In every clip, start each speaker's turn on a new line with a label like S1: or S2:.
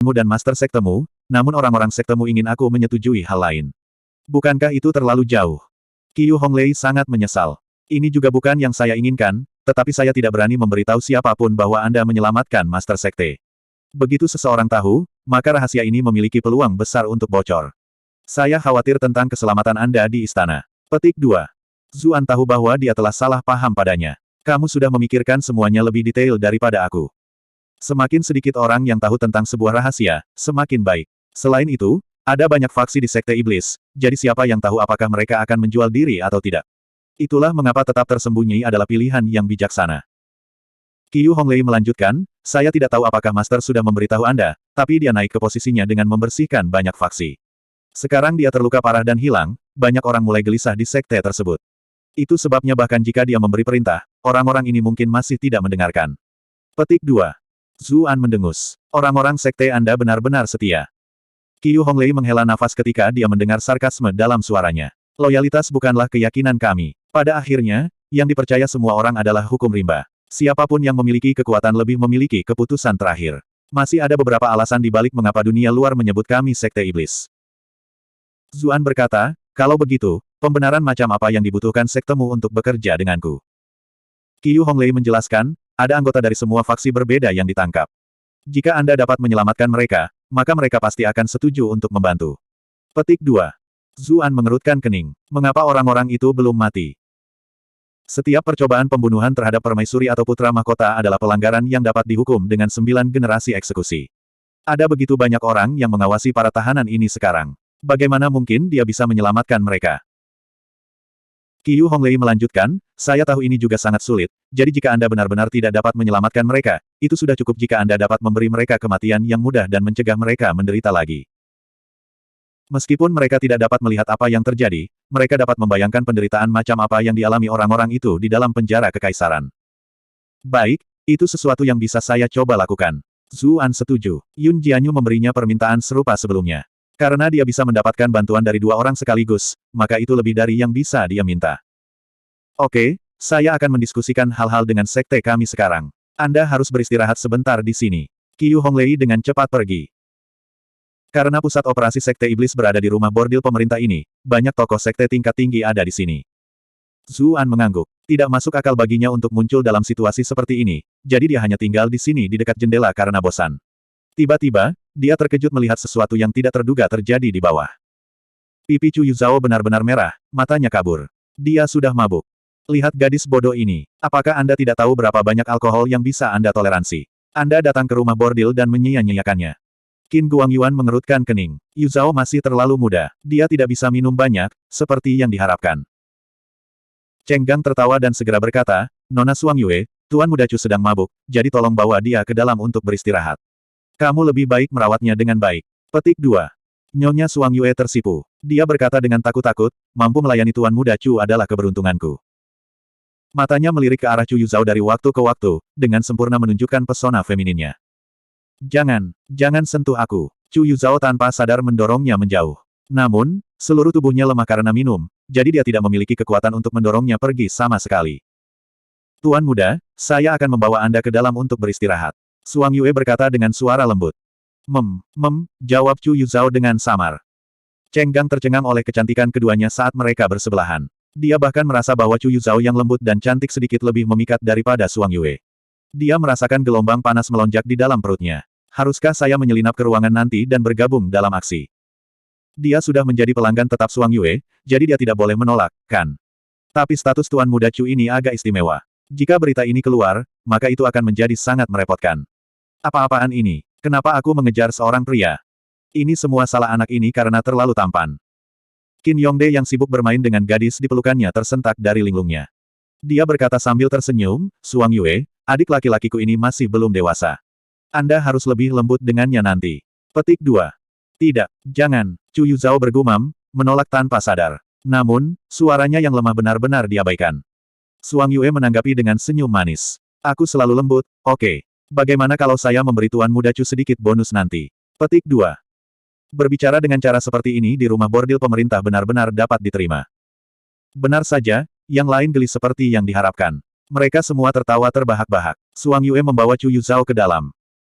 S1: dan master sektemu, namun orang-orang sektemu ingin aku menyetujui hal lain. Bukankah itu terlalu jauh? Qiu Honglei sangat menyesal. Ini juga bukan yang saya inginkan, tetapi saya tidak berani memberitahu siapapun bahwa Anda menyelamatkan master sekte. Begitu seseorang tahu, maka rahasia ini memiliki peluang besar untuk bocor. Saya khawatir tentang keselamatan Anda di istana. Petik 2. Zuan tahu bahwa dia telah salah paham padanya. Kamu sudah memikirkan semuanya lebih detail daripada aku. Semakin sedikit orang yang tahu tentang sebuah rahasia, semakin baik. Selain itu, ada banyak faksi di Sekte Iblis, jadi siapa yang tahu apakah mereka akan menjual diri atau tidak. Itulah mengapa tetap tersembunyi adalah pilihan yang bijaksana. Qiu Honglei melanjutkan, saya tidak tahu apakah Master sudah memberitahu Anda, tapi dia naik ke posisinya dengan membersihkan banyak faksi. Sekarang dia terluka parah dan hilang, banyak orang mulai gelisah di sekte tersebut. Itu sebabnya bahkan jika dia memberi perintah, orang-orang ini mungkin masih tidak mendengarkan. Petik 2. Zuan mendengus. Orang-orang sekte Anda benar-benar setia. Qiu Honglei menghela nafas ketika dia mendengar sarkasme dalam suaranya. Loyalitas bukanlah keyakinan kami. Pada akhirnya, yang dipercaya semua orang adalah hukum rimba. Siapapun yang memiliki kekuatan lebih memiliki keputusan terakhir. Masih ada beberapa alasan di balik mengapa dunia luar menyebut kami Sekte Iblis. Zuan berkata, kalau begitu, pembenaran macam apa yang dibutuhkan sektemu untuk bekerja denganku? Qiu Honglei menjelaskan, ada anggota dari semua faksi berbeda yang ditangkap. Jika Anda dapat menyelamatkan mereka, maka mereka pasti akan setuju untuk membantu. Petik 2. Zuan mengerutkan kening. Mengapa orang-orang itu belum mati? Setiap percobaan pembunuhan terhadap permaisuri atau putra mahkota adalah pelanggaran yang dapat dihukum dengan 9 generasi eksekusi. Ada begitu banyak orang yang mengawasi para tahanan ini sekarang. Bagaimana mungkin dia bisa menyelamatkan mereka? Qiu Honglei melanjutkan, saya tahu ini juga sangat sulit, jadi jika Anda benar-benar tidak dapat menyelamatkan mereka, itu sudah cukup jika Anda dapat memberi mereka kematian yang mudah dan mencegah mereka menderita lagi. Meskipun mereka tidak dapat melihat apa yang terjadi, mereka dapat membayangkan penderitaan macam apa yang dialami orang-orang itu di dalam penjara kekaisaran. Baik, itu sesuatu yang bisa saya coba lakukan. Zuan setuju. Yun Jianyu memberinya permintaan serupa sebelumnya. Karena dia bisa mendapatkan bantuan dari 2 orang sekaligus, maka itu lebih dari yang bisa dia minta. Oke, saya akan mendiskusikan hal-hal dengan sekte kami sekarang. Anda harus beristirahat sebentar di sini. Qiu Honglei dengan cepat pergi. Karena pusat operasi Sekte Iblis berada di rumah bordil pemerintah ini, banyak tokoh sekte tingkat tinggi ada di sini. Zuan mengangguk. Tidak masuk akal baginya untuk muncul dalam situasi seperti ini, jadi dia hanya tinggal di sini di dekat jendela karena bosan. Tiba-tiba, dia terkejut melihat sesuatu yang tidak terduga terjadi di bawah. Pipi Chu Yuzhao benar-benar merah, matanya kabur. Dia sudah mabuk. Lihat gadis bodoh ini. Apakah Anda tidak tahu berapa banyak alkohol yang bisa Anda toleransi? Anda datang ke rumah bordil dan menyia-nyiakannya. Qin Guangyuan mengerutkan kening. Yuzhao masih terlalu muda. Dia tidak bisa minum banyak, seperti yang diharapkan. Cheng Gang tertawa dan segera berkata, Nona Suang Yue, Tuan Muda Chu sedang mabuk, jadi tolong bawa dia ke dalam untuk beristirahat. Kamu lebih baik merawatnya dengan baik. Petik 2. Nyonya Suang Yue tersipu. Dia berkata dengan takut-takut, mampu melayani Tuan Muda Chu adalah keberuntunganku. Matanya melirik ke arah Chu Yuzhao dari waktu ke waktu, dengan sempurna menunjukkan pesona femininnya. Jangan sentuh aku. Chu Yuzhao tanpa sadar mendorongnya menjauh. Namun, seluruh tubuhnya lemah karena minum, jadi dia tidak memiliki kekuatan untuk mendorongnya pergi sama sekali. Tuan Muda, saya akan membawa Anda ke dalam untuk beristirahat. Suang Yue berkata dengan suara lembut. Jawab Chu Yuzhao dengan samar. Cheng Gang tercengang oleh kecantikan keduanya saat mereka bersebelahan. Dia bahkan merasa bahwa Chu Yuzhao yang lembut dan cantik sedikit lebih memikat daripada Suang Yue. Dia merasakan gelombang panas melonjak di dalam perutnya. Haruskah saya menyelinap ke ruangan nanti dan bergabung dalam aksi? Dia sudah menjadi pelanggan tetap Suang Yue, jadi dia tidak boleh menolak, kan? Tapi status Tuan Muda Chu ini agak istimewa. Jika berita ini keluar, maka itu akan menjadi sangat merepotkan. Apa-apaan ini? Kenapa aku mengejar seorang pria? Ini semua salah anak ini karena terlalu tampan. Qin Yongde yang sibuk bermain dengan gadis di pelukannya tersentak dari linglungnya. Dia berkata sambil tersenyum, Suang Yue, adik laki-lakiku ini masih belum dewasa. Anda harus lebih lembut dengannya nanti. Petik 2. Tidak, jangan, Chu Yuzhao bergumam, menolak tanpa sadar. Namun, suaranya yang lemah benar-benar diabaikan. Suang Yue menanggapi dengan senyum manis. Aku selalu lembut, oke. Bagaimana kalau saya memberi Tuan Muda Chu sedikit bonus nanti? Petik 2. Berbicara dengan cara seperti ini di rumah bordil pemerintah benar-benar dapat diterima. Benar saja, yang lain geli seperti yang diharapkan. Mereka semua tertawa terbahak-bahak. Suang Yue membawa Chu Yuzhao ke dalam.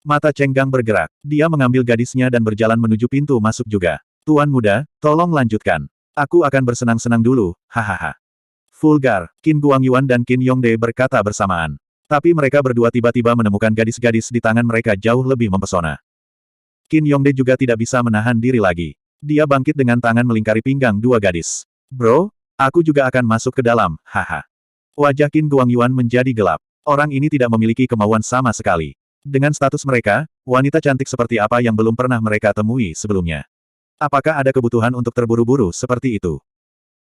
S1: Mata Cheng Gang bergerak. Dia mengambil gadisnya dan berjalan menuju pintu masuk juga. Tuan muda, tolong lanjutkan. Aku akan bersenang-senang dulu, hahaha. Vulgar, Qin Guangyuan dan Qin Yongde berkata bersamaan. Tapi mereka berdua tiba-tiba menemukan gadis-gadis di tangan mereka jauh lebih mempesona. Qin Yongde juga tidak bisa menahan diri lagi. Dia bangkit dengan tangan melingkari pinggang dua gadis. Bro, aku juga akan masuk ke dalam, haha. Wajah Qin Guangyuan menjadi gelap. Orang ini tidak memiliki kemauan sama sekali. Dengan status mereka, wanita cantik seperti apa yang belum pernah mereka temui sebelumnya. Apakah ada kebutuhan untuk terburu-buru seperti itu?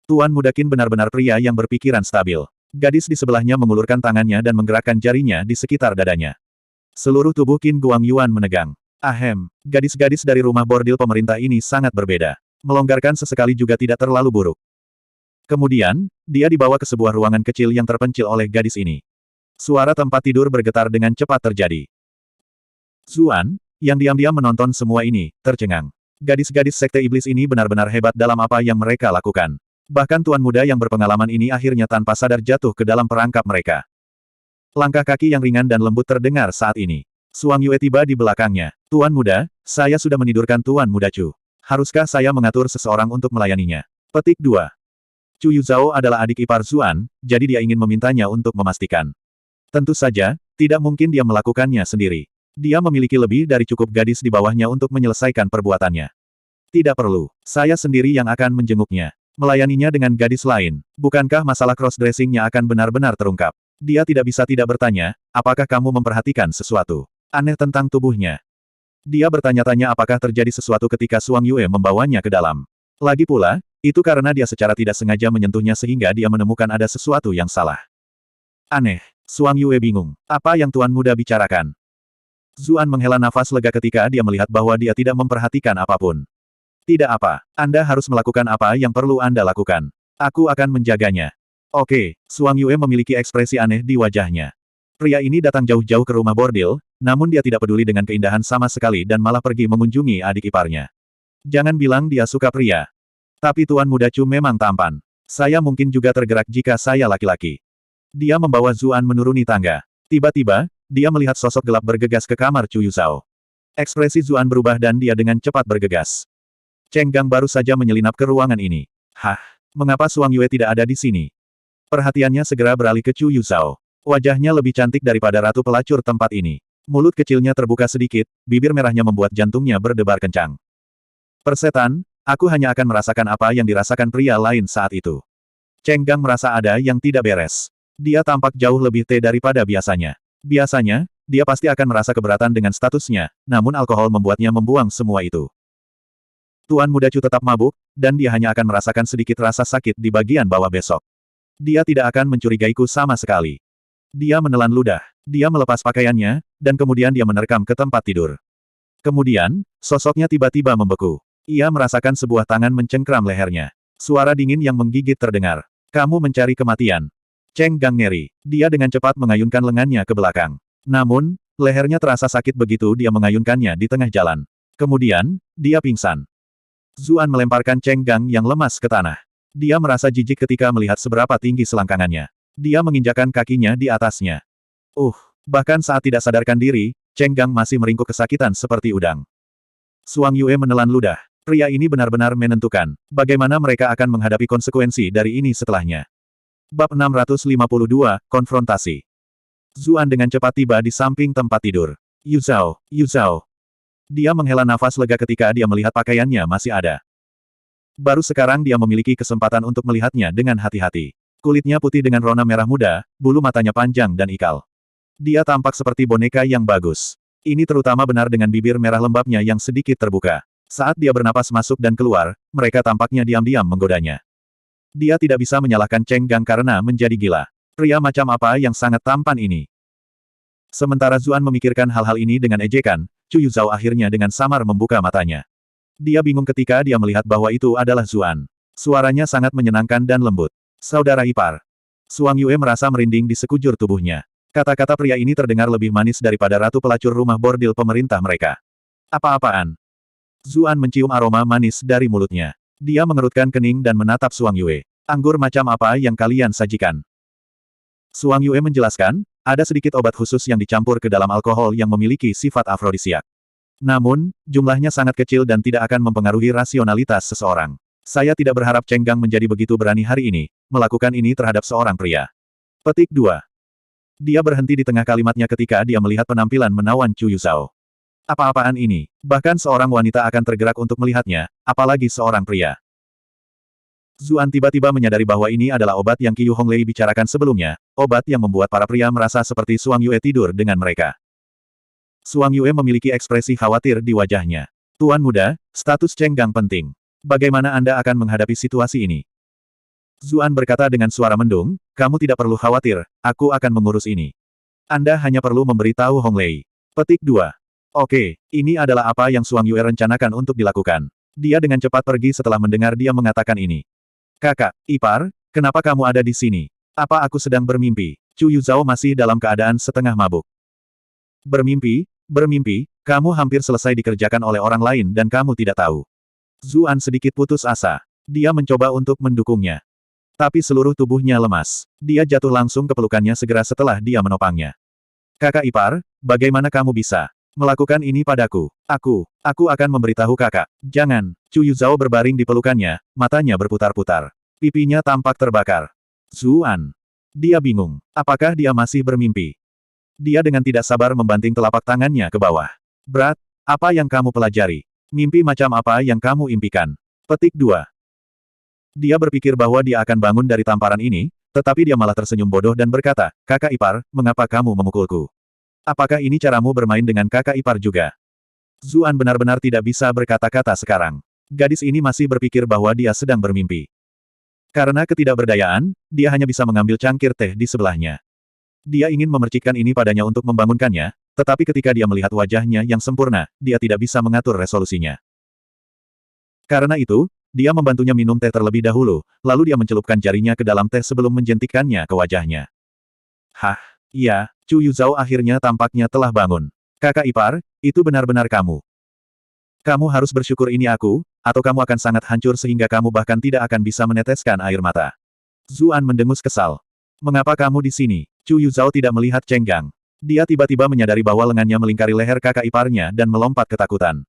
S1: Tuan muda Qin benar-benar pria yang berpikiran stabil. Gadis di sebelahnya mengulurkan tangannya dan menggerakkan jarinya di sekitar dadanya. Seluruh tubuh Qin Guangyuan menegang. Ahem, gadis-gadis dari rumah bordil pemerintah ini sangat berbeda. Melonggarkan sesekali juga tidak terlalu buruk. Kemudian, dia dibawa ke sebuah ruangan kecil yang terpencil oleh gadis ini. Suara tempat tidur bergetar dengan cepat terjadi. Zuan, yang diam-diam menonton semua ini, tercengang. Gadis-gadis sekte iblis ini benar-benar hebat dalam apa yang mereka lakukan. Bahkan tuan muda yang berpengalaman ini akhirnya tanpa sadar jatuh ke dalam perangkap mereka. Langkah kaki yang ringan dan lembut terdengar saat ini. Suang Yue tiba di belakangnya. Tuan muda, saya sudah menidurkan Tuan muda Chu. Haruskah saya mengatur seseorang untuk melayaninya? Petik 2. Chu Yuzhao adalah adik ipar Zuan, jadi dia ingin memintanya untuk memastikan. Tentu saja, tidak mungkin dia melakukannya sendiri. Dia memiliki lebih dari cukup gadis di bawahnya untuk menyelesaikan perbuatannya. Tidak perlu. Saya sendiri yang akan menjenguknya. Melayaninya dengan gadis lain. Bukankah masalah cross-dressing-nya akan benar-benar terungkap? Dia tidak bisa tidak bertanya, apakah kamu memperhatikan sesuatu aneh tentang tubuhnya? Dia bertanya-tanya apakah terjadi sesuatu ketika Suang Yue membawanya ke dalam. Lagi pula, itu karena dia secara tidak sengaja menyentuhnya sehingga dia menemukan ada sesuatu yang salah. Aneh. Suang Yue bingung. Apa yang Tuan Muda bicarakan? Zuan menghela nafas lega ketika dia melihat bahwa dia tidak memperhatikan apapun. Tidak apa. Anda harus melakukan apa yang perlu Anda lakukan. Aku akan menjaganya. Oke, Suang Yue memiliki ekspresi aneh di wajahnya. Pria ini datang jauh-jauh ke rumah bordil, namun dia tidak peduli dengan keindahan sama sekali dan malah pergi mengunjungi adik iparnya. Jangan bilang dia suka pria. Tapi Tuan Muda Chu memang tampan. Saya mungkin juga tergerak jika saya laki-laki. Dia membawa Zuan menuruni tangga. Tiba-tiba, dia melihat sosok gelap bergegas ke kamar Chu Yuzhao. Ekspresi Zuan berubah dan dia dengan cepat bergegas. Cheng Gang baru saja menyelinap ke ruangan ini. Hah? Mengapa Suang Yue tidak ada di sini? Perhatiannya segera beralih ke Chu Yuzhao. Wajahnya lebih cantik daripada ratu pelacur tempat ini. Mulut kecilnya terbuka sedikit, bibir merahnya membuat jantungnya berdebar kencang. Persetan, aku hanya akan merasakan apa yang dirasakan pria lain saat itu. Cheng Gang merasa ada yang tidak beres. Dia tampak jauh lebih daripada biasanya. Biasanya, dia pasti akan merasa keberatan dengan statusnya, namun alkohol membuatnya membuang semua itu. Tuan Muda Chu tetap mabuk, dan dia hanya akan merasakan sedikit rasa sakit di bagian bawah besok. Dia tidak akan mencurigaiku sama sekali. Dia menelan ludah. Dia melepas pakaiannya, dan kemudian dia menerkam ke tempat tidur. Kemudian, sosoknya tiba-tiba membeku. Ia merasakan sebuah tangan mencengkram lehernya. Suara dingin yang menggigit terdengar. Kamu mencari kematian. Cheng Gang ngeri. Dia dengan cepat mengayunkan lengannya ke belakang. Namun, lehernya terasa sakit begitu dia mengayunkannya di tengah jalan. Kemudian, dia pingsan. Zuan melemparkan Cheng Gang yang lemas ke tanah. Dia merasa jijik ketika melihat seberapa tinggi selangkangannya. Dia menginjakan kakinya di atasnya. Bahkan saat tidak sadarkan diri, Cheng Gang masih meringkuk kesakitan seperti udang. Suang Yue menelan ludah. Pria ini benar-benar menentukan bagaimana mereka akan menghadapi konsekuensi dari ini setelahnya. Bab 652, Konfrontasi. Zuan dengan cepat tiba di samping tempat tidur. Yuzhao. Dia menghela nafas lega ketika dia melihat pakaiannya masih ada. Baru sekarang dia memiliki kesempatan untuk melihatnya dengan hati-hati. Kulitnya putih dengan rona merah muda, bulu matanya panjang dan ikal. Dia tampak seperti boneka yang bagus. Ini terutama benar dengan bibir merah lembabnya yang sedikit terbuka. Saat dia bernapas masuk dan keluar, mereka tampaknya diam-diam menggodanya. Dia tidak bisa menyalahkan Cheng Gang karena menjadi gila. Pria macam apa yang sangat tampan ini? Sementara Zuan memikirkan hal-hal ini dengan ejekan, Chu Yuzhao akhirnya dengan samar membuka matanya. Dia bingung ketika dia melihat bahwa itu adalah Zuan. Suaranya sangat menyenangkan dan lembut. Saudara ipar. Suang Yue merasa merinding di sekujur tubuhnya. Kata-kata pria ini terdengar lebih manis daripada ratu pelacur rumah bordil pemerintah mereka. Apa-apaan? Zuan mencium aroma manis dari mulutnya. Dia mengerutkan kening dan menatap Suang Yue. Anggur macam apa yang kalian sajikan? Suang Yue menjelaskan, ada sedikit obat khusus yang dicampur ke dalam alkohol yang memiliki sifat afrodisiak. Namun, jumlahnya sangat kecil dan tidak akan mempengaruhi rasionalitas seseorang. Saya tidak berharap Cheng Gang menjadi begitu berani hari ini, melakukan ini terhadap seorang pria. Petik 2. Dia berhenti di tengah kalimatnya ketika dia melihat penampilan menawan Chu Yuzhao. Apa-apaan ini? Bahkan seorang wanita akan tergerak untuk melihatnya, apalagi seorang pria. Zuan tiba-tiba menyadari bahwa ini adalah obat yang Qiu Honglei bicarakan sebelumnya, obat yang membuat para pria merasa seperti Suang Yue tidur dengan mereka. Suang Yue memiliki ekspresi khawatir di wajahnya. Tuan muda, status Cheng Gang penting. Bagaimana Anda akan menghadapi situasi ini? Zuan berkata dengan suara mendung, kamu tidak perlu khawatir, aku akan mengurus ini. Anda hanya perlu memberitahu Honglei. Petik 2. Oke, ini adalah apa yang Suang Yue rencanakan untuk dilakukan. Dia dengan cepat pergi setelah mendengar dia mengatakan ini. Kakak, ipar, kenapa kamu ada di sini? Apa aku sedang bermimpi? Chu Yuzhao masih dalam keadaan setengah mabuk. Bermimpi, kamu hampir selesai dikerjakan oleh orang lain dan kamu tidak tahu. Zuan sedikit putus asa. Dia mencoba untuk mendukungnya. Tapi seluruh tubuhnya lemas. Dia jatuh langsung ke pelukannya segera setelah dia menopangnya. Kakak ipar, bagaimana kamu bisa melakukan ini padaku? Aku akan memberitahu kakak. Jangan. Chu Yuzhao berbaring di pelukannya, matanya berputar-putar. Pipinya tampak terbakar. Zuan. Dia bingung. Apakah dia masih bermimpi? Dia dengan tidak sabar membanting telapak tangannya ke bawah. Berat, apa yang kamu pelajari? Mimpi macam apa yang kamu impikan? Petik 2. Dia berpikir bahwa dia akan bangun dari tamparan ini, tetapi dia malah tersenyum bodoh dan berkata, kakak ipar, mengapa kamu memukulku? Apakah ini caramu bermain dengan kakak ipar juga? Zuan benar-benar tidak bisa berkata-kata sekarang. Gadis ini masih berpikir bahwa dia sedang bermimpi. Karena ketidakberdayaan, dia hanya bisa mengambil cangkir teh di sebelahnya. Dia ingin memercikkan ini padanya untuk membangunkannya, tetapi ketika dia melihat wajahnya yang sempurna, dia tidak bisa mengatur resolusinya. Karena itu, dia membantunya minum teh terlebih dahulu, lalu dia mencelupkan jarinya ke dalam teh sebelum menjentikkannya ke wajahnya. Hah, iya, Chu Yuzhao akhirnya tampaknya telah bangun. Kakak ipar, itu benar-benar kamu. Kamu harus bersyukur ini aku, atau kamu akan sangat hancur sehingga kamu bahkan tidak akan bisa meneteskan air mata. Zuan mendengus kesal. Mengapa kamu di sini? Chu Yuzhao tidak melihat Cheng Gang. Dia tiba-tiba menyadari bahwa lengannya melingkari leher kakak iparnya dan melompat ketakutan.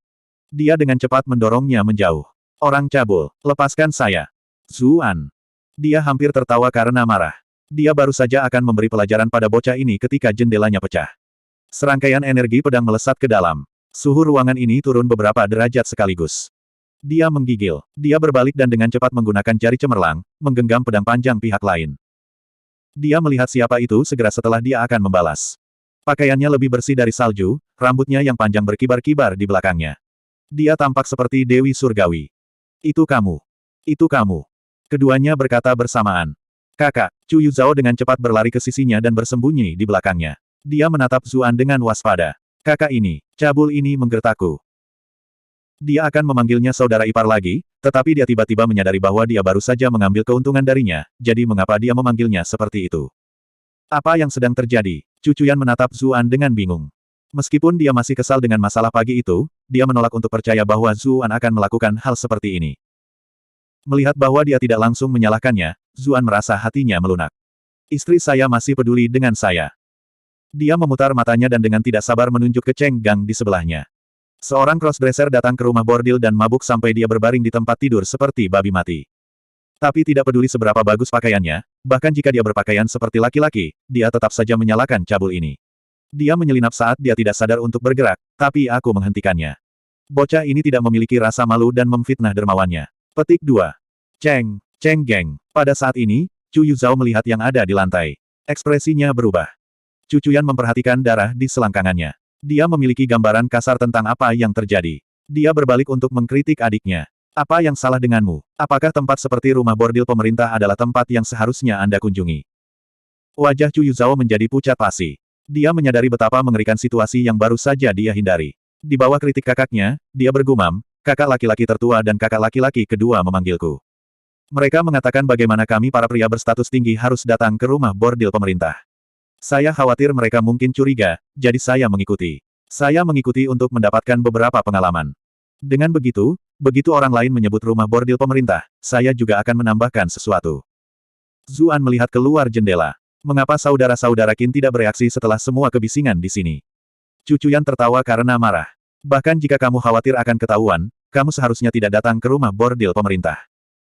S1: Dia dengan cepat mendorongnya menjauh. Orang cabul, lepaskan saya. Zuan. Dia hampir tertawa karena marah. Dia baru saja akan memberi pelajaran pada bocah ini ketika jendelanya pecah. Serangkaian energi pedang melesat ke dalam. Suhu ruangan ini turun beberapa derajat sekaligus. Dia menggigil. Dia berbalik dan dengan cepat menggunakan jari cemerlang, menggenggam pedang panjang pihak lain. Dia melihat siapa itu segera setelah dia akan membalas. Pakaiannya lebih bersih dari salju, rambutnya yang panjang berkibar-kibar di belakangnya. Dia tampak seperti Dewi Surgawi. Itu kamu. Itu kamu. Keduanya berkata bersamaan. Kakak, Chu Yuzhao dengan cepat berlari ke sisinya dan bersembunyi di belakangnya. Dia menatap Zuan dengan waspada. Kakak ini, cabul ini menggertakku. Dia akan memanggilnya saudara ipar lagi, tetapi dia tiba-tiba menyadari bahwa dia baru saja mengambil keuntungan darinya, jadi mengapa dia memanggilnya seperti itu? Apa yang sedang terjadi? Cucuyan menatap Zuan dengan bingung. Meskipun dia masih kesal dengan masalah pagi itu, dia menolak untuk percaya bahwa Zuan akan melakukan hal seperti ini. Melihat bahwa dia tidak langsung menyalahkannya, Zuan merasa hatinya melunak. Istri saya masih peduli dengan saya. Dia memutar matanya dan dengan tidak sabar menunjuk ke Cheng Gang di sebelahnya. Seorang crossdresser datang ke rumah bordil dan mabuk sampai dia berbaring di tempat tidur seperti babi mati. Tapi tidak peduli seberapa bagus pakaiannya, bahkan jika dia berpakaian seperti laki-laki, dia tetap saja menyalakan cabul ini. Dia menyelinap saat dia tidak sadar untuk bergerak, tapi aku menghentikannya. Bocah ini tidak memiliki rasa malu dan memfitnah dermawannya. Petik 2. Cheng Gang. Pada saat ini, Chu Yuzhao melihat yang ada di lantai. Ekspresinya berubah. Cucuyan memperhatikan darah di selangkangannya. Dia memiliki gambaran kasar tentang apa yang terjadi. Dia berbalik untuk mengkritik adiknya. Apa yang salah denganmu? Apakah tempat seperti rumah bordil pemerintah adalah tempat yang seharusnya Anda kunjungi? Wajah Chu Yuzhao menjadi pucat pasi. Dia menyadari betapa mengerikan situasi yang baru saja dia hindari. Di bawah kritik kakaknya, dia bergumam, kakak laki-laki tertua dan kakak laki-laki kedua memanggilku. Mereka mengatakan bagaimana kami para pria berstatus tinggi harus datang ke rumah bordil pemerintah. Saya khawatir mereka mungkin curiga, jadi saya mengikuti. Saya mengikuti untuk mendapatkan beberapa pengalaman. Dengan begitu orang lain menyebut rumah bordil pemerintah, saya juga akan menambahkan sesuatu. Zuan melihat keluar jendela. Mengapa saudara-saudara Qin tidak bereaksi setelah semua kebisingan di sini? Cucuyan tertawa karena marah. Bahkan jika kamu khawatir akan ketahuan, kamu seharusnya tidak datang ke rumah bordil pemerintah.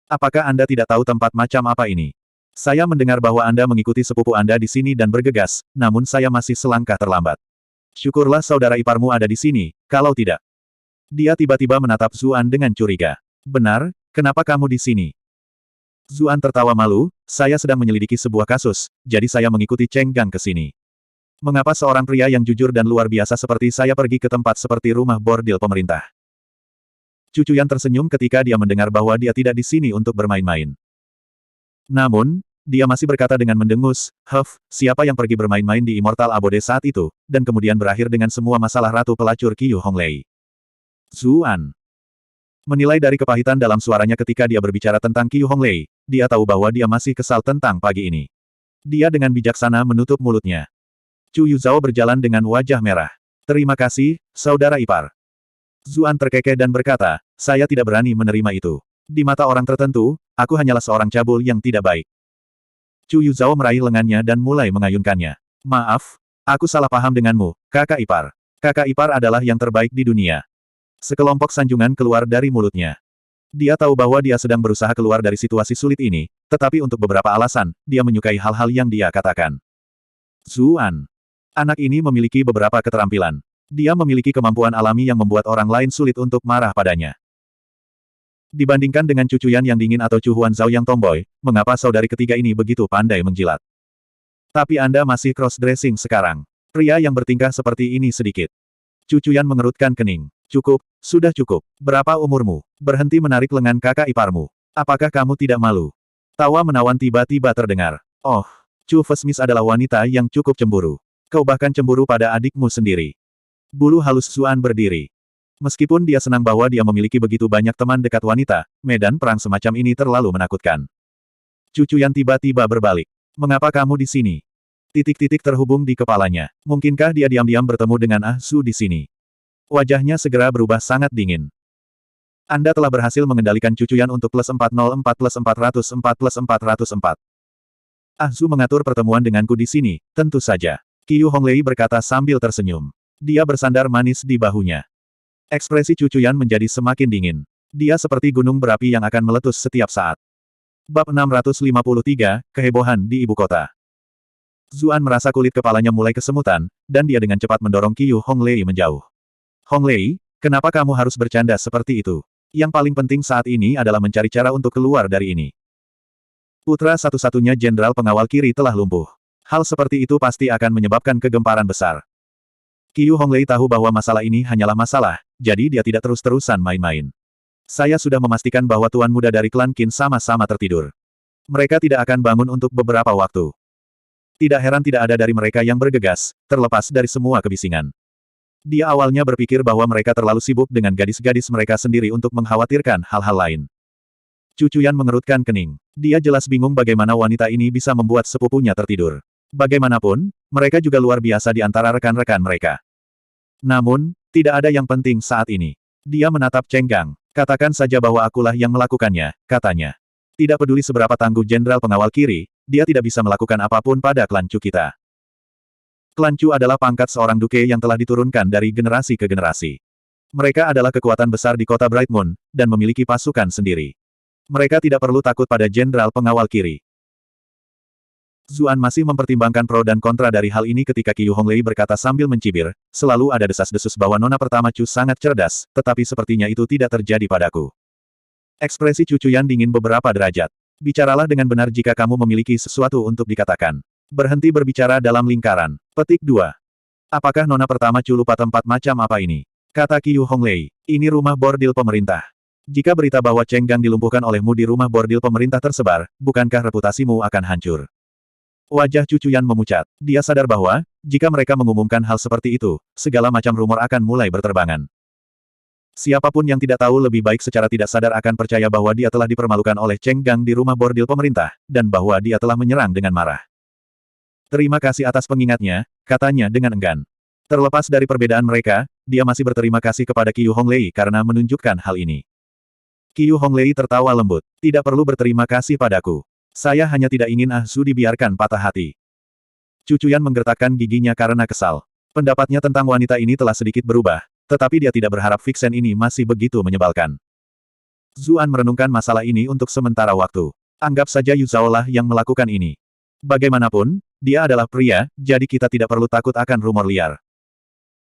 S1: Apakah Anda tidak tahu tempat macam apa ini? Saya mendengar bahwa Anda mengikuti sepupu Anda di sini dan bergegas, namun saya masih selangkah terlambat. Syukurlah saudara iparmu ada di sini, kalau tidak. Dia tiba-tiba menatap Zuan dengan curiga. Benar, kenapa kamu di sini? Zuan tertawa malu, saya sedang menyelidiki sebuah kasus, jadi saya mengikuti Cheng Gang ke sini. Mengapa seorang pria yang jujur dan luar biasa seperti saya pergi ke tempat seperti rumah bordil pemerintah? Cucuyan tersenyum ketika dia mendengar bahwa dia tidak di sini untuk bermain-main. Namun, dia masih berkata dengan mendengus, siapa yang pergi bermain-main di Immortal Abode saat itu, dan kemudian berakhir dengan semua masalah ratu pelacur Qiyu Honglei? Zuan menilai dari kepahitan dalam suaranya ketika dia berbicara tentang Qiyu Honglei, dia tahu bahwa dia masih kesal tentang pagi ini. Dia dengan bijaksana menutup mulutnya. Chu Yuzhao berjalan dengan wajah merah. Terima kasih, saudara ipar. Zuan terkekeh dan berkata, saya tidak berani menerima itu. Di mata orang tertentu, aku hanyalah seorang cabul yang tidak baik. Chu Yuzhao meraih lengannya dan mulai mengayunkannya. Maaf, aku salah paham denganmu, kakak ipar. Kakak ipar adalah yang terbaik di dunia. Sekelompok sanjungan keluar dari mulutnya. Dia tahu bahwa dia sedang berusaha keluar dari situasi sulit ini, tetapi untuk beberapa alasan, dia menyukai hal-hal yang dia katakan. Zuan. Anak ini memiliki beberapa keterampilan. Dia memiliki kemampuan alami yang membuat orang lain sulit untuk marah padanya. Dibandingkan dengan cucuyan yang dingin atau Chu Huanzhao yang tomboy, mengapa saudari ketiga ini begitu pandai menjilat? Tapi Anda masih cross-dressing sekarang. Pria yang bertingkah seperti ini sedikit. Cucuyan mengerutkan kening. Cukup, sudah cukup. Berapa umurmu? Berhenti menarik lengan kakak iparmu. Apakah kamu tidak malu? Tawa menawan tiba-tiba terdengar. Oh, Chu Fesmis adalah wanita yang cukup cemburu. Kau bahkan cemburu pada adikmu sendiri. Bulu halus Zuan berdiri. Meskipun dia senang bahwa dia memiliki begitu banyak teman dekat wanita, medan perang semacam ini terlalu menakutkan. Cucuyan tiba-tiba berbalik. Mengapa kamu di sini? Titik-titik terhubung di kepalanya. Mungkinkah dia diam-diam bertemu dengan Ah Su di sini? Wajahnya segera berubah sangat dingin. Anda telah berhasil mengendalikan cucuyan untuk +404+404+404. Ah Su mengatur pertemuan denganku di sini, tentu saja. Qiyu Honglei berkata sambil tersenyum. Dia bersandar manis di bahunya. Ekspresi cucuyan menjadi semakin dingin. Dia seperti gunung berapi yang akan meletus setiap saat. Bab 653, Kehebohan di Ibu Kota. Zuan merasa kulit kepalanya mulai kesemutan, dan dia dengan cepat mendorong Qiyu Honglei menjauh. Honglei, kenapa kamu harus bercanda seperti itu? Yang paling penting saat ini adalah mencari cara untuk keluar dari ini. Putra satu-satunya jenderal pengawal kiri telah lumpuh. Hal seperti itu pasti akan menyebabkan kegemparan besar. Qiyu Honglei tahu bahwa masalah ini hanyalah masalah, jadi dia tidak terus-terusan main-main. Saya sudah memastikan bahwa tuan muda dari klan Qin sama-sama tertidur. Mereka tidak akan bangun untuk beberapa waktu. Tidak heran tidak ada dari mereka yang bergegas, terlepas dari semua kebisingan. Dia awalnya berpikir bahwa mereka terlalu sibuk dengan gadis-gadis mereka sendiri untuk mengkhawatirkan hal-hal lain. Cucuyan mengerutkan kening. Dia jelas bingung bagaimana wanita ini bisa membuat sepupunya tertidur. Bagaimanapun, mereka juga luar biasa di antara rekan-rekan mereka. Namun, tidak ada yang penting saat ini. Dia menatap Cheng Gang. Katakan saja bahwa akulah yang melakukannya, katanya. Tidak peduli seberapa tangguh jenderal pengawal kiri, dia tidak bisa melakukan apapun pada klan Chu kita. Klan Chu adalah pangkat seorang duke yang telah diturunkan dari generasi ke generasi. Mereka adalah kekuatan besar di kota Bright Moon, dan memiliki pasukan sendiri. Mereka tidak perlu takut pada jenderal pengawal kiri. Zuan masih mempertimbangkan pro dan kontra dari hal ini ketika Qiyu Honglei berkata sambil mencibir, selalu ada desas-desus bahwa nona pertama Chu sangat cerdas, tetapi sepertinya itu tidak terjadi padaku. Ekspresi cucuyan dingin beberapa derajat. Bicaralah dengan benar jika kamu memiliki sesuatu untuk dikatakan. Berhenti berbicara dalam lingkaran. Petik 2. Apakah nona pertama Chu lupa tempat macam apa ini? Kata Qiyu Honglei, ini rumah bordil pemerintah. Jika berita bahwa Cheng Gang dilumpuhkan olehmu di rumah bordil pemerintah tersebar, bukankah reputasimu akan hancur? Wajah cucuyan memucat. Dia sadar bahwa, jika mereka mengumumkan hal seperti itu, segala macam rumor akan mulai berterbangan. Siapapun yang tidak tahu lebih baik secara tidak sadar akan percaya bahwa dia telah dipermalukan oleh Cheng Gang di rumah bordil pemerintah, dan bahwa dia telah menyerang dengan marah. Terima kasih atas pengingatnya, katanya dengan enggan. Terlepas dari perbedaan mereka, dia masih berterima kasih kepada Qiyu Honglei karena menunjukkan hal ini. Qiyu Honglei tertawa lembut. Tidak perlu berterima kasih padaku. Saya hanya tidak ingin Ah Su dibiarkan patah hati. Chu Chuyan menggertakkan giginya karena kesal. Pendapatnya tentang wanita ini telah sedikit berubah, tetapi dia tidak berharap Vixen ini masih begitu menyebalkan. Zuan merenungkan masalah ini untuk sementara waktu. Anggap saja Yu Zhao lah yang melakukan ini. Bagaimanapun, dia adalah pria, jadi kita tidak perlu takut akan rumor liar.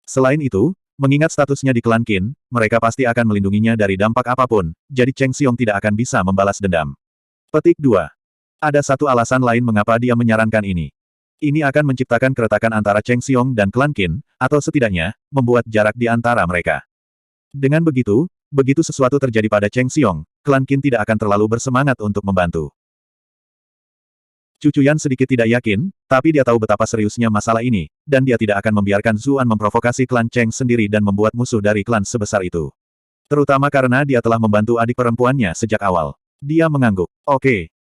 S1: Selain itu, mengingat statusnya di klan Qin, mereka pasti akan melindunginya dari dampak apapun, jadi Cheng Xiong tidak akan bisa membalas dendam. Petik 2. Ada satu alasan lain mengapa dia menyarankan ini. Ini akan menciptakan keretakan antara Cheng Xiong dan klan Qin, atau setidaknya, membuat jarak di antara mereka. Dengan begitu, begitu sesuatu terjadi pada Cheng Xiong, klan Qin tidak akan terlalu bersemangat untuk membantu. Chu Chuyan sedikit tidak yakin, tapi dia tahu betapa seriusnya masalah ini, dan dia tidak akan membiarkan Zuan memprovokasi klan Cheng sendiri dan membuat musuh dari klan sebesar itu. Terutama karena dia telah membantu adik perempuannya sejak awal. Dia mengangguk. Oke.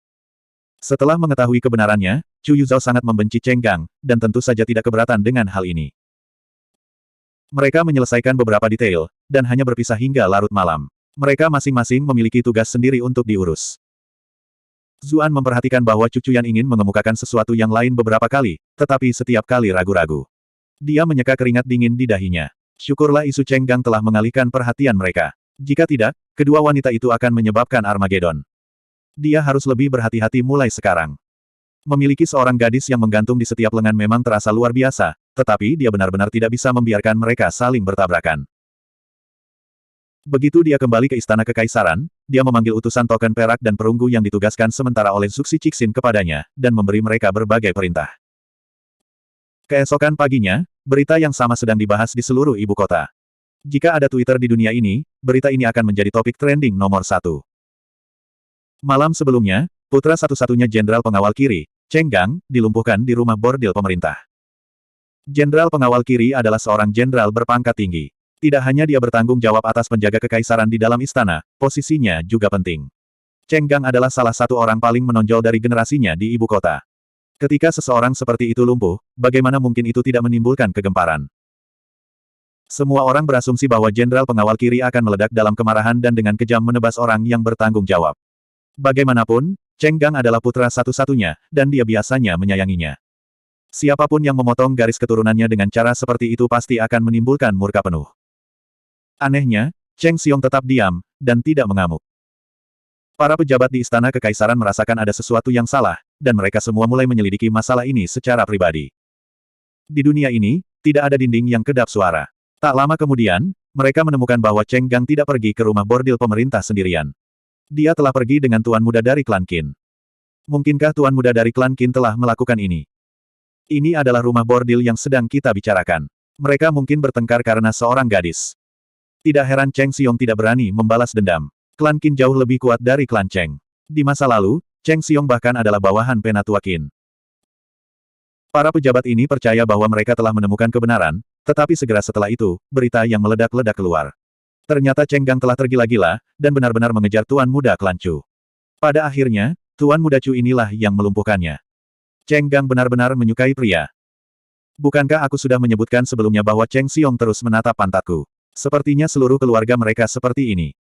S1: Setelah mengetahui kebenarannya, Chu Yuzhao sangat membenci Cheng Gang, dan tentu saja tidak keberatan dengan hal ini. Mereka menyelesaikan beberapa detail, dan hanya berpisah hingga larut malam. Mereka masing-masing memiliki tugas sendiri untuk diurus. Zuan memperhatikan bahwa Chu Chuyan ingin mengemukakan sesuatu yang lain beberapa kali, tetapi setiap kali ragu-ragu. Dia menyeka keringat dingin di dahinya. Syukurlah isu Cheng Gang telah mengalihkan perhatian mereka. Jika tidak, kedua wanita itu akan menyebabkan Armageddon. Dia harus lebih berhati-hati mulai sekarang. Memiliki seorang gadis yang menggantung di setiap lengan memang terasa luar biasa, tetapi dia benar-benar tidak bisa membiarkan mereka saling bertabrakan. Begitu dia kembali ke Istana Kekaisaran, dia memanggil utusan token perak dan perunggu yang ditugaskan sementara oleh Zuxi Cixin kepadanya, dan memberi mereka berbagai perintah. Keesokan paginya, berita yang sama sedang dibahas di seluruh ibu kota. Jika ada Twitter di dunia ini, berita ini akan menjadi topik trending nomor 1. Malam sebelumnya, putra satu-satunya Jenderal Pengawal Kiri, Cheng Gang, dilumpuhkan di rumah bordil pemerintah. Jenderal Pengawal Kiri adalah seorang jenderal berpangkat tinggi. Tidak hanya dia bertanggung jawab atas penjaga kekaisaran di dalam istana, posisinya juga penting. Cheng Gang adalah salah satu orang paling menonjol dari generasinya di ibu kota. Ketika seseorang seperti itu lumpuh, bagaimana mungkin itu tidak menimbulkan kegemparan? Semua orang berasumsi bahwa Jenderal Pengawal Kiri akan meledak dalam kemarahan dan dengan kejam menebas orang yang bertanggung jawab. Bagaimanapun, Cheng Gang adalah putra satu-satunya, dan dia biasanya menyayanginya. Siapapun yang memotong garis keturunannya dengan cara seperti itu pasti akan menimbulkan murka penuh. Anehnya, Cheng Xiong tetap diam, dan tidak mengamuk. Para pejabat di Istana Kekaisaran merasakan ada sesuatu yang salah, dan mereka semua mulai menyelidiki masalah ini secara pribadi. Di dunia ini, tidak ada dinding yang kedap suara. Tak lama kemudian, mereka menemukan bahwa Cheng Gang tidak pergi ke rumah bordil pemerintah sendirian. Dia telah pergi dengan tuan muda dari klan Qin. Mungkinkah tuan muda dari klan Qin telah melakukan ini? Ini adalah rumah bordil yang sedang kita bicarakan. Mereka mungkin bertengkar karena seorang gadis. Tidak heran Cheng Xiong tidak berani membalas dendam. Klan Qin jauh lebih kuat dari klan Cheng. Di masa lalu, Cheng Xiong bahkan adalah bawahan penatua Qin. Para pejabat ini percaya bahwa mereka telah menemukan kebenaran, tetapi segera setelah itu, berita yang meledak-ledak keluar. Ternyata Cheng Gang telah tergila-gila, dan benar-benar mengejar tuan muda klan Chu. Pada akhirnya, tuan muda Chu inilah yang melumpuhkannya. Cheng Gang benar-benar menyukai pria. Bukankah aku sudah menyebutkan sebelumnya bahwa Cheng Xiong terus menatap pantatku? Sepertinya seluruh keluarga mereka seperti ini.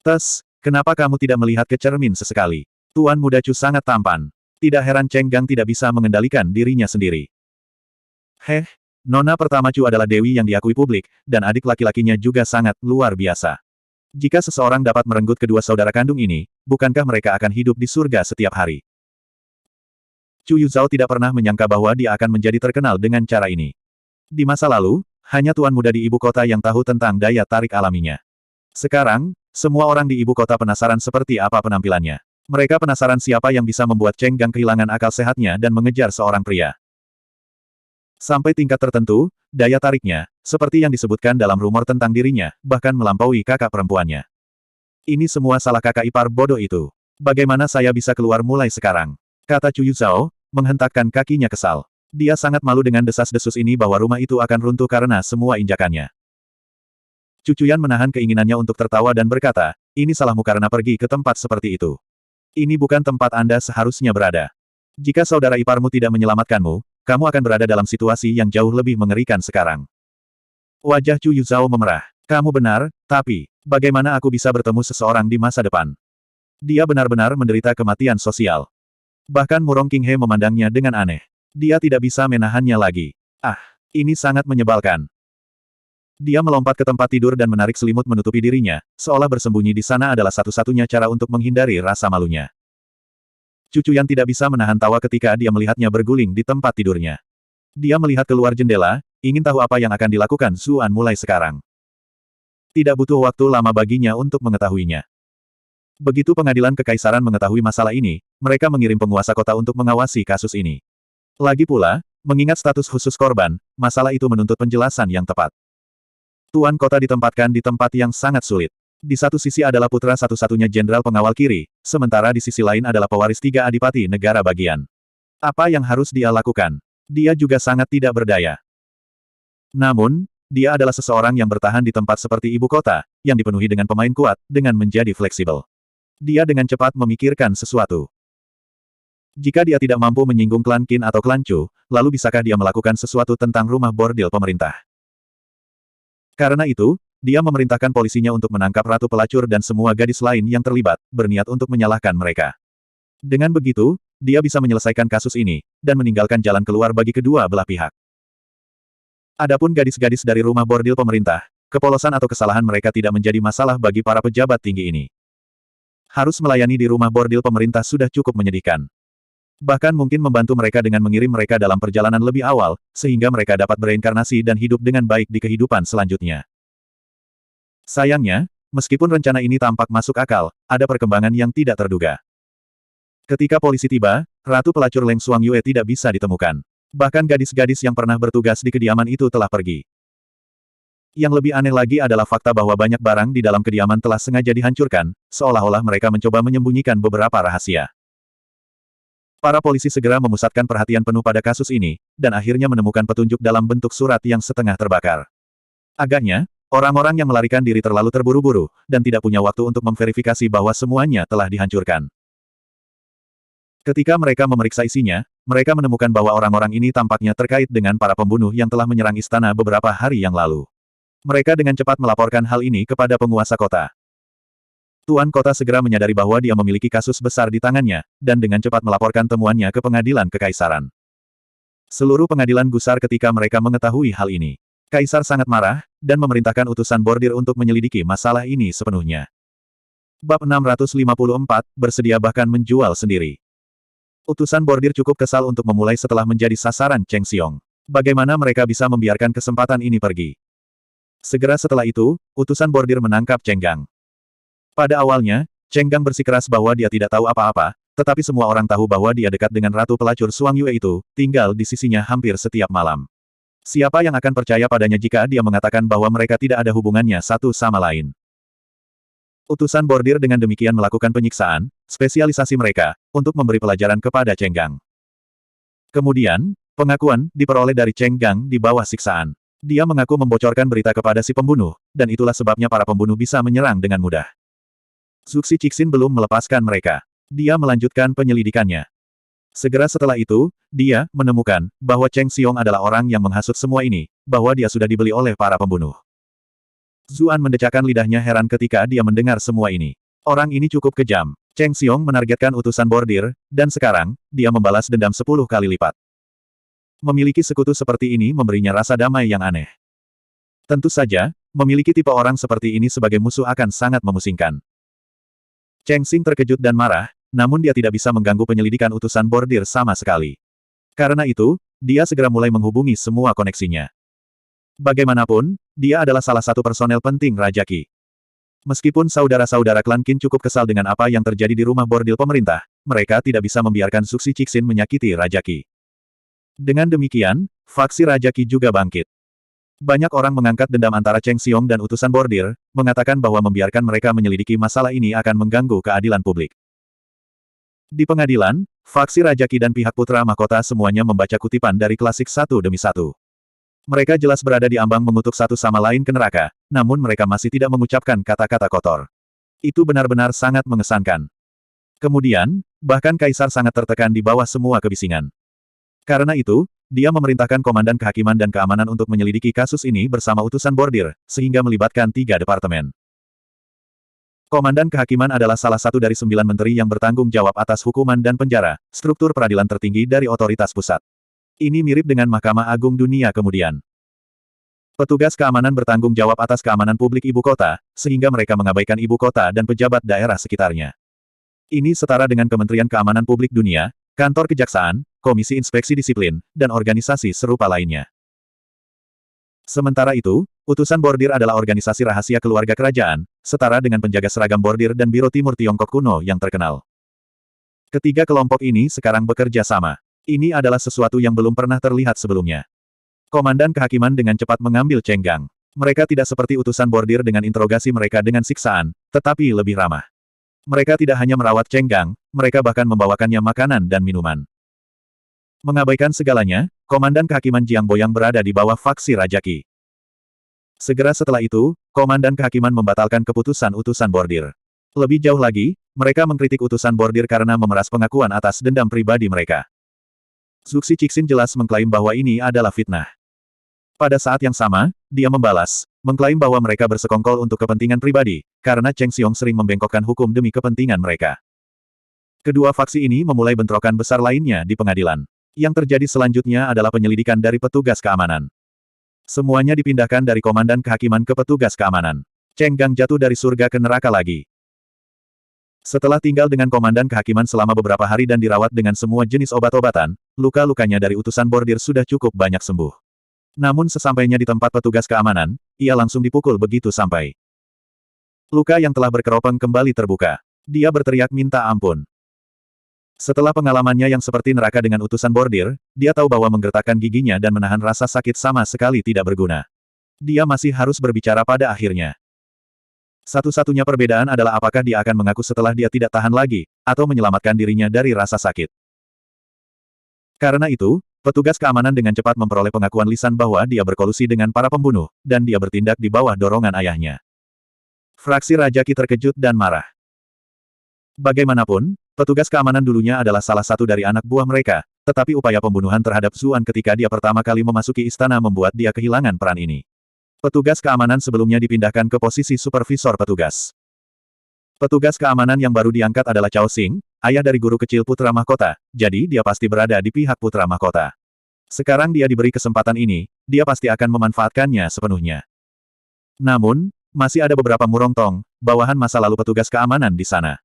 S1: Tes, kenapa kamu tidak melihat ke cermin sesekali? Tuan muda Chu sangat tampan. Tidak heran Cheng Gang tidak bisa mengendalikan dirinya sendiri. Heh, nona pertama Chu adalah dewi yang diakui publik, dan adik laki-lakinya juga sangat luar biasa. Jika seseorang dapat merenggut kedua saudara kandung ini, bukankah mereka akan hidup di surga setiap hari? Chu Yuzhao tidak pernah menyangka bahwa dia akan menjadi terkenal dengan cara ini. Di masa lalu, hanya tuan muda di ibu kota yang tahu tentang daya tarik alaminya. Sekarang, semua orang di ibu kota penasaran seperti apa penampilannya. Mereka penasaran siapa yang bisa membuat Cheng Gang kehilangan akal sehatnya dan mengejar seorang pria. Sampai tingkat tertentu, daya tariknya, seperti yang disebutkan dalam rumor tentang dirinya, bahkan melampaui kakak perempuannya. Ini semua salah kakak ipar bodoh itu. Bagaimana saya bisa keluar mulai sekarang? Kata Chu Yuzhao, menghentakkan kakinya kesal. Dia sangat malu dengan desas-desus ini bahwa rumah itu akan runtuh karena semua injakannya. Chu Chuyan menahan keinginannya untuk tertawa dan berkata, ini salahmu karena pergi ke tempat seperti itu. Ini bukan tempat Anda seharusnya berada. Jika saudara iparmu tidak menyelamatkanmu, kamu akan berada dalam situasi yang jauh lebih mengerikan sekarang. Wajah Chu Yuzhao memerah. Kamu benar, tapi, bagaimana aku bisa bertemu seseorang di masa depan? Dia benar-benar menderita kematian sosial. Bahkan Murong Qinghe memandangnya dengan aneh. Dia tidak bisa menahannya lagi. Ah, ini sangat menyebalkan. Dia melompat ke tempat tidur dan menarik selimut menutupi dirinya, seolah bersembunyi di sana adalah satu-satunya cara untuk menghindari rasa malunya. Cucuyan tidak bisa menahan tawa ketika dia melihatnya berguling di tempat tidurnya. Dia melihat keluar jendela, ingin tahu apa yang akan dilakukan Zuan mulai sekarang. Tidak butuh waktu lama baginya untuk mengetahuinya. Begitu pengadilan kekaisaran mengetahui masalah ini, mereka mengirim penguasa kota untuk mengawasi kasus ini. Lagi pula, mengingat status khusus korban, masalah itu menuntut penjelasan yang tepat. Tuan kota ditempatkan di tempat yang sangat sulit. Di satu sisi adalah putra satu-satunya jenderal pengawal kiri, sementara di sisi lain adalah pewaris tiga adipati negara bagian. Apa yang harus dia lakukan? Dia juga sangat tidak berdaya. Namun, dia adalah seseorang yang bertahan di tempat seperti ibu kota, yang dipenuhi dengan pemain kuat, dengan menjadi fleksibel. Dia dengan cepat memikirkan sesuatu. Jika dia tidak mampu menyinggung klan Qin atau klan Chu, lalu bisakah dia melakukan sesuatu tentang rumah bordil pemerintah? Karena itu, dia memerintahkan polisinya untuk menangkap ratu pelacur dan semua gadis lain yang terlibat, berniat untuk menyalahkan mereka. Dengan begitu, dia bisa menyelesaikan kasus ini, dan meninggalkan jalan keluar bagi kedua belah pihak. Adapun gadis-gadis dari rumah bordil pemerintah, kepolosan atau kesalahan mereka tidak menjadi masalah bagi para pejabat tinggi ini. Harus melayani di rumah bordil pemerintah sudah cukup menyedihkan. Bahkan mungkin membantu mereka dengan mengirim mereka dalam perjalanan lebih awal, sehingga mereka dapat bereinkarnasi dan hidup dengan baik di kehidupan selanjutnya. Sayangnya, meskipun rencana ini tampak masuk akal, ada perkembangan yang tidak terduga. Ketika polisi tiba, Ratu Pelacur Leng Xuangyue tidak bisa ditemukan. Bahkan gadis-gadis yang pernah bertugas di kediaman itu telah pergi. Yang lebih aneh lagi adalah fakta bahwa banyak barang di dalam kediaman telah sengaja dihancurkan, seolah-olah mereka mencoba menyembunyikan beberapa rahasia. Para polisi segera memusatkan perhatian penuh pada kasus ini, dan akhirnya menemukan petunjuk dalam bentuk surat yang setengah terbakar. Agaknya, orang-orang yang melarikan diri terlalu terburu-buru, dan tidak punya waktu untuk memverifikasi bahwa semuanya telah dihancurkan. Ketika mereka memeriksa isinya, mereka menemukan bahwa orang-orang ini tampaknya terkait dengan para pembunuh yang telah menyerang istana beberapa hari yang lalu. Mereka dengan cepat melaporkan hal ini kepada penguasa kota. Tuan kota segera menyadari bahwa dia memiliki kasus besar di tangannya, dan dengan cepat melaporkan temuannya ke pengadilan kekaisaran. Seluruh pengadilan gusar ketika mereka mengetahui hal ini. Kaisar sangat marah, dan memerintahkan utusan bordir untuk menyelidiki masalah ini sepenuhnya. Bab 654, bersedia bahkan menjual sendiri. Utusan bordir cukup kesal untuk memulai setelah menjadi sasaran Cheng Xiong. Bagaimana mereka bisa membiarkan kesempatan ini pergi? Segera setelah itu, utusan bordir menangkap Cheng Gang. Pada awalnya, Cheng Gang bersikeras bahwa dia tidak tahu apa-apa, tetapi semua orang tahu bahwa dia dekat dengan Ratu Pelacur Xuangyue itu, tinggal di sisinya hampir setiap malam. Siapa yang akan percaya padanya jika dia mengatakan bahwa mereka tidak ada hubungannya satu sama lain? Utusan bordir dengan demikian melakukan penyiksaan, spesialisasi mereka, untuk memberi pelajaran kepada Cheng Gang. Kemudian, pengakuan diperoleh dari Cheng Gang di bawah siksaan. Dia mengaku membocorkan berita kepada si pembunuh, dan itulah sebabnya para pembunuh bisa menyerang dengan mudah. Zuxi Cixin belum melepaskan mereka. Dia melanjutkan penyelidikannya. Segera setelah itu, dia menemukan bahwa Cheng Xiong adalah orang yang menghasut semua ini, bahwa dia sudah dibeli oleh para pembunuh. Zuan mendecakkan lidahnya heran ketika dia mendengar semua ini. Orang ini cukup kejam. Cheng Xiong menargetkan utusan bordir, dan sekarang, dia membalas dendam 10 kali lipat. Memiliki sekutu seperti ini memberinya rasa damai yang aneh. Tentu saja, memiliki tipe orang seperti ini sebagai musuh akan sangat memusingkan. Cheng Xing terkejut dan marah, namun dia tidak bisa mengganggu penyelidikan utusan bordir sama sekali. Karena itu, dia segera mulai menghubungi semua koneksinya. Bagaimanapun, dia adalah salah satu personel penting Raja Qi. Meskipun saudara-saudara klan Qin cukup kesal dengan apa yang terjadi di rumah bordil pemerintah, mereka tidak bisa membiarkan Zuxi Cixin menyakiti Raja Qi. Dengan demikian, faksi Raja Qi juga bangkit. Banyak orang mengangkat dendam antara Cheng Xiong dan utusan bordir, mengatakan bahwa membiarkan mereka menyelidiki masalah ini akan mengganggu keadilan publik. Di pengadilan, faksi Raja Qi dan pihak putra mahkota semuanya membaca kutipan dari klasik satu demi satu. Mereka jelas berada di ambang mengutuk satu sama lain ke neraka, namun mereka masih tidak mengucapkan kata-kata kotor. Itu benar-benar sangat mengesankan. Kemudian, bahkan Kaisar sangat tertekan di bawah semua kebisingan. Karena itu, dia memerintahkan Komandan Kehakiman dan Keamanan untuk menyelidiki kasus ini bersama utusan bordir, sehingga melibatkan 3 departemen. Komandan Kehakiman adalah salah satu dari 9 menteri yang bertanggung jawab atas hukuman dan penjara, struktur peradilan tertinggi dari otoritas pusat. Ini mirip dengan Mahkamah Agung Dunia kemudian. Petugas keamanan bertanggung jawab atas keamanan publik ibu kota, sehingga mereka mengabaikan ibu kota dan pejabat daerah sekitarnya. Ini setara dengan Kementerian Keamanan Publik Dunia, Kantor Kejaksaan, Komisi Inspeksi Disiplin, dan organisasi serupa lainnya. Sementara itu, utusan bordir adalah organisasi rahasia keluarga kerajaan, setara dengan penjaga seragam bordir dan Biro Timur Tiongkok kuno yang terkenal. Ketiga kelompok ini sekarang bekerja sama. Ini adalah sesuatu yang belum pernah terlihat sebelumnya. Komandan kehakiman dengan cepat mengambil Cheng Gang. Mereka tidak seperti utusan bordir dengan interogasi mereka dengan siksaan, tetapi lebih ramah. Mereka tidak hanya merawat Cheng Gang, mereka bahkan membawakannya makanan dan minuman. Mengabaikan segalanya, Komandan kehakiman Jiang Boyang berada di bawah faksi Raja Qi. Segera setelah itu, Komandan kehakiman membatalkan keputusan utusan bordir. Lebih jauh lagi, mereka mengkritik utusan bordir karena memeras pengakuan atas dendam pribadi mereka. Zuxi Cixin jelas mengklaim bahwa ini adalah fitnah. Pada saat yang sama, dia membalas, mengklaim bahwa mereka bersekongkol untuk kepentingan pribadi, karena Cheng Xiong sering membengkokkan hukum demi kepentingan mereka. Kedua faksi ini memulai bentrokan besar lainnya di pengadilan. Yang terjadi selanjutnya adalah penyelidikan dari petugas keamanan. Semuanya dipindahkan dari komandan kehakiman ke petugas keamanan. Cheng Gang jatuh dari surga ke neraka lagi. Setelah tinggal dengan komandan kehakiman selama beberapa hari dan dirawat dengan semua jenis obat-obatan, luka-lukanya dari utusan bordir sudah cukup banyak sembuh. Namun sesampainya di tempat petugas keamanan, ia langsung dipukul begitu sampai. Luka yang telah berkeropeng kembali terbuka. Dia berteriak minta ampun. Setelah pengalamannya yang seperti neraka dengan utusan bordir, dia tahu bahwa menggertakkan giginya dan menahan rasa sakit sama sekali tidak berguna. Dia masih harus berbicara pada akhirnya. Satu-satunya perbedaan adalah apakah dia akan mengaku setelah dia tidak tahan lagi, atau menyelamatkan dirinya dari rasa sakit. Karena itu, petugas keamanan dengan cepat memperoleh pengakuan lisan bahwa dia berkolusi dengan para pembunuh, dan dia bertindak di bawah dorongan ayahnya. Fraksi Raja Qi terkejut dan marah. Bagaimanapun, petugas keamanan dulunya adalah salah satu dari anak buah mereka, tetapi upaya pembunuhan terhadap Zuan ketika dia pertama kali memasuki istana membuat dia kehilangan peran ini. Petugas keamanan sebelumnya dipindahkan ke posisi supervisor petugas. Petugas keamanan yang baru diangkat adalah Cao Xing, ayah dari guru kecil putra mahkota, jadi dia pasti berada di pihak putra mahkota. Sekarang dia diberi kesempatan ini, dia pasti akan memanfaatkannya sepenuhnya. Namun, masih ada beberapa murongtong, bawahan masa lalu petugas keamanan di sana.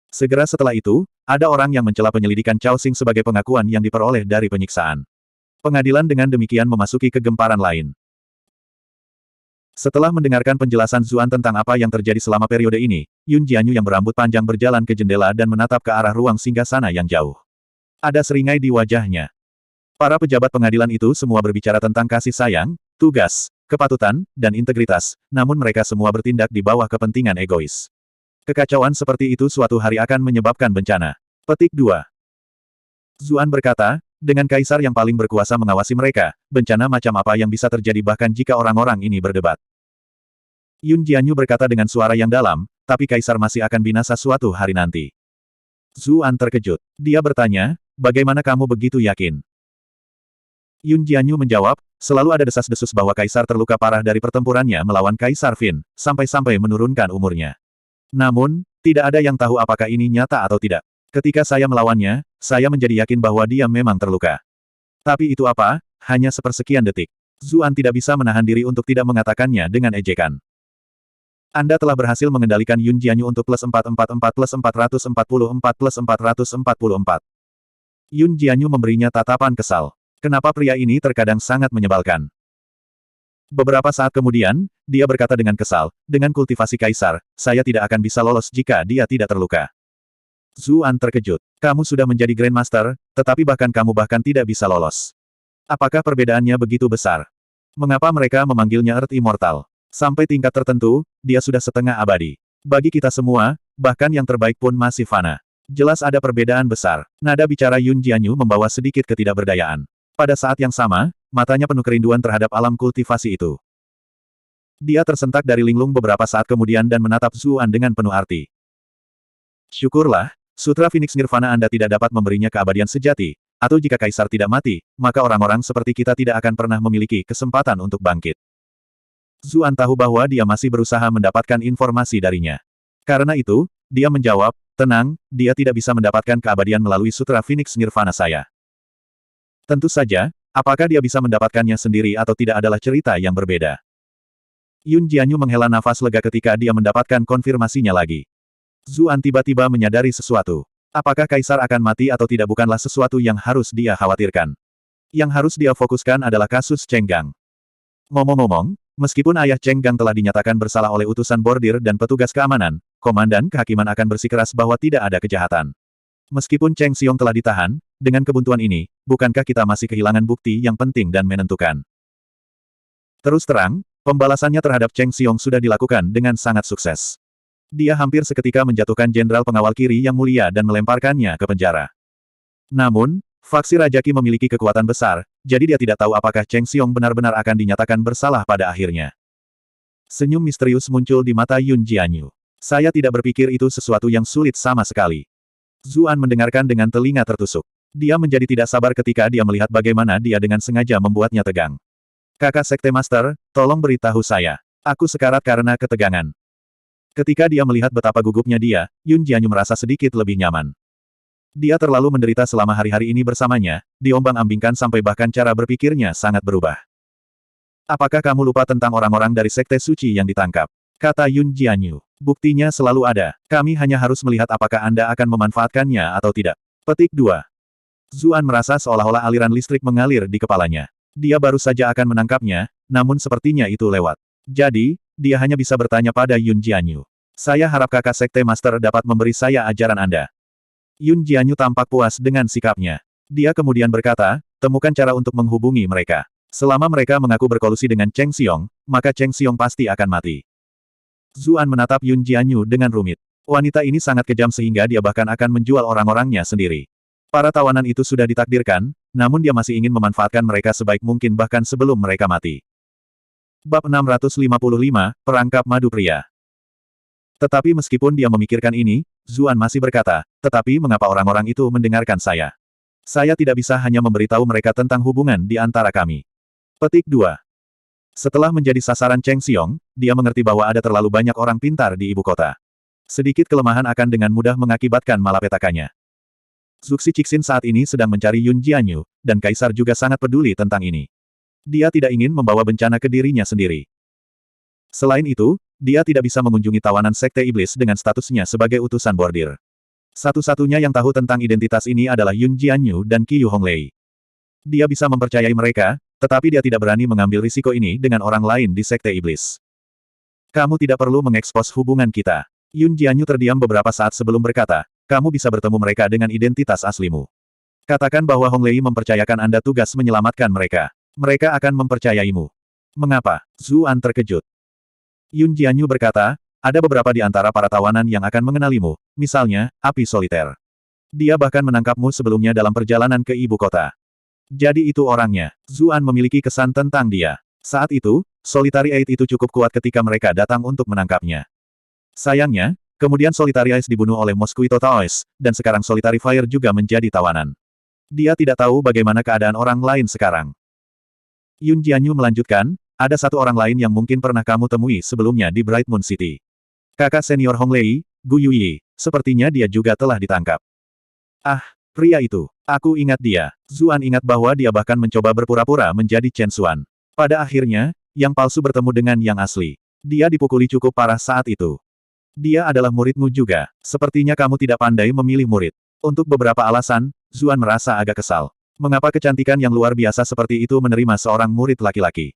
S1: Segera setelah itu, ada orang yang mencela penyelidikan Cao Xing sebagai pengakuan yang diperoleh dari penyiksaan. Pengadilan dengan demikian memasuki kegemparan lain. Setelah mendengarkan penjelasan Zuan tentang apa yang terjadi selama periode ini, Yun Jianyu yang berambut panjang berjalan ke jendela dan menatap ke arah ruang singgasana yang jauh. Ada seringai di wajahnya. Para pejabat pengadilan itu semua berbicara tentang kasih sayang, tugas, kepatutan, dan integritas, namun mereka semua bertindak di bawah kepentingan egois. Kekacauan seperti itu suatu hari akan menyebabkan bencana. Petik 2. Zuan berkata, dengan kaisar yang paling berkuasa mengawasi mereka, bencana macam apa yang bisa terjadi bahkan jika orang-orang ini berdebat. Yun Jianyu berkata dengan suara yang dalam, tapi kaisar masih akan binasa suatu hari nanti. Zuan terkejut. Dia bertanya, bagaimana kamu begitu yakin? Yun Jianyu menjawab, selalu ada desas-desus bahwa kaisar terluka parah dari pertempurannya melawan Kaisar Qin, sampai-sampai menurunkan umurnya. Namun, tidak ada yang tahu apakah ini nyata atau tidak. Ketika saya melawannya, saya menjadi yakin bahwa dia memang terluka. Tapi itu apa? Hanya sepersekian detik. Zuan tidak bisa menahan diri untuk tidak mengatakannya dengan ejekan. Anda telah berhasil mengendalikan Yun Jianyu untuk +444 +444 +444. Yun Jianyu memberinya tatapan kesal. Kenapa pria ini terkadang sangat menyebalkan? Beberapa saat kemudian, dia berkata dengan kesal, dengan kultivasi kaisar, saya tidak akan bisa lolos jika dia tidak terluka. Zuan terkejut. Kamu sudah menjadi Grandmaster, tetapi bahkan kamu tidak bisa lolos. Apakah perbedaannya begitu besar? Mengapa mereka memanggilnya Earth Immortal? Sampai tingkat tertentu, dia sudah setengah abadi. Bagi kita semua, bahkan yang terbaik pun masih fana. Jelas ada perbedaan besar. Nada bicara Yun Jianyu membawa sedikit ketidakberdayaan. Pada saat yang sama, matanya penuh kerinduan terhadap alam kultivasi itu. Dia tersentak dari linglung beberapa saat kemudian dan menatap Zuan dengan penuh arti. Syukurlah, Sutra Phoenix Nirvana Anda tidak dapat memberinya keabadian sejati, atau jika kaisar tidak mati, maka orang-orang seperti kita tidak akan pernah memiliki kesempatan untuk bangkit. Zuan tahu bahwa dia masih berusaha mendapatkan informasi darinya. Karena itu, dia menjawab, tenang, dia tidak bisa mendapatkan keabadian melalui Sutra Phoenix Nirvana saya. Tentu saja, apakah dia bisa mendapatkannya sendiri atau tidak adalah cerita yang berbeda. Yun Jianyu menghela nafas lega ketika dia mendapatkan konfirmasinya lagi. Zuan tiba-tiba menyadari sesuatu. Apakah Kaisar akan mati atau tidak bukanlah sesuatu yang harus dia khawatirkan. Yang harus dia fokuskan adalah kasus Cheng Gang. Ngomong-ngomong, meskipun ayah Cheng Gang telah dinyatakan bersalah oleh utusan bordir dan petugas keamanan, Komandan Kehakiman akan bersikeras bahwa tidak ada kejahatan. Meskipun Cheng Xiong telah ditahan, dengan kebuntuan ini, bukankah kita masih kehilangan bukti yang penting dan menentukan? Terus terang, pembalasannya terhadap Cheng Xiong sudah dilakukan dengan sangat sukses. Dia hampir seketika menjatuhkan jenderal pengawal kiri yang mulia dan melemparkannya ke penjara. Namun, faksi Rajaki memiliki kekuatan besar, jadi dia tidak tahu apakah Cheng Xiong benar-benar akan dinyatakan bersalah pada akhirnya. Senyum misterius muncul di mata Yun Jianyu. Saya tidak berpikir itu sesuatu yang sulit sama sekali. Zuan mendengarkan dengan telinga tertusuk. Dia menjadi tidak sabar ketika dia melihat bagaimana dia dengan sengaja membuatnya tegang. Kakak Sekte Master, tolong beritahu saya. Aku sekarat karena ketegangan. Ketika dia melihat betapa gugupnya dia, Yun Jianyu merasa sedikit lebih nyaman. Dia terlalu menderita selama hari-hari ini bersamanya, diombang-ambingkan sampai bahkan cara berpikirnya sangat berubah. Apakah kamu lupa tentang orang-orang dari Sekte Suci yang ditangkap? Kata Yun Jianyu. Buktinya selalu ada. Kami hanya harus melihat apakah Anda akan memanfaatkannya atau tidak. Petik 2. Zuan merasa seolah-olah aliran listrik mengalir di kepalanya. Dia baru saja akan menangkapnya, namun sepertinya itu lewat. Jadi, dia hanya bisa bertanya pada Yun Jianyu. Saya harap kakak Sekte Master dapat memberi saya ajaran Anda. Yun Jianyu tampak puas dengan sikapnya. Dia kemudian berkata, temukan cara untuk menghubungi mereka. Selama mereka mengaku berkolusi dengan Cheng Xiong, maka Cheng Xiong pasti akan mati. Zuan menatap Yun Jianyu dengan rumit. Wanita ini sangat kejam sehingga dia bahkan akan menjual orang-orangnya sendiri. Para tawanan itu sudah ditakdirkan, namun dia masih ingin memanfaatkan mereka sebaik mungkin bahkan sebelum mereka mati. Bab 655, Perangkap Madu Pria. Tetapi meskipun dia memikirkan ini, Zuan masih berkata, tetapi mengapa orang-orang itu mendengarkan saya? Saya tidak bisa hanya memberitahu mereka tentang hubungan di antara kami. Petik 2. Setelah menjadi sasaran Cheng Xiong, dia mengerti bahwa ada terlalu banyak orang pintar di ibu kota. Sedikit kelemahan akan dengan mudah mengakibatkan malapetakannya. Zuxi Cixin saat ini sedang mencari Yun Jianyu, dan Kaisar juga sangat peduli tentang ini. Dia tidak ingin membawa bencana ke dirinya sendiri. Selain itu, dia tidak bisa mengunjungi tawanan Sekte Iblis dengan statusnya sebagai utusan bordir. Satu-satunya yang tahu tentang identitas ini adalah Yun Jianyu dan Qiyu Honglei. Dia bisa mempercayai mereka, tetapi dia tidak berani mengambil risiko ini dengan orang lain di Sekte Iblis. Kamu tidak perlu mengekspos hubungan kita. Yun Jianyu terdiam beberapa saat sebelum berkata, kamu bisa bertemu mereka dengan identitas aslimu. Katakan bahwa Honglei mempercayakan Anda tugas menyelamatkan mereka. Mereka akan mempercayaimu. Mengapa? Zuan terkejut. Yun Jianyu berkata, ada beberapa di antara para tawanan yang akan mengenalimu, misalnya, Api Soliter. Dia bahkan menangkapmu sebelumnya dalam perjalanan ke ibu kota. Jadi itu orangnya. Zuan memiliki kesan tentang dia. Saat itu, Solitary Eight itu cukup kuat ketika mereka datang untuk menangkapnya. Sayangnya, kemudian Solitary Ice dibunuh oleh Mosquito Taoist, dan sekarang Solitary Fire juga menjadi tawanan. Dia tidak tahu bagaimana keadaan orang lain sekarang. Yun Jianyu melanjutkan, ada satu orang lain yang mungkin pernah kamu temui sebelumnya di Bright Moon City. Kakak senior Honglei, Gu Yuyi, sepertinya dia juga telah ditangkap. Ah, pria itu. Aku ingat dia. Zuan ingat bahwa dia bahkan mencoba berpura-pura menjadi Chen Xuan. Pada akhirnya, yang palsu bertemu dengan yang asli. Dia dipukuli cukup parah saat itu. Dia adalah muridmu juga. Sepertinya kamu tidak pandai memilih murid. Untuk beberapa alasan, Zuan merasa agak kesal. Mengapa kecantikan yang luar biasa seperti itu menerima seorang murid laki-laki?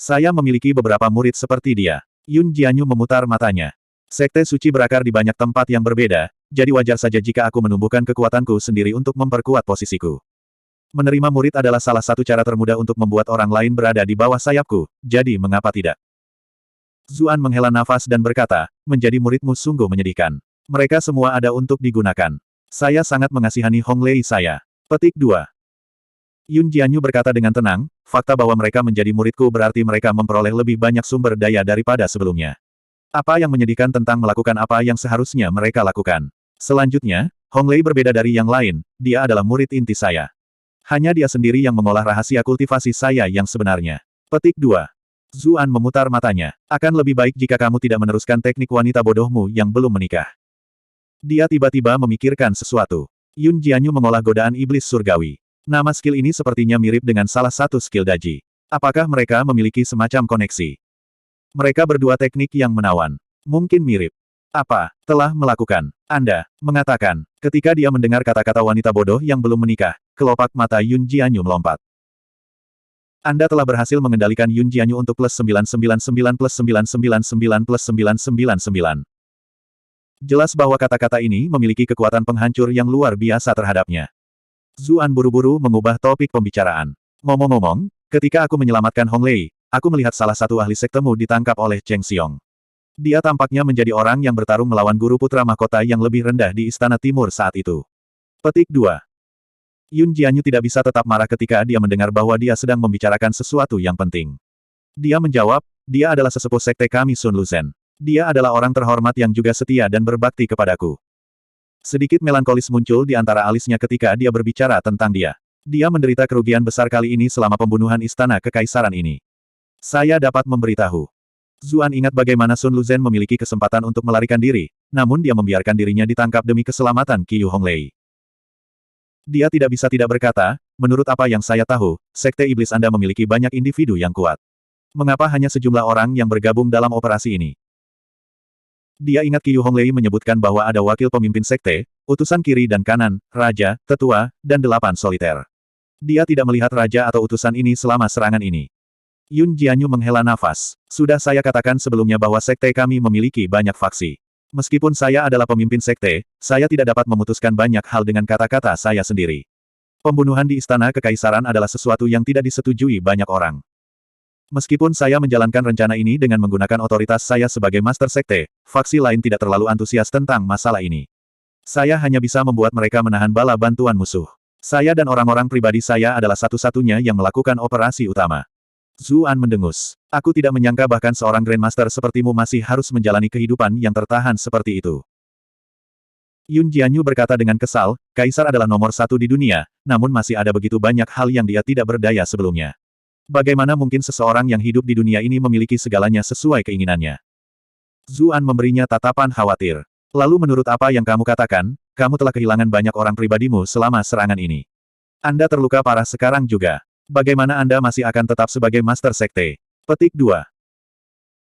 S1: Saya memiliki beberapa murid seperti dia. Yun Jianyu memutar matanya. Sekte suci berakar di banyak tempat yang berbeda, jadi wajar saja jika aku menumbuhkan kekuatanku sendiri untuk memperkuat posisiku. Menerima murid adalah salah satu cara termudah untuk membuat orang lain berada di bawah sayapku, jadi mengapa tidak? Zuan menghela nafas dan berkata, menjadi muridmu sungguh menyedihkan. Mereka semua ada untuk digunakan. Saya sangat mengasihani Honglei saya. Petik 2. Yun Jianyu berkata dengan tenang, fakta bahwa mereka menjadi muridku berarti mereka memperoleh lebih banyak sumber daya daripada sebelumnya. Apa yang menyedihkan tentang melakukan apa yang seharusnya mereka lakukan? Selanjutnya, Honglei berbeda dari yang lain, dia adalah murid inti saya. Hanya dia sendiri yang mengolah rahasia kultivasi saya yang sebenarnya. Petik 2. Zuan memutar matanya. Akan lebih baik jika kamu tidak meneruskan teknik wanita bodohmu yang belum menikah. Dia tiba-tiba memikirkan sesuatu. Yun Jianyu mengolah godaan iblis surgawi. Nama skill ini sepertinya mirip dengan salah satu skill Daji. Apakah mereka memiliki semacam koneksi? Mereka berdua teknik yang menawan. Mungkin mirip. Apa telah melakukan? Anda mengatakan, ketika dia mendengar kata-kata wanita bodoh yang belum menikah, kelopak mata Yun Jianyu melompat. Anda telah berhasil mengendalikan Yun Jianyu untuk plus 999 plus 999 plus 999. Jelas bahwa kata-kata ini memiliki kekuatan penghancur yang luar biasa terhadapnya. Zuan buru-buru mengubah topik pembicaraan. Ngomong-ngomong, ketika aku menyelamatkan Hong Lei, aku melihat salah satu ahli sektemu ditangkap oleh Cheng Xiong. Dia tampaknya menjadi orang yang bertarung melawan guru putra mahkota yang lebih rendah di Istana Timur saat itu. Petik 2. Yun Jianyu tidak bisa tetap marah ketika dia mendengar bahwa dia sedang membicarakan sesuatu yang penting. Dia menjawab, dia adalah sesepuh sekte kami Sun Luzhen. Dia adalah orang terhormat yang juga setia dan berbakti kepadaku. Sedikit melankolis muncul di antara alisnya ketika dia berbicara tentang dia. Dia menderita kerugian besar kali ini selama pembunuhan Istana Kekaisaran ini. Saya dapat memberitahu. Zuan ingat bagaimana Sun Luzhen memiliki kesempatan untuk melarikan diri, namun dia membiarkan dirinya ditangkap demi keselamatan Qiyu Honglei. Dia tidak bisa tidak berkata, menurut apa yang saya tahu, Sekte Iblis Anda memiliki banyak individu yang kuat. Mengapa hanya sejumlah orang yang bergabung dalam operasi ini? Dia ingat Qiyu Honglei menyebutkan bahwa ada wakil pemimpin sekte, utusan kiri dan kanan, raja, tetua, dan 8 soliter. Dia tidak melihat raja atau utusan ini selama serangan ini. Yun Jianyu menghela nafas. Sudah saya katakan sebelumnya bahwa sekte kami memiliki banyak faksi. Meskipun saya adalah pemimpin sekte, saya tidak dapat memutuskan banyak hal dengan kata-kata saya sendiri. Pembunuhan di Istana Kekaisaran adalah sesuatu yang tidak disetujui banyak orang. Meskipun saya menjalankan rencana ini dengan menggunakan otoritas saya sebagai master sekte, faksi lain tidak terlalu antusias tentang masalah ini. Saya hanya bisa membuat mereka menahan bala bantuan musuh. Saya dan orang-orang pribadi saya adalah satu-satunya yang melakukan operasi utama. Zuan mendengus. Aku tidak menyangka bahkan seorang Grandmaster sepertimu masih harus menjalani kehidupan yang tertahan seperti itu. Yun Jianyu berkata dengan kesal, Kaisar adalah nomor 1 di dunia, namun masih ada begitu banyak hal yang dia tidak berdaya sebelumnya. Bagaimana mungkin seseorang yang hidup di dunia ini memiliki segalanya sesuai keinginannya? Zuan memberinya tatapan khawatir. Lalu menurut apa yang kamu katakan, kamu telah kehilangan banyak orang pribadimu selama serangan ini. Anda terluka parah sekarang juga. Bagaimana Anda masih akan tetap sebagai Master Sekte? Petik 2.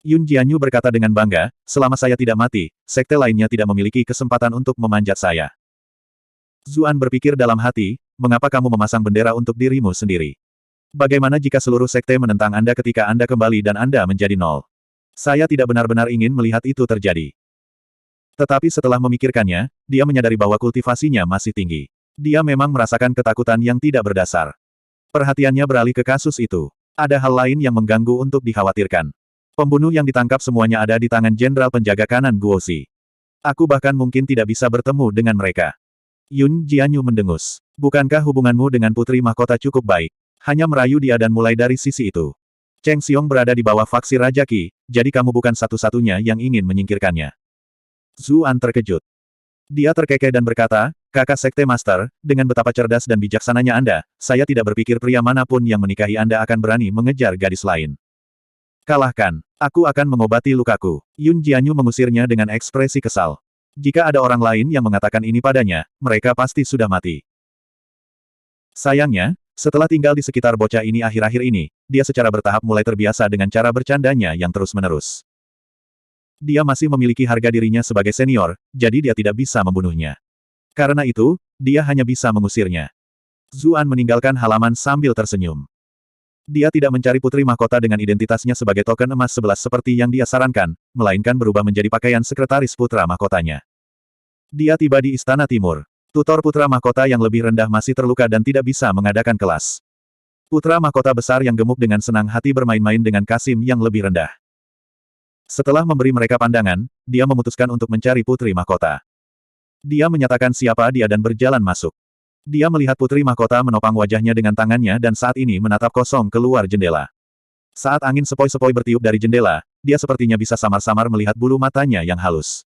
S1: Yun Jianyu berkata dengan bangga, selama saya tidak mati, sekte lainnya tidak memiliki kesempatan untuk memanjat saya. Zuan berpikir dalam hati, mengapa kamu memasang bendera untuk dirimu sendiri? Bagaimana jika seluruh sekte menentang Anda ketika Anda kembali dan Anda menjadi nol? Saya tidak benar-benar ingin melihat itu terjadi. Tetapi setelah memikirkannya, dia menyadari bahwa kultivasinya masih tinggi. Dia memang merasakan ketakutan yang tidak berdasar. Perhatiannya beralih ke kasus itu. Ada hal lain yang mengganggu untuk dikhawatirkan. Pembunuh yang ditangkap semuanya ada di tangan Jenderal Penjaga Kanan Guozi. Aku bahkan mungkin tidak bisa bertemu dengan mereka. Yun Jianyu mendengus. Bukankah hubunganmu dengan Putri Mahkota cukup baik? Hanya merayu dia dan mulai dari sisi itu. Cheng Xiong berada di bawah faksi Raja Qi, jadi kamu bukan satu-satunya yang ingin menyingkirkannya. Zuan terkejut. Dia terkekeh dan berkata, Kakak Sekte Master, dengan betapa cerdas dan bijaksananya Anda, saya tidak berpikir pria manapun yang menikahi Anda akan berani mengejar gadis lain. Kalahkan. Aku akan mengobati lukaku. Yun Jianyu mengusirnya dengan ekspresi kesal. Jika ada orang lain yang mengatakan ini padanya, mereka pasti sudah mati. Sayangnya, setelah tinggal di sekitar bocah ini akhir-akhir ini, dia secara bertahap mulai terbiasa dengan cara bercandanya yang terus-menerus. Dia masih memiliki harga dirinya sebagai senior, jadi dia tidak bisa membunuhnya. Karena itu, dia hanya bisa mengusirnya. Zuan meninggalkan halaman sambil tersenyum. Dia tidak mencari putri mahkota dengan identitasnya sebagai token emas 11 seperti yang dia sarankan, melainkan berubah menjadi pakaian sekretaris putra mahkotanya. Dia tiba di Istana Timur. Tutor putra mahkota yang lebih rendah masih terluka dan tidak bisa mengadakan kelas. Putra mahkota besar yang gemuk dengan senang hati bermain-main dengan Kasim yang lebih rendah. Setelah memberi mereka pandangan, dia memutuskan untuk mencari putri mahkota. Dia menyatakan siapa dia dan berjalan masuk. Dia melihat putri mahkota menopang wajahnya dengan tangannya dan saat ini menatap kosong keluar jendela. Saat angin sepoi-sepoi bertiup dari jendela, dia sepertinya bisa samar-samar melihat bulu matanya yang halus.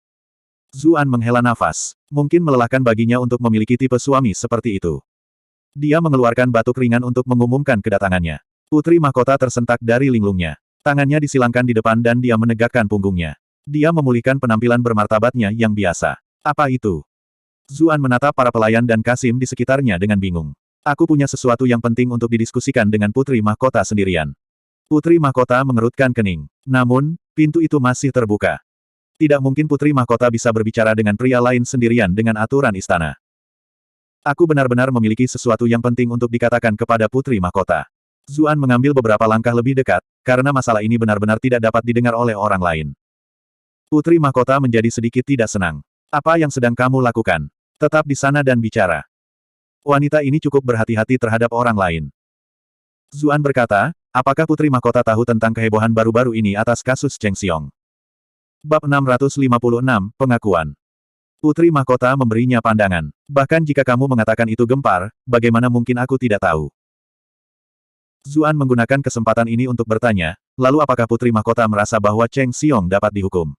S1: Zuan menghela nafas. Mungkin melelahkan baginya untuk memiliki tipe suami seperti itu. Dia mengeluarkan batuk ringan untuk mengumumkan kedatangannya. Putri mahkota tersentak dari linglungnya. Tangannya disilangkan di depan dan dia menegakkan punggungnya. Dia memulihkan penampilan bermartabatnya yang biasa. Apa itu? Zuan menatap para pelayan dan Kasim di sekitarnya dengan bingung. Aku punya sesuatu yang penting untuk didiskusikan dengan Putri Mahkota sendirian. Putri Mahkota mengerutkan kening. Namun, pintu itu masih terbuka. Tidak mungkin Putri Mahkota bisa berbicara dengan pria lain sendirian dengan aturan istana. Aku benar-benar memiliki sesuatu yang penting untuk dikatakan kepada Putri Mahkota. Zuan mengambil beberapa langkah lebih dekat, karena masalah ini benar-benar tidak dapat didengar oleh orang lain. Putri Mahkota menjadi sedikit tidak senang. Apa yang sedang kamu lakukan? Tetap di sana dan bicara. Wanita ini cukup berhati-hati terhadap orang lain. Zuan berkata, apakah Putri Mahkota tahu tentang kehebohan baru-baru ini atas kasus Cheng Xiong? Bab 656, Pengakuan. Putri Mahkota memberinya pandangan. Bahkan jika kamu mengatakan itu gempar, bagaimana mungkin aku tidak tahu? Zuan menggunakan kesempatan ini untuk bertanya, lalu apakah Putri Mahkota merasa bahwa Cheng Xiong dapat dihukum?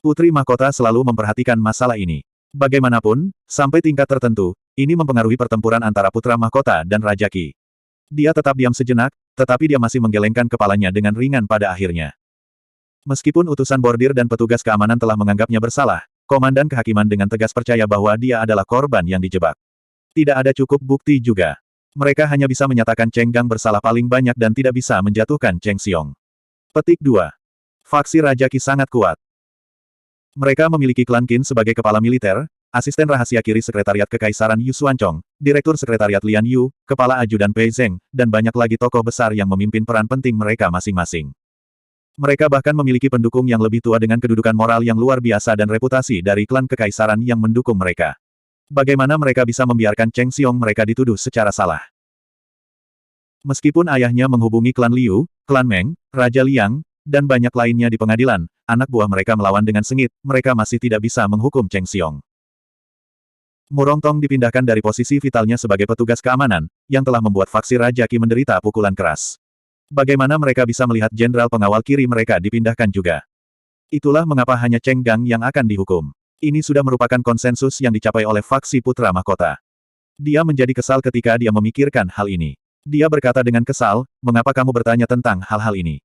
S1: Putri Mahkota selalu memperhatikan masalah ini. Bagaimanapun, sampai tingkat tertentu, ini mempengaruhi pertempuran antara Putra Mahkota dan Raja Qi. Dia tetap diam sejenak, tetapi dia masih menggelengkan kepalanya dengan ringan pada akhirnya. Meskipun utusan bordir dan petugas keamanan telah menganggapnya bersalah, Komandan Kehakiman dengan tegas percaya bahwa dia adalah korban yang dijebak. Tidak ada cukup bukti juga. Mereka hanya bisa menyatakan Cheng Gang bersalah paling banyak dan tidak bisa menjatuhkan Cheng Xiong. Petik 2. Faksi Raja Qi sangat kuat. Mereka memiliki klan Qin sebagai kepala militer, asisten rahasia kiri Sekretariat Kekaisaran Yu Xuanchong, Direktur Sekretariat Lian Yu, Kepala Ajudan Pei Zheng, dan banyak lagi tokoh besar yang memimpin peran penting mereka masing-masing. Mereka bahkan memiliki pendukung yang lebih tua dengan kedudukan moral yang luar biasa dan reputasi dari klan Kekaisaran yang mendukung mereka. Bagaimana mereka bisa membiarkan Cheng Xiong mereka dituduh secara salah? Meskipun ayahnya menghubungi klan Liu, klan Meng, Raja Liang, dan banyak lainnya di pengadilan, anak buah mereka melawan dengan sengit, mereka masih tidak bisa menghukum Cheng Xiong. Murong Tong dipindahkan dari posisi vitalnya sebagai petugas keamanan, yang telah membuat faksi Raja Qi menderita pukulan keras. Bagaimana mereka bisa melihat jenderal pengawal kiri mereka dipindahkan juga? Itulah mengapa hanya Cheng Gang yang akan dihukum. Ini sudah merupakan konsensus yang dicapai oleh faksi Putra Mahkota. Dia menjadi kesal ketika dia memikirkan hal ini. Dia berkata dengan kesal, mengapa kamu bertanya tentang hal-hal ini?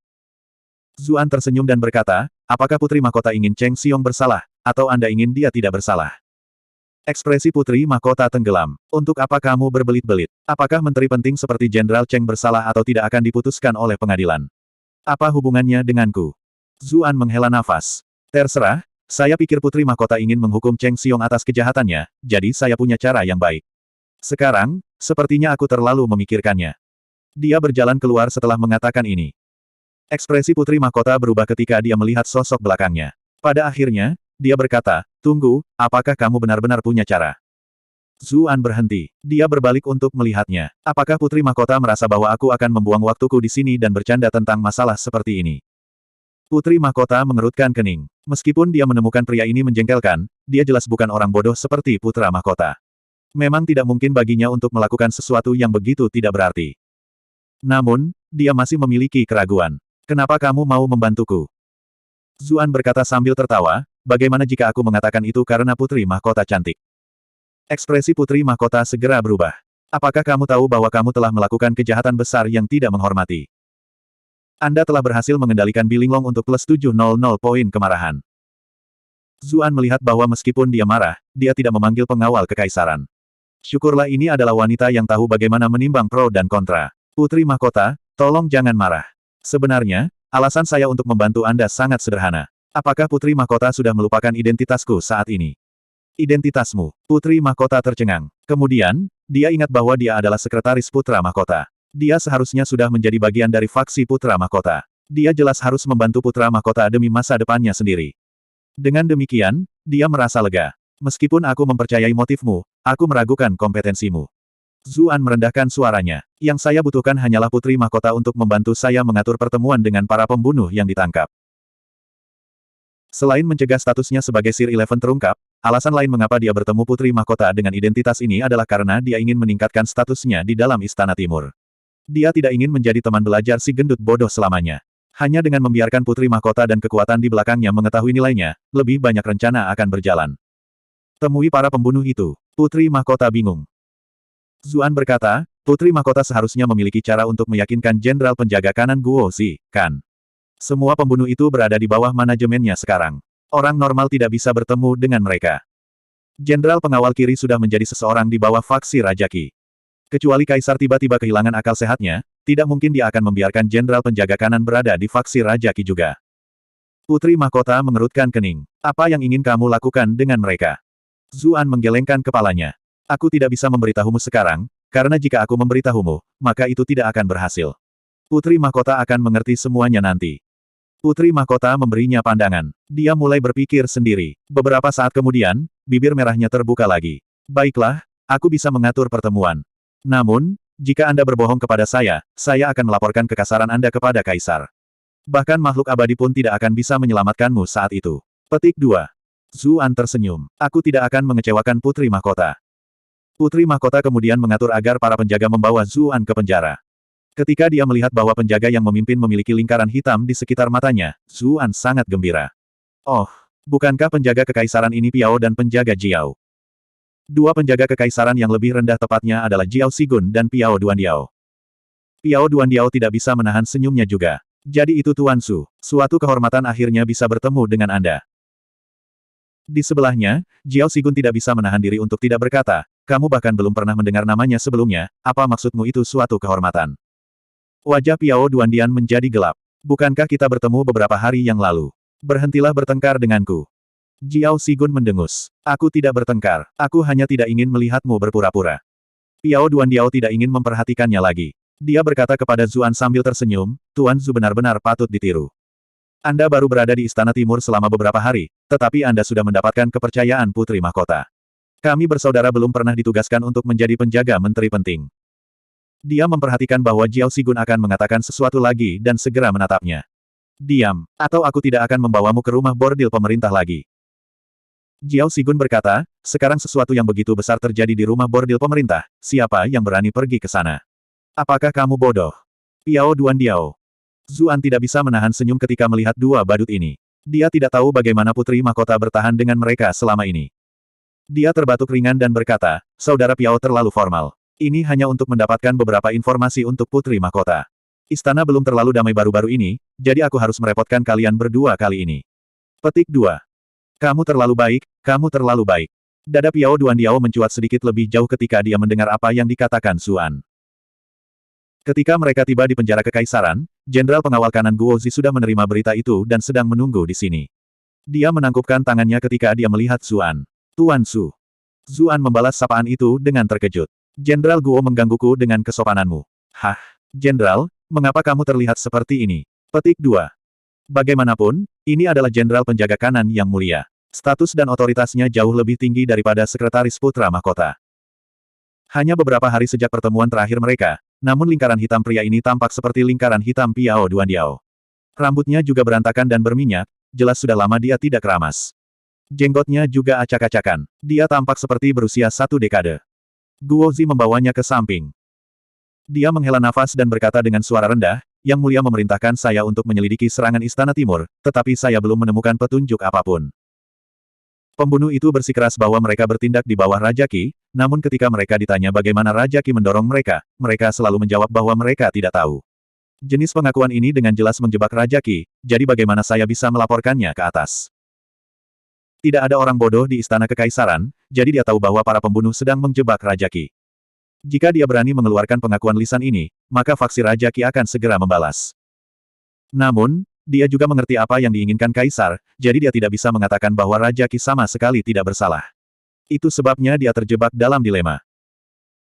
S1: Zuan tersenyum dan berkata, apakah Putri Mahkota ingin Cheng Xiong bersalah, atau Anda ingin dia tidak bersalah? Ekspresi Putri Mahkota tenggelam. Untuk apa kamu berbelit-belit? Apakah menteri penting seperti Jenderal Cheng bersalah atau tidak akan diputuskan oleh pengadilan? Apa hubungannya denganku? Zuan menghela nafas. Terserah, saya pikir Putri Mahkota ingin menghukum Cheng Xiong atas kejahatannya, jadi saya punya cara yang baik. Sekarang, sepertinya aku terlalu memikirkannya. Dia berjalan keluar setelah mengatakan ini. Ekspresi Putri Mahkota berubah ketika dia melihat sosok belakangnya. Pada akhirnya, dia berkata, tunggu, apakah kamu benar-benar punya cara? Zuan berhenti. Dia berbalik untuk melihatnya. Apakah Putri Mahkota merasa bahwa aku akan membuang waktuku di sini dan bercanda tentang masalah seperti ini? Putri Mahkota mengerutkan kening. Meskipun dia menemukan pria ini menjengkelkan, dia jelas bukan orang bodoh seperti Putra Mahkota. Memang tidak mungkin baginya untuk melakukan sesuatu yang begitu tidak berarti. Namun, dia masih memiliki keraguan. Kenapa kamu mau membantuku? Zuan berkata sambil tertawa, bagaimana jika aku mengatakan itu karena Putri Mahkota cantik? Ekspresi Putri Mahkota segera berubah. Apakah kamu tahu bahwa kamu telah melakukan kejahatan besar yang tidak menghormati? Anda telah berhasil mengendalikan Bilinglong untuk plus 700 poin kemarahan. Zuan melihat bahwa meskipun dia marah, dia tidak memanggil pengawal kekaisaran. Syukurlah ini adalah wanita yang tahu bagaimana menimbang pro dan kontra. Putri Mahkota, tolong jangan marah. Sebenarnya, alasan saya untuk membantu Anda sangat sederhana. Apakah Putri Mahkota sudah melupakan identitasku saat ini? Identitasmu. Putri Mahkota tercengang. Kemudian, dia ingat bahwa dia adalah sekretaris Putra Mahkota. Dia seharusnya sudah menjadi bagian dari faksi Putra Mahkota. Dia jelas harus membantu Putra Mahkota demi masa depannya sendiri. Dengan demikian, dia merasa lega. Meskipun aku mempercayai motifmu, aku meragukan kompetensimu. Zuan merendahkan suaranya. Yang saya butuhkan hanyalah Putri Mahkota untuk membantu saya mengatur pertemuan dengan para pembunuh yang ditangkap. Selain mencegah statusnya sebagai Sir Eleven terungkap, alasan lain mengapa dia bertemu Putri Mahkota dengan identitas ini adalah karena dia ingin meningkatkan statusnya di dalam Istana Timur. Dia tidak ingin menjadi teman belajar si gendut bodoh selamanya. Hanya dengan membiarkan Putri Mahkota dan kekuatan di belakangnya mengetahui nilainya, lebih banyak rencana akan berjalan. Temui para pembunuh itu. Putri Mahkota bingung. Zuan berkata, Putri Mahkota seharusnya memiliki cara untuk meyakinkan Jenderal Penjaga Kanan Guo Zi, kan? Semua pembunuh itu berada di bawah manajemennya sekarang. Orang normal tidak bisa bertemu dengan mereka. Jenderal Pengawal Kiri sudah menjadi seseorang di bawah faksi Raja Qi. Kecuali Kaisar tiba-tiba kehilangan akal sehatnya, tidak mungkin dia akan membiarkan Jenderal Penjaga Kanan berada di faksi Raja Qi juga. Putri Mahkota mengerutkan kening. Apa yang ingin kamu lakukan dengan mereka? Zuan menggelengkan kepalanya. Aku tidak bisa memberitahumu sekarang, karena jika aku memberitahumu, maka itu tidak akan berhasil. Putri Mahkota akan mengerti semuanya nanti. Putri Mahkota memberinya pandangan. Dia mulai berpikir sendiri. Beberapa saat kemudian, bibir merahnya terbuka lagi. Baiklah, aku bisa mengatur pertemuan. Namun, jika Anda berbohong kepada saya akan melaporkan kekasaran Anda kepada Kaisar. Bahkan makhluk abadi pun tidak akan bisa menyelamatkanmu saat itu. Petik 2. Zuan tersenyum. Aku tidak akan mengecewakan Putri Mahkota. Putri Mahkota kemudian mengatur agar para penjaga membawa Zuan ke penjara. Ketika dia melihat bahwa penjaga yang memimpin memiliki lingkaran hitam di sekitar matanya, Zuan sangat gembira. Oh, bukankah penjaga kekaisaran ini Piao dan penjaga Jiao? Dua penjaga kekaisaran yang lebih rendah tepatnya adalah Jiao Sigun dan Piao Duandiao. Piao Duandiao tidak bisa menahan senyumnya juga. Jadi itu Tuan Su, suatu kehormatan akhirnya bisa bertemu dengan Anda. Di sebelahnya, Jiao Sigun tidak bisa menahan diri untuk tidak berkata, kamu bahkan belum pernah mendengar namanya sebelumnya, apa maksudmu itu suatu kehormatan? Wajah Piao Duandian menjadi gelap. Bukankah kita bertemu beberapa hari yang lalu? Berhentilah bertengkar denganku. Jiao Sigun mendengus. Aku tidak bertengkar, aku hanya tidak ingin melihatmu berpura-pura. Piao Duandiao tidak ingin memperhatikannya lagi. Dia berkata kepada Zuan sambil tersenyum, Tuan Zu benar-benar patut ditiru. Anda baru berada di Istana Timur selama beberapa hari, tetapi Anda sudah mendapatkan kepercayaan Putri Mahkota. Kami bersaudara belum pernah ditugaskan untuk menjadi penjaga menteri penting. Dia memperhatikan bahwa Jiao Sigun akan mengatakan sesuatu lagi dan segera menatapnya. Diam, atau aku tidak akan membawamu ke rumah bordil pemerintah lagi. Jiao Sigun berkata, sekarang sesuatu yang begitu besar terjadi di rumah bordil pemerintah, siapa yang berani pergi ke sana? Apakah kamu bodoh? Piao Duandiao. Zuan tidak bisa menahan senyum ketika melihat dua badut ini. Dia tidak tahu bagaimana Putri Mahkota bertahan dengan mereka selama ini. Dia terbatuk ringan dan berkata, Saudara Piao terlalu formal. Ini hanya untuk mendapatkan beberapa informasi untuk Putri Mahkota. Istana belum terlalu damai baru-baru ini, jadi aku harus merepotkan kalian berdua kali ini. Petik 2. Kamu terlalu baik, kamu terlalu baik. Dada Piao Duandiao mencuat sedikit lebih jauh ketika dia mendengar apa yang dikatakan Zuan. Ketika mereka tiba di penjara kekaisaran, Jenderal Pengawal Kanan Guozi sudah menerima berita itu dan sedang menunggu di sini. Dia menangkupkan tangannya ketika dia melihat Zuan. Tuan Su. Zuan membalas sapaan itu dengan terkejut. Jenderal Guo menggangguku dengan kesopananmu. Hah, Jenderal, mengapa kamu terlihat seperti ini? Petik 2. Bagaimanapun, ini adalah Jenderal Penjaga Kanan yang mulia. Status dan otoritasnya jauh lebih tinggi daripada Sekretaris Putra Mahkota. Hanya beberapa hari sejak pertemuan terakhir mereka, namun lingkaran hitam pria ini tampak seperti lingkaran hitam Piao Duandiao. Rambutnya juga berantakan dan berminyak, jelas sudah lama dia tidak keramas. Jenggotnya juga acak-acakan. Dia tampak seperti berusia 1 dekade. Guozi membawanya ke samping. Dia menghela nafas dan berkata dengan suara rendah, Yang Mulia memerintahkan saya untuk menyelidiki serangan Istana Timur, tetapi saya belum menemukan petunjuk apapun. Pembunuh itu bersikeras bahwa mereka bertindak di bawah Raja Qi, namun ketika mereka ditanya bagaimana Raja Qi mendorong mereka, mereka selalu menjawab bahwa mereka tidak tahu. Jenis pengakuan ini dengan jelas menjebak Raja Qi, jadi bagaimana saya bisa melaporkannya ke atas? Tidak ada orang bodoh di Istana Kekaisaran, jadi dia tahu bahwa para pembunuh sedang menjebak Raja Qi. Jika dia berani mengeluarkan pengakuan lisan ini, maka faksi Raja Qi akan segera membalas. Namun, dia juga mengerti apa yang diinginkan Kaisar, jadi dia tidak bisa mengatakan bahwa Raja Qi sama sekali tidak bersalah. Itu sebabnya dia terjebak dalam dilema.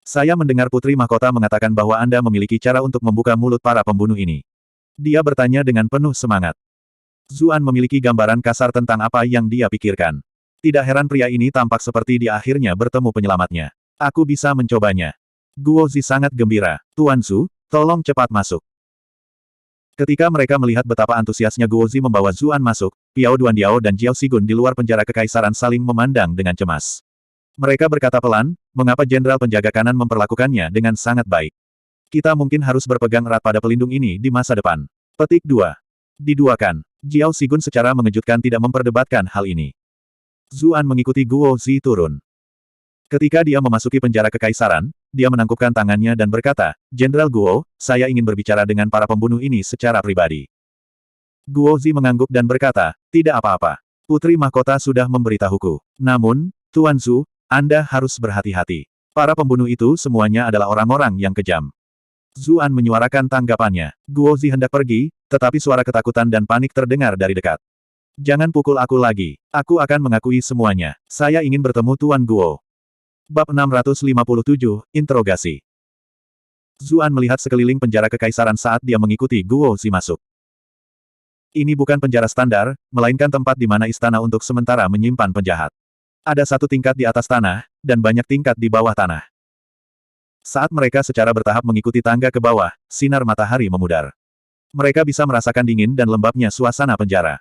S1: Saya mendengar Putri Mahkota mengatakan bahwa Anda memiliki cara untuk membuka mulut para pembunuh ini. Dia bertanya dengan penuh semangat. Zuan memiliki gambaran kasar tentang apa yang dia pikirkan. Tidak heran pria ini tampak seperti dia akhirnya bertemu penyelamatnya. Aku bisa mencobanya. Guozi sangat gembira. Tuan Su, tolong cepat masuk. Ketika mereka melihat betapa antusiasnya Guozi membawa Zuan masuk, Piao Duandiao dan Jiao Sigun di luar penjara kekaisaran saling memandang dengan cemas. Mereka berkata pelan, mengapa Jenderal Penjaga Kanan memperlakukannya dengan sangat baik. Kita mungkin harus berpegang erat pada pelindung ini di masa depan. Petik 2. Diduakan. Jiao Sigun secara mengejutkan tidak memperdebatkan hal ini. Zuan mengikuti Guozi turun. Ketika dia memasuki penjara kekaisaran, dia menangkupkan tangannya dan berkata, Jenderal Guo, saya ingin berbicara dengan para pembunuh ini secara pribadi. Guozi mengangguk dan berkata, tidak apa-apa. Putri Mahkota sudah memberitahuku. Namun, Tuan Su, Anda harus berhati-hati. Para pembunuh itu semuanya adalah orang-orang yang kejam. Zuan menyuarakan tanggapannya. Guozi hendak pergi, tetapi suara ketakutan dan panik terdengar dari dekat. Jangan pukul aku lagi. Aku akan mengakui semuanya. Saya ingin bertemu Tuan Guo. Bab 657, Interogasi. Zuan melihat sekeliling penjara kekaisaran saat dia mengikuti Guozi masuk. Ini bukan penjara standar, melainkan tempat di mana istana untuk sementara menyimpan penjahat. Ada satu tingkat di atas tanah, dan banyak tingkat di bawah tanah. Saat mereka secara bertahap mengikuti tangga ke bawah, sinar matahari memudar. Mereka bisa merasakan dingin dan lembabnya suasana penjara.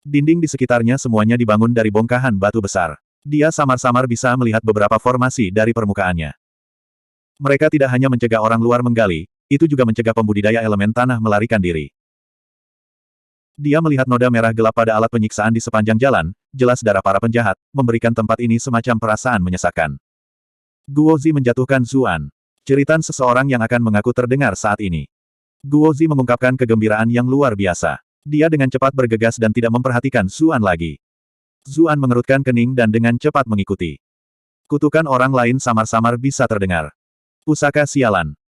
S1: Dinding di sekitarnya semuanya dibangun dari bongkahan batu besar. Dia samar-samar bisa melihat beberapa formasi dari permukaannya. Mereka tidak hanya mencegah orang luar menggali, itu juga mencegah pembudidaya elemen tanah melarikan diri. Dia melihat noda merah gelap pada alat penyiksaan di sepanjang jalan, jelas darah para penjahat, memberikan tempat ini semacam perasaan menyesakkan. Guozi menjatuhkan Zuan. Ceritan seseorang yang akan mengaku terdengar saat ini. Guozi mengungkapkan kegembiraan yang luar biasa. Dia dengan cepat bergegas dan tidak memperhatikan Zuan lagi. Zuan mengerutkan kening dan dengan cepat mengikuti. Kutukan orang lain samar-samar bisa terdengar. Pusaka sialan.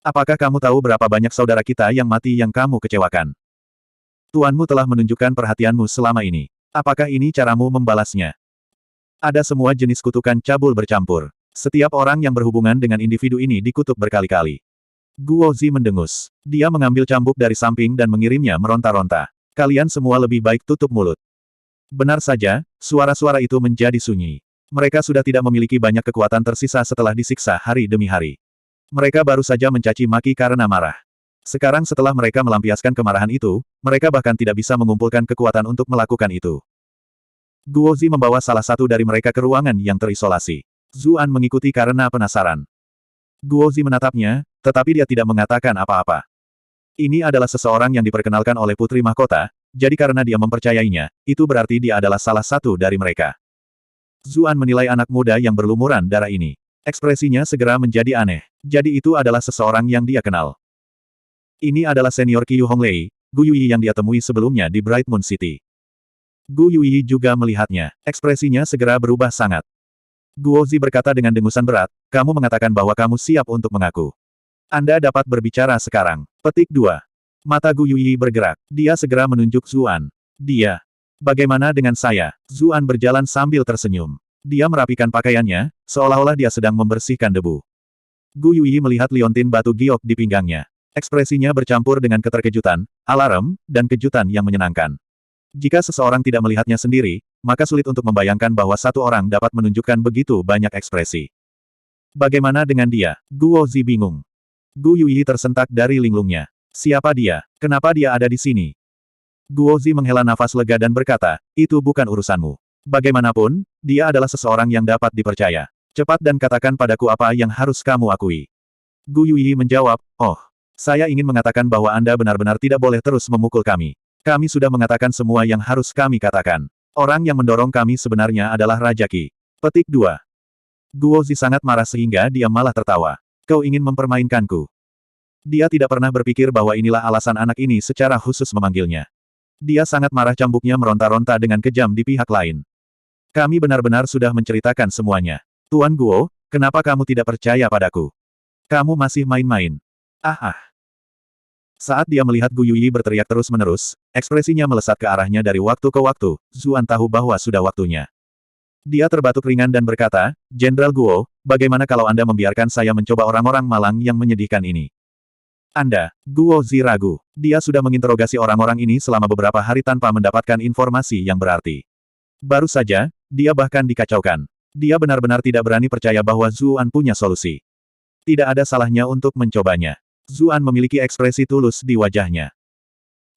S1: Apakah kamu tahu berapa banyak saudara kita yang mati yang kamu kecewakan? Tuanmu telah menunjukkan perhatianmu selama ini. Apakah ini caramu membalasnya? Ada semua jenis kutukan cabul bercampur. Setiap orang yang berhubungan dengan individu ini dikutuk berkali-kali. Guozi mendengus. Dia mengambil cambuk dari samping dan mengirimnya meronta-ronta. Kalian semua lebih baik tutup mulut. Benar saja, suara-suara itu menjadi sunyi. Mereka sudah tidak memiliki banyak kekuatan tersisa setelah disiksa hari demi hari. Mereka baru saja mencaci maki karena marah. Sekarang setelah mereka melampiaskan kemarahan itu, mereka bahkan tidak bisa mengumpulkan kekuatan untuk melakukan itu. Guozi membawa salah satu dari mereka ke ruangan yang terisolasi. Zuan mengikuti karena penasaran. Guozi menatapnya, tetapi dia tidak mengatakan apa-apa. Ini adalah seseorang yang diperkenalkan oleh Putri Mahkota, jadi karena dia mempercayainya, itu berarti dia adalah salah satu dari mereka. Zuan menilai anak muda yang berlumuran darah ini. Ekspresinya segera menjadi aneh. Jadi itu adalah seseorang yang dia kenal. Ini adalah senior Qiu Honglei, Gu Yuyi yang dia temui sebelumnya di Bright Moon City. Gu Yuyi juga melihatnya. Ekspresinya segera berubah sangat. Guozi berkata dengan dengusan berat, kamu mengatakan bahwa kamu siap untuk mengaku. Anda dapat berbicara sekarang. Petik 2. Mata Gu Yuyi bergerak. Dia segera menunjuk Zuan. Dia. Bagaimana dengan saya? Zuan berjalan sambil tersenyum. Dia merapikan pakaiannya, seolah-olah dia sedang membersihkan debu. Gu Yuyi melihat liontin batu giok di pinggangnya. Ekspresinya bercampur dengan keterkejutan, alarm, dan kejutan yang menyenangkan. Jika seseorang tidak melihatnya sendiri, maka sulit untuk membayangkan bahwa satu orang dapat menunjukkan begitu banyak ekspresi. Bagaimana dengan dia? Guozi bingung. Gu Yuyi tersentak dari linglungnya. Siapa dia? Kenapa dia ada di sini? Guozi menghela nafas lega dan berkata, itu bukan urusanmu. Bagaimanapun, dia adalah seseorang yang dapat dipercaya. Cepat dan katakan padaku apa yang harus kamu akui. Gu Yuyi menjawab, oh. Saya ingin mengatakan bahwa Anda benar-benar tidak boleh terus memukul kami. Kami sudah mengatakan semua yang harus kami katakan. Orang yang mendorong kami sebenarnya adalah Raja Qi. Petik 2. Guozi sangat marah sehingga dia malah tertawa. Kau ingin mempermainkanku. Dia tidak pernah berpikir bahwa inilah alasan anak ini secara khusus memanggilnya. Dia sangat marah cambuknya meronta-ronta dengan kejam di pihak lain. Kami benar-benar sudah menceritakan semuanya. Tuan Guo, kenapa kamu tidak percaya padaku? Kamu masih main-main. Ah. Saat dia melihat Gu Yuyi berteriak terus-menerus, ekspresinya melesat ke arahnya dari waktu ke waktu, Zuan tahu bahwa sudah waktunya. Dia terbatuk ringan dan berkata, Jenderal Guo, bagaimana kalau Anda membiarkan saya mencoba orang-orang malang yang menyedihkan ini? Anda, Guozi ragu. Dia sudah menginterogasi orang-orang ini selama beberapa hari tanpa mendapatkan informasi yang berarti. Baru saja, dia bahkan dikacaukan. Dia benar-benar tidak berani percaya bahwa Zuan punya solusi. Tidak ada salahnya untuk mencobanya. Zuan memiliki ekspresi tulus di wajahnya.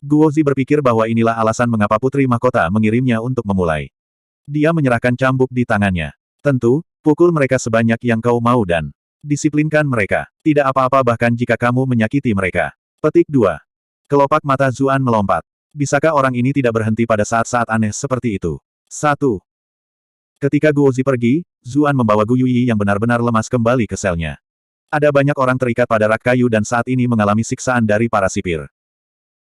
S1: Guozi berpikir bahwa inilah alasan mengapa Putri Mahkota mengirimnya untuk memulai. Dia menyerahkan cambuk di tangannya. Tentu, pukul mereka sebanyak yang kau mau dan disiplinkan mereka. Tidak apa-apa bahkan jika kamu menyakiti mereka. Petik 2. Kelopak mata Zuan melompat. Bisakah orang ini tidak berhenti pada saat-saat aneh seperti itu? 1. Ketika Guozi pergi, Zuan membawa Gu Yuyi yang benar-benar lemas kembali ke selnya. Ada banyak orang terikat pada rak kayu dan saat ini mengalami siksaan dari para sipir.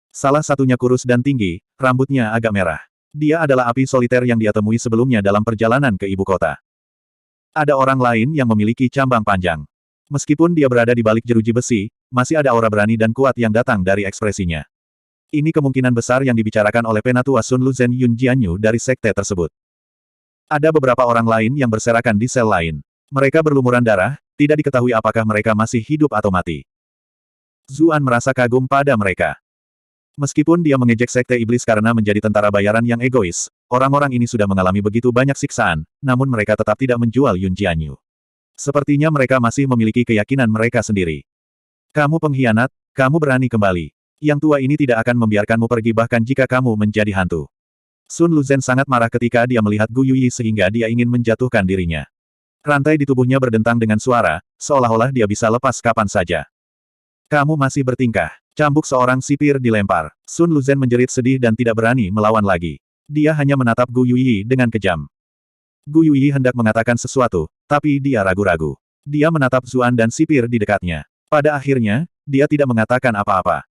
S1: Salah satunya kurus dan tinggi, rambutnya agak merah. Dia adalah api soliter yang dia temui sebelumnya dalam perjalanan ke ibu kota. Ada orang lain yang memiliki cambang panjang. Meskipun dia berada di balik jeruji besi, masih ada aura berani dan kuat yang datang dari ekspresinya. Ini kemungkinan besar yang dibicarakan oleh penatua Sun Luzhen Yun Jianyu dari sekte tersebut. Ada beberapa orang lain yang berserakan di sel lain. Mereka berlumuran darah, tidak diketahui apakah mereka masih hidup atau mati. Zuan merasa kagum pada mereka. Meskipun dia mengejek sekte iblis karena menjadi tentara bayaran yang egois, orang-orang ini sudah mengalami begitu banyak siksaan, namun mereka tetap tidak menjual Yun Jianyu. Sepertinya mereka masih memiliki keyakinan mereka sendiri. Kamu pengkhianat, kamu berani kembali. Yang tua ini tidak akan membiarkanmu pergi bahkan jika kamu menjadi hantu. Sun Luzhen sangat marah ketika dia melihat Gu Yuyi sehingga dia ingin menjatuhkan dirinya. Rantai di tubuhnya berdentang dengan suara, seolah-olah dia bisa lepas kapan saja. Kamu masih bertingkah. Cambuk seorang sipir dilempar. Sun Luzhen menjerit sedih dan tidak berani melawan lagi. Dia hanya menatap Gu Yuyi dengan kejam. Gu Yuyi hendak mengatakan sesuatu, tapi dia ragu-ragu. Dia menatap Zuan dan sipir di dekatnya. Pada akhirnya, dia tidak mengatakan apa-apa.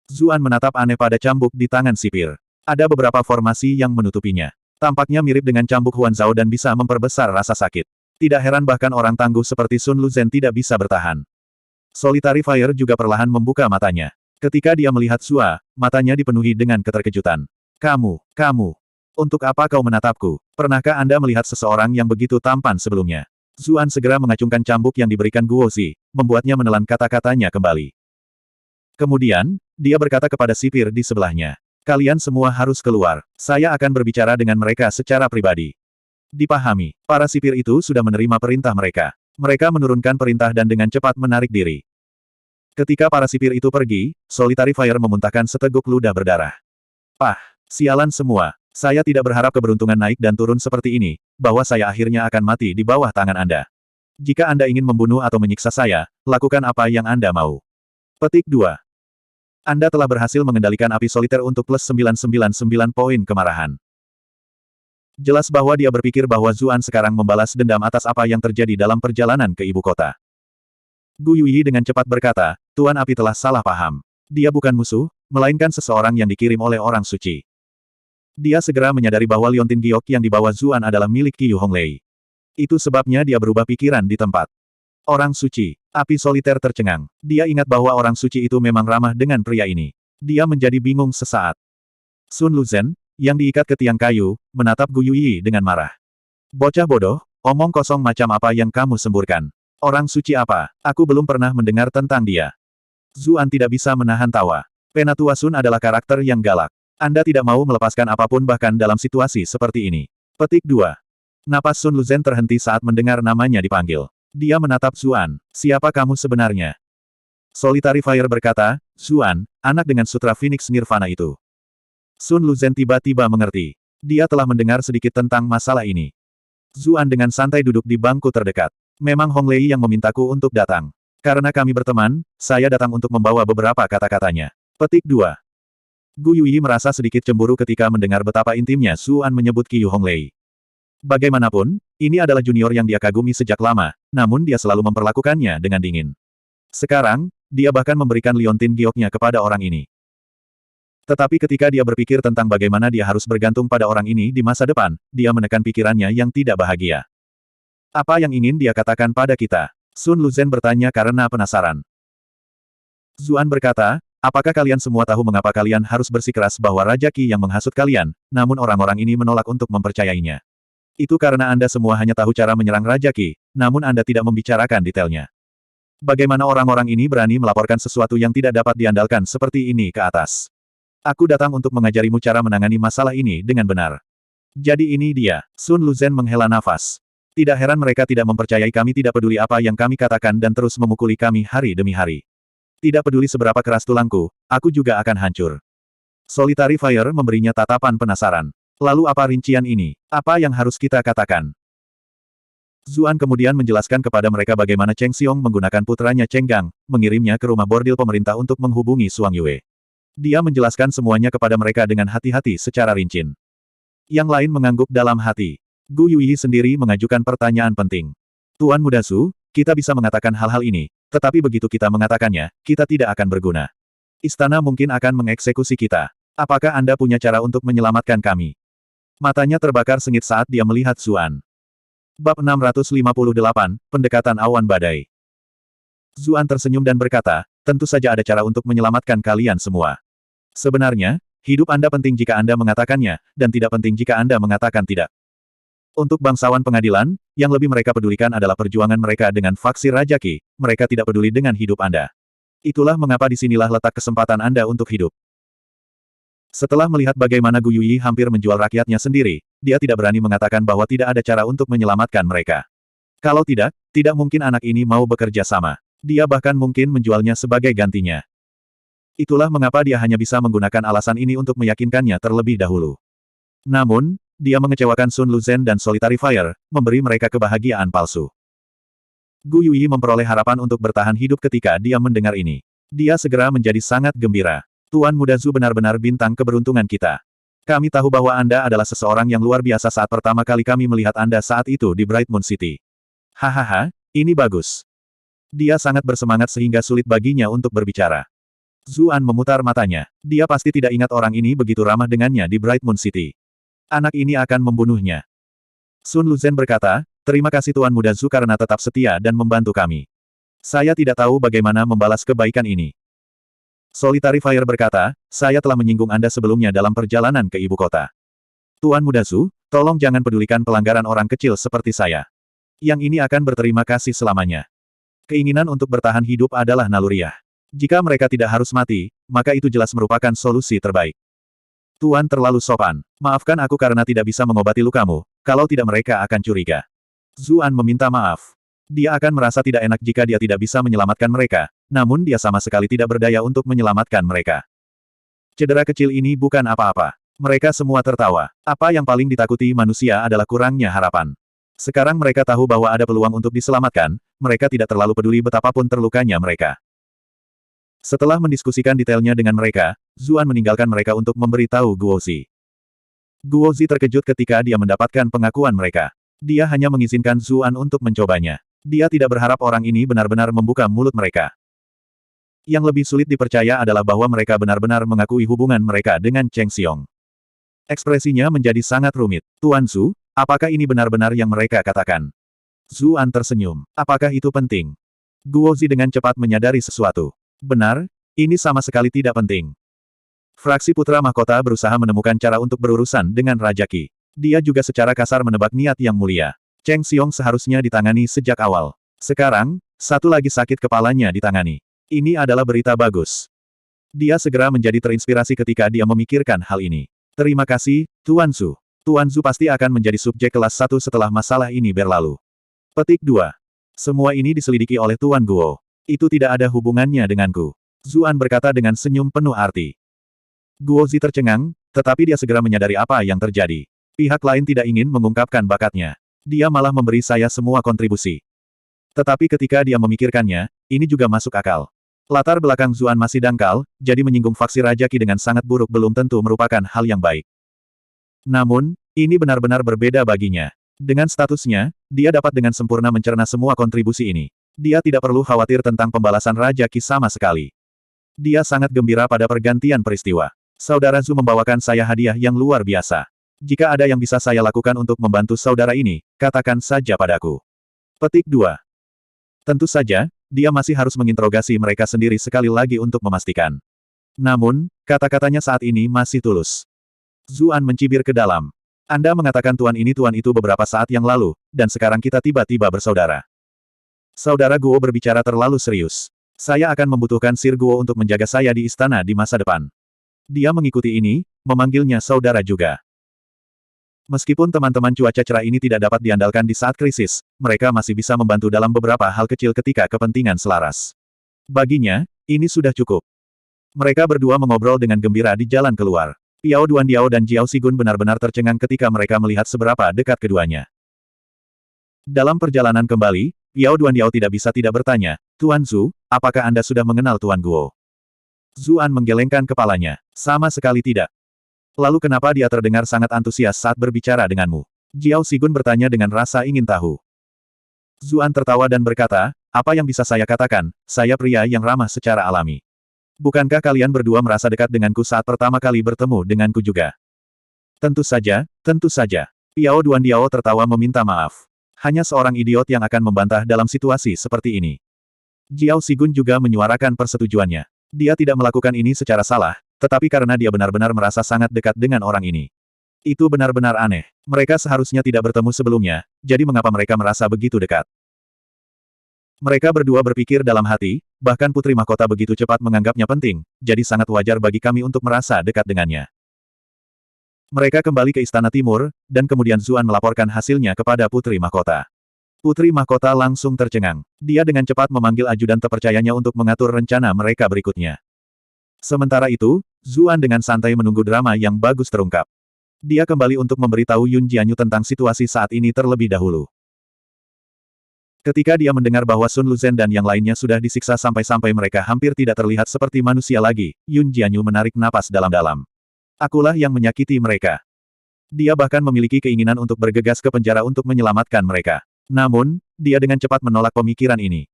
S1: Zuan menatap aneh pada cambuk di tangan sipir. Ada beberapa formasi yang menutupinya. Tampaknya mirip dengan cambuk Huan Zhao dan bisa memperbesar rasa sakit. Tidak heran bahkan orang tangguh seperti Sun Luzhen tidak bisa bertahan. Solitary Fire juga perlahan membuka matanya. Ketika dia melihat Zua, matanya dipenuhi dengan keterkejutan. Kamu, untuk apa kau menatapku? Pernahkah Anda melihat seseorang yang begitu tampan sebelumnya? Zuan segera mengacungkan cambuk yang diberikan Guozi, membuatnya menelan kata-katanya kembali. Kemudian, dia berkata kepada sipir di sebelahnya. Kalian semua harus keluar. Saya akan berbicara dengan mereka secara pribadi. Dipahami, para sipir itu sudah menerima perintah mereka. Mereka menurunkan perintah dan dengan cepat menarik diri. Ketika para sipir itu pergi, Solitary Fire memuntahkan seteguk ludah berdarah. Pah, sialan semua. Saya tidak berharap keberuntungan naik dan turun seperti ini, bahwa saya akhirnya akan mati di bawah tangan Anda. Jika Anda ingin membunuh atau menyiksa saya, lakukan apa yang Anda mau. Petik 2. Anda telah berhasil mengendalikan api soliter untuk plus 999 poin kemarahan. Jelas bahwa dia berpikir bahwa Zuan sekarang membalas dendam atas apa yang terjadi dalam perjalanan ke ibu kota. Gu Yuyi dengan cepat berkata, Tuan Api telah salah paham. Dia bukan musuh, melainkan seseorang yang dikirim oleh orang suci. Dia segera menyadari bahwa liontin giok yang dibawa Zuan adalah milik Qiyu Honglei. Itu sebabnya dia berubah pikiran di tempat. Orang suci. Api soliter tercengang. Dia ingat bahwa orang suci itu memang ramah dengan pria ini. Dia menjadi bingung sesaat. Sun Luzhen, yang diikat ke tiang kayu, menatap Gu Yuyi dengan marah. Bocah bodoh, omong kosong macam apa yang kamu semburkan. Orang suci apa? Aku belum pernah mendengar tentang dia. Zuan tidak bisa menahan tawa. Penatua Sun adalah karakter yang galak. Anda tidak mau melepaskan apapun bahkan dalam situasi seperti ini. Petik 2. Napas Sun Luzhen terhenti saat mendengar namanya dipanggil. Dia menatap Zuan. Siapa kamu sebenarnya? Solitary Fire berkata, Zuan, anak dengan sutra Phoenix Nirvana itu. Sun Luzhen tiba-tiba mengerti. Dia telah mendengar sedikit tentang masalah ini. Zuan dengan santai duduk di bangku terdekat. Memang Honglei yang memintaku untuk datang. Karena kami berteman, saya datang untuk membawa beberapa kata-katanya. Petik 2. Gu Yuyi merasa sedikit cemburu ketika mendengar betapa intimnya Zuan menyebut Qiyu Honglei. Bagaimanapun, ini adalah junior yang dia kagumi sejak lama, namun dia selalu memperlakukannya dengan dingin. Sekarang, dia bahkan memberikan liontin gioknya kepada orang ini. Tetapi ketika dia berpikir tentang bagaimana dia harus bergantung pada orang ini di masa depan, dia menekan pikirannya yang tidak bahagia. Apa yang ingin dia katakan pada kita? Sun Luzhen bertanya karena penasaran. Zuan berkata, apakah kalian semua tahu mengapa kalian harus bersikeras bahwa Raja Qi yang menghasut kalian, namun orang-orang ini menolak untuk mempercayainya? Itu karena Anda semua hanya tahu cara menyerang Raja Qi, namun Anda tidak membicarakan detailnya. Bagaimana orang-orang ini berani melaporkan sesuatu yang tidak dapat diandalkan seperti ini ke atas? Aku datang untuk mengajarimu cara menangani masalah ini dengan benar. Jadi ini dia. Sun Luzhen menghela nafas. Tidak heran mereka tidak mempercayai kami, tidak peduli apa yang kami katakan dan terus memukuli kami hari demi hari. Tidak peduli seberapa keras tulangku, aku juga akan hancur. Solitary Fire memberinya tatapan penasaran. Lalu apa rincian ini? Apa yang harus kita katakan? Zuan kemudian menjelaskan kepada mereka bagaimana Cheng Xiong menggunakan putranya Cheng Gang, mengirimnya ke rumah bordil pemerintah untuk menghubungi Suang Yue. Dia menjelaskan semuanya kepada mereka dengan hati-hati secara rinci. Yang lain mengangguk dalam hati. Gu Yuyi sendiri mengajukan pertanyaan penting. Tuan Muda Su, kita bisa mengatakan hal-hal ini, tetapi begitu kita mengatakannya, kita tidak akan berguna. Istana mungkin akan mengeksekusi kita. Apakah Anda punya cara untuk menyelamatkan kami? Matanya terbakar sengit saat dia melihat Zuan. Bab 658, Pendekatan Awan Badai. Zuan tersenyum dan berkata, tentu saja ada cara untuk menyelamatkan kalian semua. Sebenarnya, hidup Anda penting jika Anda mengatakannya, dan tidak penting jika Anda mengatakan tidak. Untuk bangsawan pengadilan, yang lebih mereka pedulikan adalah perjuangan mereka dengan faksi Raja Qi, mereka tidak peduli dengan hidup Anda. Itulah mengapa disinilah letak kesempatan Anda untuk hidup. Setelah melihat bagaimana Gu Yuyi hampir menjual rakyatnya sendiri, dia tidak berani mengatakan bahwa tidak ada cara untuk menyelamatkan mereka. Kalau tidak, tidak mungkin anak ini mau bekerja sama. Dia bahkan mungkin menjualnya sebagai gantinya. Itulah mengapa dia hanya bisa menggunakan alasan ini untuk meyakinkannya terlebih dahulu. Namun, dia mengecewakan Sun Luzhen dan Solitary Fire, memberi mereka kebahagiaan palsu. Gu Yuyi memperoleh harapan untuk bertahan hidup ketika dia mendengar ini. Dia segera menjadi sangat gembira. Tuan Muda Zhu benar-benar bintang keberuntungan kita. Kami tahu bahwa Anda adalah seseorang yang luar biasa saat pertama kali kami melihat Anda saat itu di Bright Moon City. Hahaha, ini bagus. Dia sangat bersemangat sehingga sulit baginya untuk berbicara. Zuan memutar matanya. Dia pasti tidak ingat orang ini begitu ramah dengannya di Bright Moon City. Anak ini akan membunuhnya. Sun Luzhen berkata, terima kasih Tuan Muda Zhu karena tetap setia dan membantu kami. Saya tidak tahu bagaimana membalas kebaikan ini. Solitary Fire berkata, saya telah menyinggung Anda sebelumnya dalam perjalanan ke ibu kota. Tuan Muda Zhu, tolong jangan pedulikan pelanggaran orang kecil seperti saya. Yang ini akan berterima kasih selamanya. Keinginan untuk bertahan hidup adalah naluriah. Jika mereka tidak harus mati, maka itu jelas merupakan solusi terbaik. Tuan terlalu sopan. Maafkan aku karena tidak bisa mengobati lukamu, kalau tidak mereka akan curiga. Zuan meminta maaf. Dia akan merasa tidak enak jika dia tidak bisa menyelamatkan mereka, namun dia sama sekali tidak berdaya untuk menyelamatkan mereka. Cedera kecil ini bukan apa-apa. Mereka semua tertawa. Apa yang paling ditakuti manusia adalah kurangnya harapan. Sekarang mereka tahu bahwa ada peluang untuk diselamatkan, mereka tidak terlalu peduli betapapun terlukanya mereka. Setelah mendiskusikan detailnya dengan mereka, Zuan meninggalkan mereka untuk memberitahu Guozi. Guozi terkejut ketika dia mendapatkan pengakuan mereka. Dia hanya mengizinkan Zuan untuk mencobanya. Dia tidak berharap orang ini benar-benar membuka mulut mereka. Yang lebih sulit dipercaya adalah bahwa mereka benar-benar mengakui hubungan mereka dengan Cheng Xiong. Ekspresinya menjadi sangat rumit. Tuan Zhu, apakah ini benar-benar yang mereka katakan? Zuan tersenyum. Apakah itu penting? Guozi dengan cepat menyadari sesuatu. Benar, ini sama sekali tidak penting. Fraksi Putra Mahkota berusaha menemukan cara untuk berurusan dengan Raja Qi. Dia juga secara kasar menebak niat yang mulia. Cheng Xiong seharusnya ditangani sejak awal. Sekarang, satu lagi sakit kepalanya ditangani. Ini adalah berita bagus. Dia segera menjadi terinspirasi ketika dia memikirkan hal ini. Terima kasih, Tuan Zhu. Tuan Zhu pasti akan menjadi subjek kelas 1 setelah masalah ini berlalu. Petik 2. Semua ini diselidiki oleh Tuan Guo. Itu tidak ada hubungannya denganku. Zuan berkata dengan senyum penuh arti. Guozi tercengang, tetapi dia segera menyadari apa yang terjadi. Pihak lain tidak ingin mengungkapkan bakatnya. Dia malah memberi saya semua kontribusi. Tetapi ketika dia memikirkannya, ini juga masuk akal. Latar belakang Zuan masih dangkal, jadi menyinggung faksi Raja Qi dengan sangat buruk belum tentu merupakan hal yang baik. Namun, ini benar-benar berbeda baginya. Dengan statusnya, dia dapat dengan sempurna mencerna semua kontribusi ini. Dia tidak perlu khawatir tentang pembalasan Raja Qi sama sekali. Dia sangat gembira pada pergantian peristiwa. Saudara Zhu membawakan saya hadiah yang luar biasa. Jika ada yang bisa saya lakukan untuk membantu saudara ini, katakan saja padaku. Petik 2. Tentu saja, dia masih harus menginterogasi mereka sendiri sekali lagi untuk memastikan. Namun, kata-katanya saat ini masih tulus. Zuan mencibir ke dalam. Anda mengatakan tuan ini tuan itu beberapa saat yang lalu, dan sekarang kita tiba-tiba bersaudara. Saudara Guo berbicara terlalu serius. Saya akan membutuhkan Sir Guo untuk menjaga saya di istana di masa depan. Dia mengikuti ini, memanggilnya saudara juga. Meskipun teman-teman cuaca cerah ini tidak dapat diandalkan di saat krisis, mereka masih bisa membantu dalam beberapa hal kecil ketika kepentingan selaras. Baginya, ini sudah cukup. Mereka berdua mengobrol dengan gembira di jalan keluar. Piao Duandiao dan Jiao Sigun benar-benar tercengang ketika mereka melihat seberapa dekat keduanya. Dalam perjalanan kembali, Piao Duandiao tidak bisa tidak bertanya, Tuan Zhu, apakah Anda sudah mengenal Tuan Guo? Zuan menggelengkan kepalanya. Sama sekali tidak. Lalu kenapa dia terdengar sangat antusias saat berbicara denganmu? Jiao Sigun bertanya dengan rasa ingin tahu. Zuan tertawa dan berkata, apa yang bisa saya katakan, saya pria yang ramah secara alami. Bukankah kalian berdua merasa dekat denganku saat pertama kali bertemu denganku juga? Tentu saja, tentu saja. Piao Duandiao tertawa meminta maaf. Hanya seorang idiot yang akan membantah dalam situasi seperti ini. Jiao Sigun juga menyuarakan persetujuannya. Dia tidak melakukan ini secara salah, tetapi karena dia benar-benar merasa sangat dekat dengan orang ini. Itu benar-benar aneh. Mereka seharusnya tidak bertemu sebelumnya, jadi mengapa mereka merasa begitu dekat? Mereka berdua berpikir dalam hati, bahkan Putri Mahkota begitu cepat menganggapnya penting, jadi sangat wajar bagi kami untuk merasa dekat dengannya. Mereka kembali ke Istana Timur, dan kemudian Zuan melaporkan hasilnya kepada Putri Mahkota. Putri Mahkota langsung tercengang. Dia dengan cepat memanggil ajudan terpercayanya untuk mengatur rencana mereka berikutnya. Sementara itu, Zuan dengan santai menunggu drama yang bagus terungkap. Dia kembali untuk memberitahu Yun Jianyu tentang situasi saat ini terlebih dahulu. Ketika dia mendengar bahwa Sun Luzhen dan yang lainnya sudah disiksa sampai-sampai mereka hampir tidak terlihat seperti manusia lagi, Yun Jianyu menarik napas dalam-dalam. Akulah yang menyakiti mereka. Dia bahkan memiliki keinginan untuk bergegas ke penjara untuk menyelamatkan mereka. Namun, dia dengan cepat menolak pemikiran ini.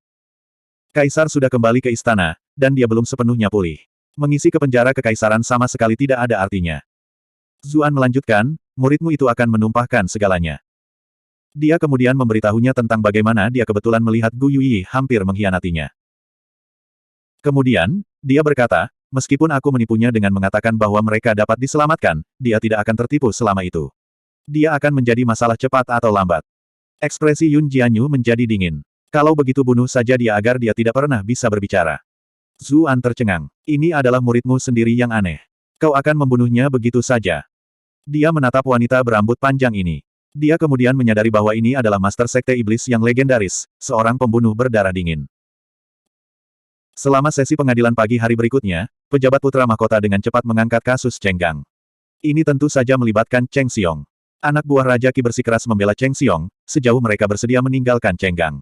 S1: Kaisar sudah kembali ke istana, dan dia belum sepenuhnya pulih. Mengisi ke penjara kekaisaran sama sekali tidak ada artinya. Zuan melanjutkan, muridmu itu akan menumpahkan segalanya. Dia kemudian memberitahunya tentang bagaimana dia kebetulan melihat Gu Yuyi hampir mengkhianatinya. Kemudian, dia berkata, meskipun aku menipunya dengan mengatakan bahwa mereka dapat diselamatkan, dia tidak akan tertipu selama itu. Dia akan menjadi masalah cepat atau lambat. Ekspresi Yun Jianyu menjadi dingin. Kalau begitu bunuh saja dia agar dia tidak pernah bisa berbicara. Zuan tercengang. Ini adalah muridmu sendiri yang aneh. Kau akan membunuhnya begitu saja. Dia menatap wanita berambut panjang ini. Dia kemudian menyadari bahwa ini adalah Master Sekte Iblis yang legendaris, seorang pembunuh berdarah dingin. Selama sesi pengadilan pagi hari berikutnya, pejabat Putra Mahkota dengan cepat mengangkat kasus Cheng Gang. Ini tentu saja melibatkan Cheng Xiong. Anak buah Raja Qi bersikeras membela Cheng Xiong, sejauh mereka bersedia meninggalkan Cheng Gang.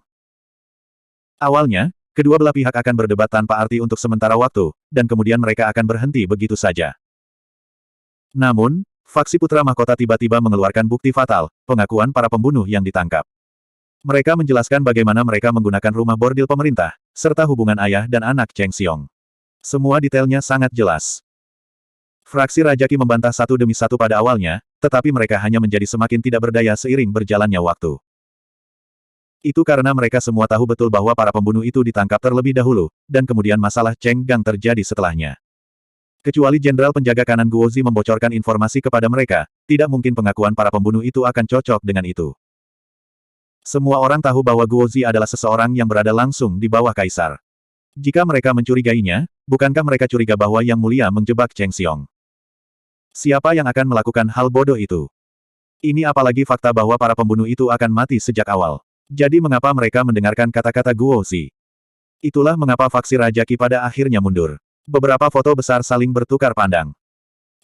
S1: Awalnya, kedua belah pihak akan berdebat tanpa arti untuk sementara waktu, dan kemudian mereka akan berhenti begitu saja. Namun, faksi Putra Mahkota tiba-tiba mengeluarkan bukti fatal, pengakuan para pembunuh yang ditangkap. Mereka menjelaskan bagaimana mereka menggunakan rumah bordil pemerintah, serta hubungan ayah dan anak Cheng Xiong. Semua detailnya sangat jelas. Fraksi Raja Qi membantah satu demi satu pada awalnya, tetapi mereka hanya menjadi semakin tidak berdaya seiring berjalannya waktu. Itu karena mereka semua tahu betul bahwa para pembunuh itu ditangkap terlebih dahulu, dan kemudian masalah Cheng Gang terjadi setelahnya. Kecuali Jenderal Penjaga Kanan Guozi membocorkan informasi kepada mereka, tidak mungkin pengakuan para pembunuh itu akan cocok dengan itu. Semua orang tahu bahwa Guozi adalah seseorang yang berada langsung di bawah Kaisar. Jika mereka mencurigainya, bukankah mereka curiga bahwa Yang Mulia menjebak Cheng Xiong? Siapa yang akan melakukan hal bodoh itu? Ini apalagi fakta bahwa para pembunuh itu akan mati sejak awal. Jadi mengapa mereka mendengarkan kata-kata Guozi? Itulah mengapa faksi Raja Qi pada akhirnya mundur. Beberapa foto besar saling bertukar pandang.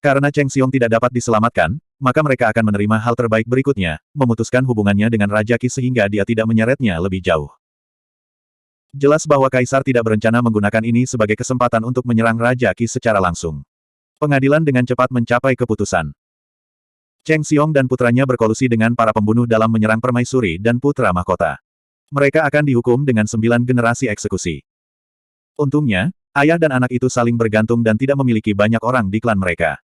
S1: Karena Cheng Xiong tidak dapat diselamatkan, maka mereka akan menerima hal terbaik berikutnya, memutuskan hubungannya dengan Raja Qi sehingga dia tidak menyeretnya lebih jauh. Jelas bahwa Kaisar tidak berencana menggunakan ini sebagai kesempatan untuk menyerang Raja Qi secara langsung. Pengadilan dengan cepat mencapai keputusan. Cheng Xiong dan putranya berkolusi dengan para pembunuh dalam menyerang Permaisuri dan Putra Mahkota. Mereka akan dihukum dengan 9 generasi eksekusi. Untungnya, ayah dan anak itu saling bergantung dan tidak memiliki banyak orang di klan mereka.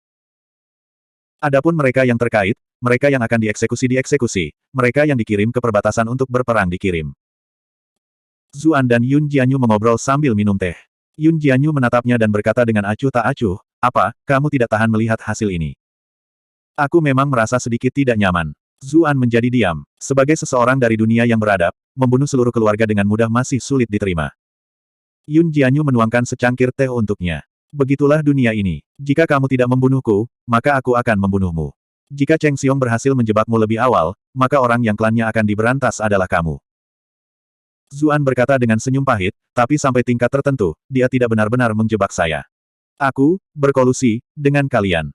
S1: Adapun mereka yang terkait, mereka yang akan dieksekusi, mereka yang dikirim ke perbatasan untuk berperang dikirim. Zuan dan Yun Jianyu mengobrol sambil minum teh. Yun Jianyu menatapnya dan berkata dengan acuh tak acuh, apa, kamu tidak tahan melihat hasil ini? Aku memang merasa sedikit tidak nyaman. Zuan menjadi diam. Sebagai seseorang dari dunia yang beradab, membunuh seluruh keluarga dengan mudah masih sulit diterima. Yun Jianyu menuangkan secangkir teh untuknya. Begitulah dunia ini. Jika kamu tidak membunuhku, maka aku akan membunuhmu. Jika Cheng Xiong berhasil menjebakmu lebih awal, maka orang yang klannya akan diberantas adalah kamu. Zuan berkata dengan senyum pahit, tapi sampai tingkat tertentu, dia tidak benar-benar menjebak saya. Aku, berkolusi, dengan kalian.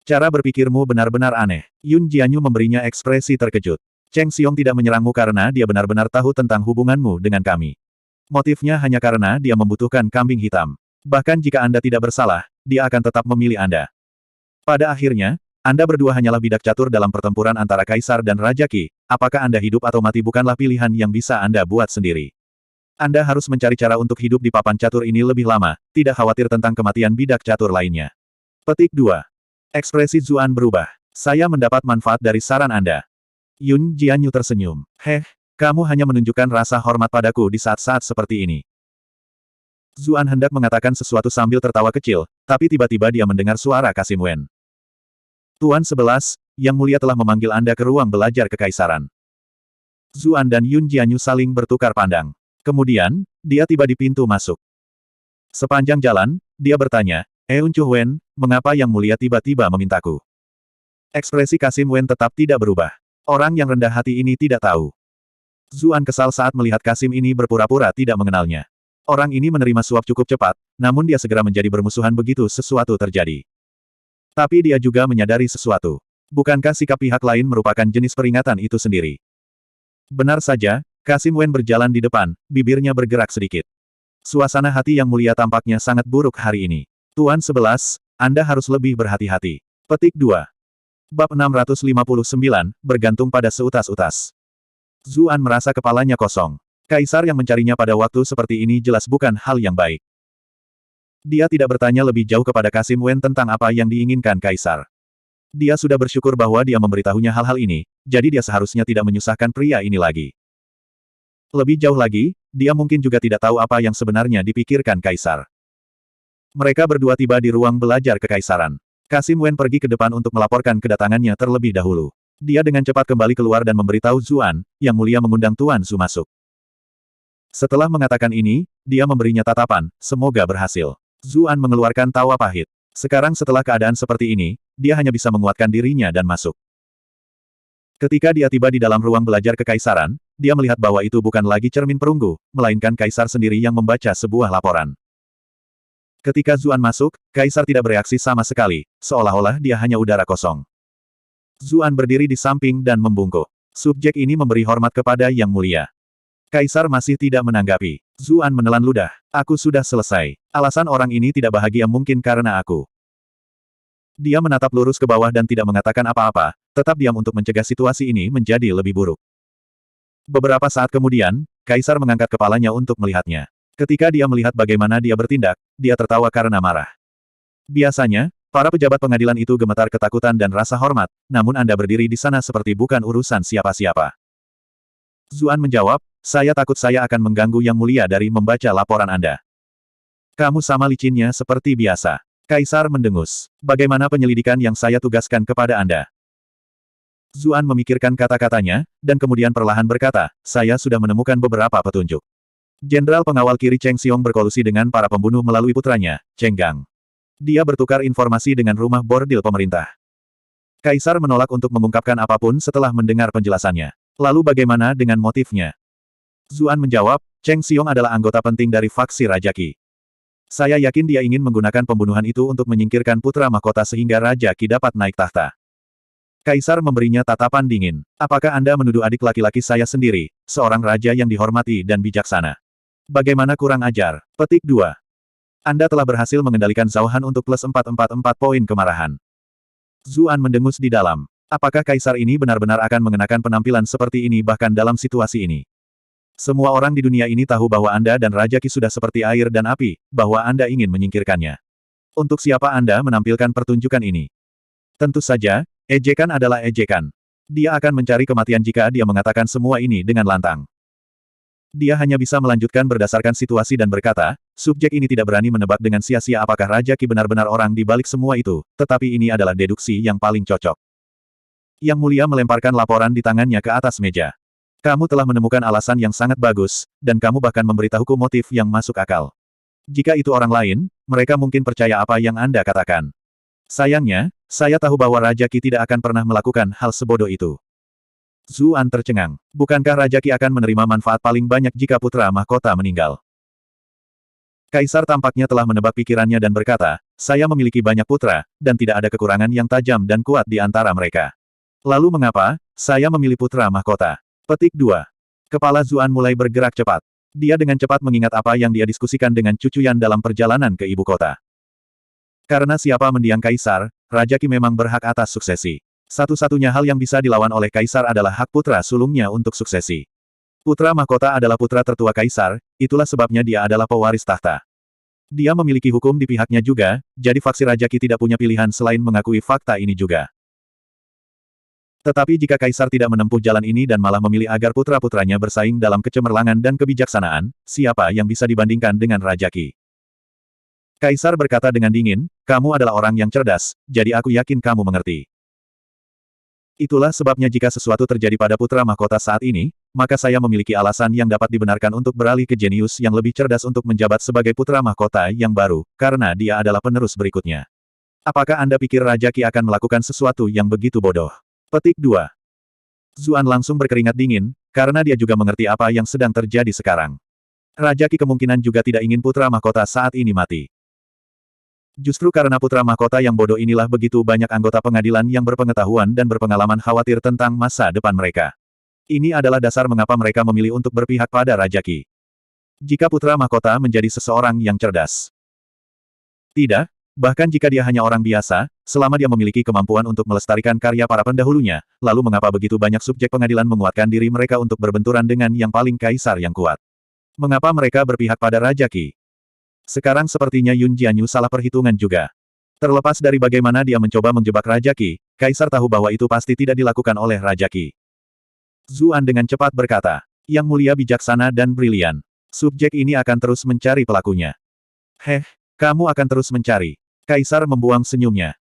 S1: Cara berpikirmu benar-benar aneh. Yun Jianyu memberinya ekspresi terkejut. Cheng Xiong tidak menyerangmu karena dia benar-benar tahu tentang hubunganmu dengan kami. Motifnya hanya karena dia membutuhkan kambing hitam. Bahkan jika Anda tidak bersalah, dia akan tetap memilih Anda. Pada akhirnya, Anda berdua hanyalah bidak catur dalam pertempuran antara Kaisar dan Raja Qi. Apakah Anda hidup atau mati bukanlah pilihan yang bisa Anda buat sendiri. Anda harus mencari cara untuk hidup di papan catur ini lebih lama, tidak khawatir tentang kematian bidak catur lainnya. Petik 2. Ekspresi Zuan berubah. Saya mendapat manfaat dari saran Anda. Yun Jianyu tersenyum. Heh, kamu hanya menunjukkan rasa hormat padaku di saat-saat seperti ini. Zuan hendak mengatakan sesuatu sambil tertawa kecil, tapi tiba-tiba dia mendengar suara Kasim Wen. Tuan 11, Yang Mulia telah memanggil Anda ke ruang belajar kekaisaran. Zuan dan Yun Jianyu saling bertukar pandang. Kemudian, dia tiba di pintu masuk. Sepanjang jalan, dia bertanya, Eun Chuh Wen, mengapa Yang Mulia tiba-tiba memintaku? Ekspresi Kasim Wen tetap tidak berubah. Orang yang rendah hati ini tidak tahu. Zuan kesal saat melihat Kasim ini berpura-pura tidak mengenalnya. Orang ini menerima suap cukup cepat, namun dia segera menjadi bermusuhan begitu sesuatu terjadi. Tapi dia juga menyadari sesuatu. Bukankah sikap pihak lain merupakan jenis peringatan itu sendiri? Benar saja, Kasim Wen berjalan di depan, bibirnya bergerak sedikit. Suasana hati Yang Mulia tampaknya sangat buruk hari ini. Tuan 11, Anda harus lebih berhati-hati. Petik 2. Bab 659, bergantung pada seutas-utas. Zuan merasa kepalanya kosong. Kaisar yang mencarinya pada waktu seperti ini jelas bukan hal yang baik. Dia tidak bertanya lebih jauh kepada Kasim Wen tentang apa yang diinginkan Kaisar. Dia sudah bersyukur bahwa dia memberitahunya hal-hal ini, jadi dia seharusnya tidak menyusahkan pria ini lagi. Lebih jauh lagi, dia mungkin juga tidak tahu apa yang sebenarnya dipikirkan Kaisar. Mereka berdua tiba di ruang belajar kekaisaran. Kasim Wen pergi ke depan untuk melaporkan kedatangannya terlebih dahulu. Dia dengan cepat kembali keluar dan memberitahu Zuan, Yang Mulia mengundang Tuan Su masuk. Setelah mengatakan ini, dia memberinya tatapan, semoga berhasil. Zuan mengeluarkan tawa pahit. Sekarang setelah keadaan seperti ini, dia hanya bisa menguatkan dirinya dan masuk. Ketika dia tiba di dalam ruang belajar kekaisaran, dia melihat bahwa itu bukan lagi cermin perunggu, melainkan Kaisar sendiri yang membaca sebuah laporan. Ketika Zuan masuk, Kaisar tidak bereaksi sama sekali, seolah-olah dia hanya udara kosong. Zuan berdiri di samping dan membungkuk. Subjek ini memberi hormat kepada Yang Mulia. Kaisar masih tidak menanggapi. Zuan menelan ludah. Aku sudah selesai. Alasan orang ini tidak bahagia mungkin karena aku. Dia menatap lurus ke bawah dan tidak mengatakan apa-apa, tetap diam untuk mencegah situasi ini menjadi lebih buruk. Beberapa saat kemudian, Kaisar mengangkat kepalanya untuk melihatnya. Ketika dia melihat bagaimana dia bertindak, dia tertawa karena marah. Biasanya, para pejabat pengadilan itu gemetar ketakutan dan rasa hormat, namun Anda berdiri di sana seperti bukan urusan siapa-siapa. Zuan menjawab, saya takut saya akan mengganggu Yang Mulia dari membaca laporan Anda. Kamu sama licinnya seperti biasa. Kaisar mendengus. Bagaimana penyelidikan yang saya tugaskan kepada Anda? Zuan memikirkan kata-katanya, dan kemudian perlahan berkata, saya sudah menemukan beberapa petunjuk. Jenderal pengawal kiri Cheng Xiong berkolusi dengan para pembunuh melalui putranya, Cheng Gang. Dia bertukar informasi dengan rumah bordil pemerintah. Kaisar menolak untuk mengungkapkan apapun setelah mendengar penjelasannya. Lalu bagaimana dengan motifnya? Zuan menjawab, Cheng Xiong adalah anggota penting dari faksi Raja Qi. Saya yakin dia ingin menggunakan pembunuhan itu untuk menyingkirkan putra mahkota sehingga Raja Qi dapat naik tahta. Kaisar memberinya tatapan dingin. Apakah Anda menuduh adik laki-laki saya sendiri, seorang raja yang dihormati dan bijaksana? Bagaimana kurang ajar? Petik 2. Anda telah berhasil mengendalikan Zhao Han untuk plus 444 poin kemarahan. Zuan mendengus di dalam. Apakah Kaisar ini benar-benar akan mengenakan penampilan seperti ini bahkan dalam situasi ini? Semua orang di dunia ini tahu bahwa Anda dan Raja Qi sudah seperti air dan api, bahwa Anda ingin menyingkirkannya. Untuk siapa Anda menampilkan pertunjukan ini? Tentu saja, ejekan adalah ejekan. Dia akan mencari kematian jika dia mengatakan semua ini dengan lantang. Dia hanya bisa melanjutkan berdasarkan situasi dan berkata, subjek ini tidak berani menebak dengan sia-sia apakah Raja Qi benar-benar orang di balik semua itu, tetapi ini adalah deduksi yang paling cocok. Yang Mulia melemparkan laporan di tangannya ke atas meja. Kamu telah menemukan alasan yang sangat bagus, dan kamu bahkan memberitahuku motif yang masuk akal. Jika itu orang lain, mereka mungkin percaya apa yang Anda katakan. Sayangnya, saya tahu bahwa Raja Qi tidak akan pernah melakukan hal sebodoh itu. Zuan tercengang. Bukankah Raja Qi akan menerima manfaat paling banyak jika putra mahkota meninggal? Kaisar tampaknya telah menebak pikirannya dan berkata, saya memiliki banyak putra, dan tidak ada kekurangan yang tajam dan kuat di antara mereka. Lalu mengapa, saya memilih putra mahkota? Petik 2. Kepala Zuan mulai bergerak cepat. Dia dengan cepat mengingat apa yang dia diskusikan dengan cucuyan dalam perjalanan ke ibu kota. Karena siapa mendiang Kaisar, Raja Qi memang berhak atas suksesi. Satu-satunya hal yang bisa dilawan oleh Kaisar adalah hak putra sulungnya untuk suksesi. Putra mahkota adalah putra tertua Kaisar, itulah sebabnya dia adalah pewaris tahta. Dia memiliki hukum di pihaknya juga, jadi faksi Raja Qi tidak punya pilihan selain mengakui fakta ini juga. Tetapi jika Kaisar tidak menempuh jalan ini dan malah memilih agar putra-putranya bersaing dalam kecemerlangan dan kebijaksanaan, siapa yang bisa dibandingkan dengan Raja Qi? Kaisar berkata dengan dingin, kamu adalah orang yang cerdas, jadi aku yakin kamu mengerti. Itulah sebabnya jika sesuatu terjadi pada putra mahkota saat ini, maka saya memiliki alasan yang dapat dibenarkan untuk beralih ke jenius yang lebih cerdas untuk menjabat sebagai putra mahkota yang baru, karena dia adalah penerus berikutnya. Apakah Anda pikir Raja Qi akan melakukan sesuatu yang begitu bodoh? Petik 2. Zuan langsung berkeringat dingin, karena dia juga mengerti apa yang sedang terjadi sekarang. Raja Qi kemungkinan juga tidak ingin putra mahkota saat ini mati. Justru karena putra mahkota yang bodoh inilah begitu banyak anggota pengadilan yang berpengetahuan dan berpengalaman khawatir tentang masa depan mereka. Ini adalah dasar mengapa mereka memilih untuk berpihak pada Raja Qi. Jika putra mahkota menjadi seseorang yang cerdas. Tidak, bahkan jika dia hanya orang biasa, selama dia memiliki kemampuan untuk melestarikan karya para pendahulunya, lalu mengapa begitu banyak subjek pengadilan menguatkan diri mereka untuk berbenturan dengan yang paling kaisar yang kuat? Mengapa mereka berpihak pada Raja Qi? Sekarang sepertinya Yun Jianyu salah perhitungan juga. Terlepas dari bagaimana dia mencoba menjebak Raja Qi, Kaisar tahu bahwa itu pasti tidak dilakukan oleh Raja Qi. Zuan dengan cepat berkata, Yang mulia bijaksana dan brilian. Subjek ini akan terus mencari pelakunya. Kamu akan terus mencari. Kaisar membuang senyumnya.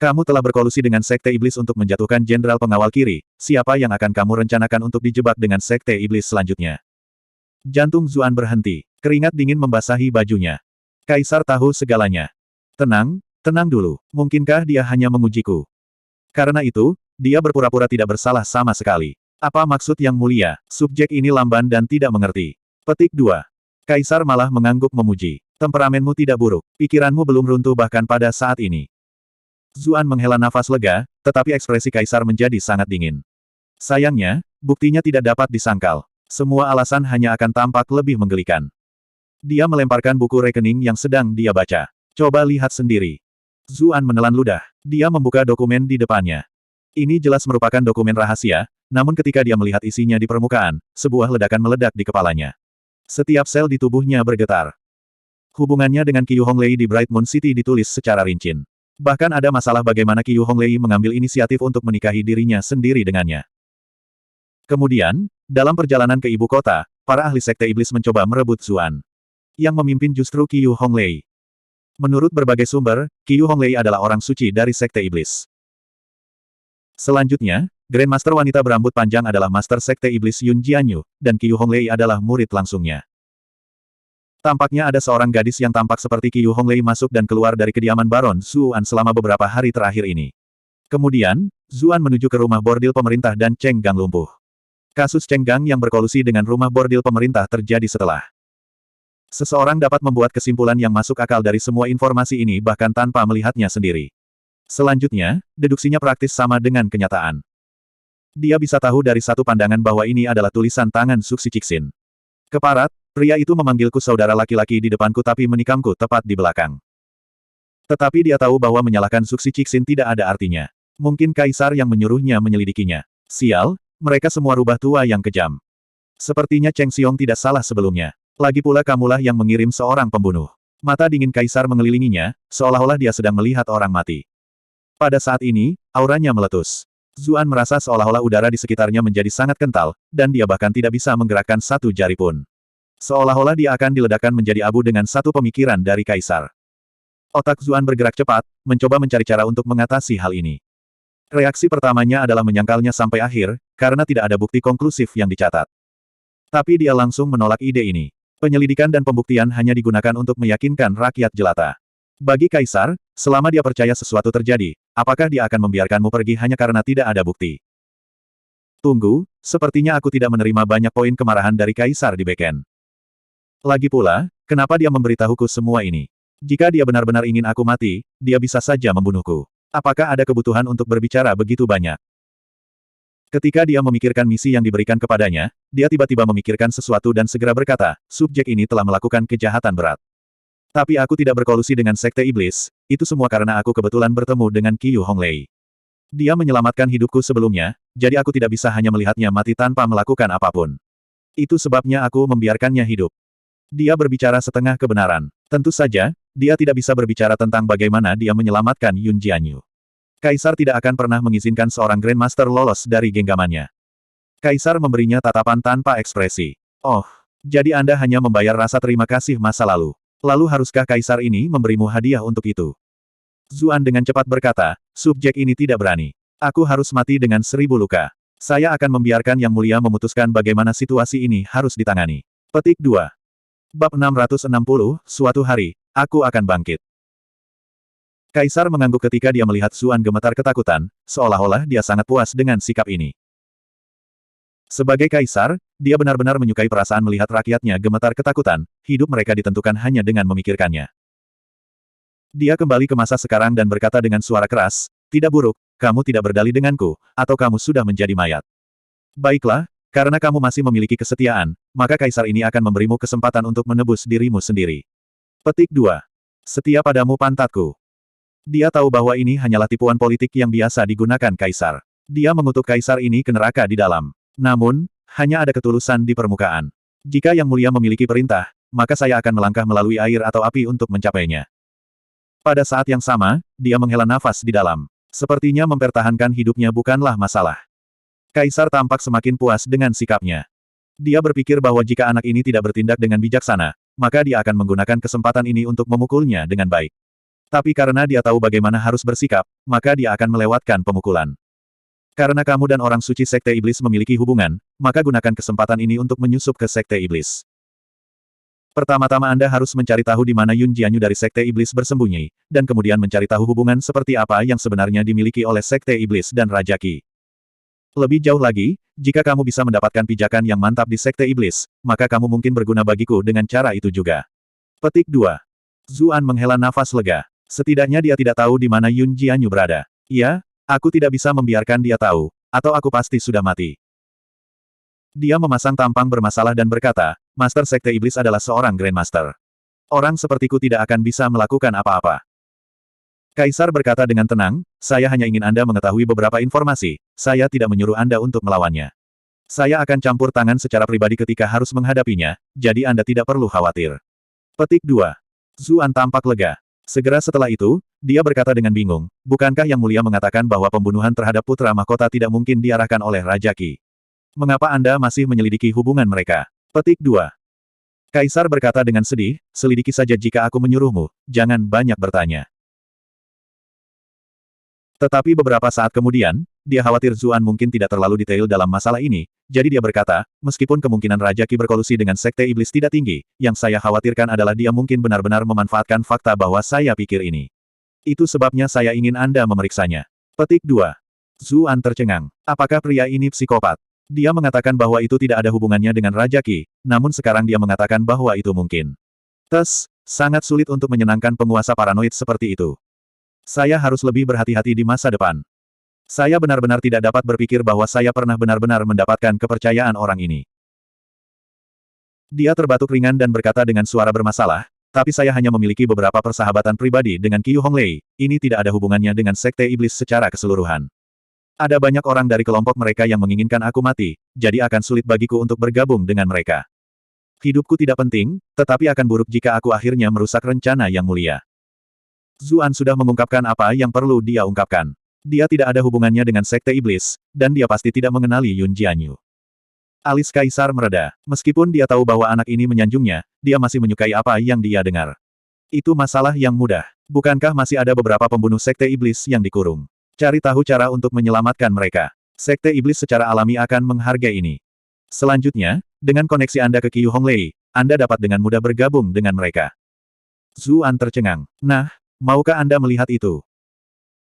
S1: Kamu telah berkolusi dengan Sekte Iblis untuk menjatuhkan Jenderal Pengawal Kiri, siapa yang akan kamu rencanakan untuk dijebak dengan Sekte Iblis selanjutnya? Jantung Zuan berhenti, keringat dingin membasahi bajunya. Kaisar tahu segalanya. Tenang dulu, mungkinkah dia hanya mengujiku? Karena itu, dia berpura-pura tidak bersalah sama sekali. Apa maksud yang mulia? Subjek ini lamban dan tidak mengerti. Petik 2. Kaisar malah mengangguk memuji. Temperamenmu tidak buruk, pikiranmu belum runtuh bahkan pada saat ini. Zuan menghela nafas lega, tetapi ekspresi Kaisar menjadi sangat dingin. Sayangnya, buktinya tidak dapat disangkal. Semua alasan hanya akan tampak lebih menggelikan. Dia melemparkan buku rekening yang sedang dia baca. Coba lihat sendiri. Zuan menelan ludah. Dia membuka dokumen di depannya. Ini jelas merupakan dokumen rahasia, namun ketika dia melihat isinya di permukaan, sebuah ledakan meledak di kepalanya. Setiap sel di tubuhnya bergetar. Hubungannya dengan Qiu Honglei di Bright Moon City ditulis secara rinci. Bahkan ada masalah bagaimana Qiu Honglei mengambil inisiatif untuk menikahi dirinya sendiri dengannya. Kemudian, dalam perjalanan ke ibu kota, para ahli Sekte Iblis mencoba merebut Zuan. Yang memimpin justru Qiu Honglei. Menurut berbagai sumber, Qiu Honglei adalah orang suci dari Sekte Iblis. Selanjutnya, Grandmaster wanita berambut panjang adalah Master Sekte Iblis Yun Jianyu, dan Qiu Honglei adalah murid langsungnya. Tampaknya ada seorang gadis yang tampak seperti Qiu Honglei masuk dan keluar dari kediaman Baron Zuan selama beberapa hari terakhir ini. Kemudian, Zuan menuju ke rumah bordil pemerintah dan Cheng Gang lumpuh. Kasus Cheng Gang yang berkolusi dengan rumah bordil pemerintah terjadi setelah. Seseorang dapat membuat kesimpulan yang masuk akal dari semua informasi ini bahkan tanpa melihatnya sendiri. Selanjutnya, deduksinya praktis sama dengan kenyataan. Dia bisa tahu dari satu pandangan bahwa ini adalah tulisan tangan Suksi Cixin. Keparat, pria itu memanggilku saudara laki-laki di depanku tapi menikamku tepat di belakang. Tetapi dia tahu bahwa menyalahkan Suksi Cixin tidak ada artinya. Mungkin Kaisar yang menyuruhnya menyelidikinya. Sial, mereka semua rubah tua yang kejam. Sepertinya Cheng Xiong tidak salah sebelumnya. Lagi pula kamulah yang mengirim seorang pembunuh. Mata dingin Kaisar mengelilinginya, seolah-olah dia sedang melihat orang mati. Pada saat ini, auranya meletus. Zuan merasa seolah-olah udara di sekitarnya menjadi sangat kental, dan dia bahkan tidak bisa menggerakkan satu jari pun. Seolah-olah dia akan diledakkan menjadi abu dengan satu pemikiran dari Kaisar. Otak Zuan bergerak cepat, mencoba mencari cara untuk mengatasi hal ini. Reaksi pertamanya adalah menyangkalnya sampai akhir, karena tidak ada bukti konklusif yang dicatat. Tapi dia langsung menolak ide ini. Penyelidikan dan pembuktian hanya digunakan untuk meyakinkan rakyat jelata. Bagi Kaisar, selama dia percaya sesuatu terjadi, apakah dia akan membiarkanmu pergi hanya karena tidak ada bukti? Tunggu, sepertinya aku tidak menerima banyak poin kemarahan dari Kaisar di backhand. Lagi pula, kenapa dia memberitahuku semua ini? Jika dia benar-benar ingin aku mati, dia bisa saja membunuhku. Apakah ada kebutuhan untuk berbicara begitu banyak? Ketika dia memikirkan misi yang diberikan kepadanya, dia tiba-tiba memikirkan sesuatu dan segera berkata, subjek ini telah melakukan kejahatan berat. Tapi aku tidak berkolusi dengan Sekte Iblis, itu semua karena aku kebetulan bertemu dengan Qiu Honglei. Dia menyelamatkan hidupku sebelumnya, jadi aku tidak bisa hanya melihatnya mati tanpa melakukan apapun. Itu sebabnya aku membiarkannya hidup. Dia berbicara setengah kebenaran. Tentu saja, dia tidak bisa berbicara tentang bagaimana dia menyelamatkan Yun Jianyu. Kaisar tidak akan pernah mengizinkan seorang Grandmaster lolos dari genggamannya. Kaisar memberinya tatapan tanpa ekspresi. Oh, jadi Anda hanya membayar rasa terima kasih masa lalu. Lalu haruskah Kaisar ini memberimu hadiah untuk itu? Zuan dengan cepat berkata, subjek ini tidak berani. Aku harus mati dengan 1000 luka. Saya akan membiarkan Yang Mulia memutuskan bagaimana situasi ini harus ditangani. Petik 2. Bab 660, suatu hari, aku akan bangkit. Kaisar mengangguk ketika dia melihat Zuan gemetar ketakutan, seolah-olah dia sangat puas dengan sikap ini. Sebagai kaisar, dia benar-benar menyukai perasaan melihat rakyatnya gemetar ketakutan, hidup mereka ditentukan hanya dengan memikirkannya. Dia kembali ke masa sekarang dan berkata dengan suara keras, tidak buruk, kamu tidak berdalih denganku, atau kamu sudah menjadi mayat. Baiklah, karena kamu masih memiliki kesetiaan, maka kaisar ini akan memberimu kesempatan untuk menebus dirimu sendiri. Petik 2. Setia padamu pantatku. Dia tahu bahwa ini hanyalah tipuan politik yang biasa digunakan kaisar. Dia mengutuk kaisar ini ke neraka di dalam. Namun, hanya ada ketulusan di permukaan. Jika Yang Mulia memiliki perintah, maka saya akan melangkah melalui air atau api untuk mencapainya. Pada saat yang sama, dia menghela nafas di dalam. Sepertinya mempertahankan hidupnya bukanlah masalah. Kaisar tampak semakin puas dengan sikapnya. Dia berpikir bahwa jika anak ini tidak bertindak dengan bijaksana, maka dia akan menggunakan kesempatan ini untuk memukulnya dengan baik. Tapi karena dia tahu bagaimana harus bersikap, maka dia akan melewatkan pemukulan. Karena kamu dan orang suci Sekte Iblis memiliki hubungan, maka gunakan kesempatan ini untuk menyusup ke Sekte Iblis. Pertama-tama Anda harus mencari tahu di mana Yun Jianyu dari Sekte Iblis bersembunyi, dan kemudian mencari tahu hubungan seperti apa yang sebenarnya dimiliki oleh Sekte Iblis dan Raja Qi. Lebih jauh lagi, jika kamu bisa mendapatkan pijakan yang mantap di Sekte Iblis, maka kamu mungkin berguna bagiku dengan cara itu juga. Petik 2. Zuan menghela nafas lega. Setidaknya dia tidak tahu di mana Yun Jianyu berada. Ya, aku tidak bisa membiarkan dia tahu, atau aku pasti sudah mati. Dia memasang tampang bermasalah dan berkata, Master Sekte Iblis adalah seorang Grandmaster. Orang sepertiku tidak akan bisa melakukan apa-apa. Kaisar berkata dengan tenang, saya hanya ingin Anda mengetahui beberapa informasi, saya tidak menyuruh Anda untuk melawannya. Saya akan campur tangan secara pribadi ketika harus menghadapinya, jadi Anda tidak perlu khawatir. Petik 2. Zuan tampak lega. Segera setelah itu, dia berkata dengan bingung, bukankah Yang Mulia mengatakan bahwa pembunuhan terhadap putra mahkota tidak mungkin diarahkan oleh Raja Qi? Mengapa Anda masih menyelidiki hubungan mereka? Petik 2. Kaisar berkata dengan sedih, selidiki saja jika aku menyuruhmu, jangan banyak bertanya. Tetapi beberapa saat kemudian, dia khawatir Zuan mungkin tidak terlalu detail dalam masalah ini, jadi dia berkata, meskipun kemungkinan Raja Qi berkolusi dengan Sekte Iblis tidak tinggi, yang saya khawatirkan adalah dia mungkin benar-benar memanfaatkan fakta bahwa saya pikir ini. Itu sebabnya saya ingin Anda memeriksanya. Petik 2. Zuan tercengang. Apakah pria ini psikopat? Dia mengatakan bahwa itu tidak ada hubungannya dengan Raja Qi, namun sekarang dia mengatakan bahwa itu mungkin. Sangat sulit untuk menyenangkan penguasa paranoid seperti itu. Saya harus lebih berhati-hati di masa depan. Saya benar-benar tidak dapat berpikir bahwa saya pernah benar-benar mendapatkan kepercayaan orang ini. Dia terbatuk ringan dan berkata dengan suara bermasalah, tapi saya hanya memiliki beberapa persahabatan pribadi dengan Qiu Honglei, ini tidak ada hubungannya dengan Sekte Iblis secara keseluruhan. Ada banyak orang dari kelompok mereka yang menginginkan aku mati, jadi akan sulit bagiku untuk bergabung dengan mereka. Hidupku tidak penting, tetapi akan buruk jika aku akhirnya merusak rencana Yang Mulia. Zuan sudah mengungkapkan apa yang perlu dia ungkapkan. Dia tidak ada hubungannya dengan Sekte Iblis, dan dia pasti tidak mengenali Yun Jianyu. Alis Kaisar mereda. Meskipun dia tahu bahwa anak ini menyanjungnya, dia masih menyukai apa yang dia dengar. Itu masalah yang mudah. Bukankah masih ada beberapa pembunuh Sekte Iblis yang dikurung? Cari tahu cara untuk menyelamatkan mereka. Sekte Iblis secara alami akan menghargai ini. Selanjutnya, dengan koneksi Anda ke Qiu Honglei, Anda dapat dengan mudah bergabung dengan mereka. Zuan tercengang. Nah, maukah Anda melihat itu?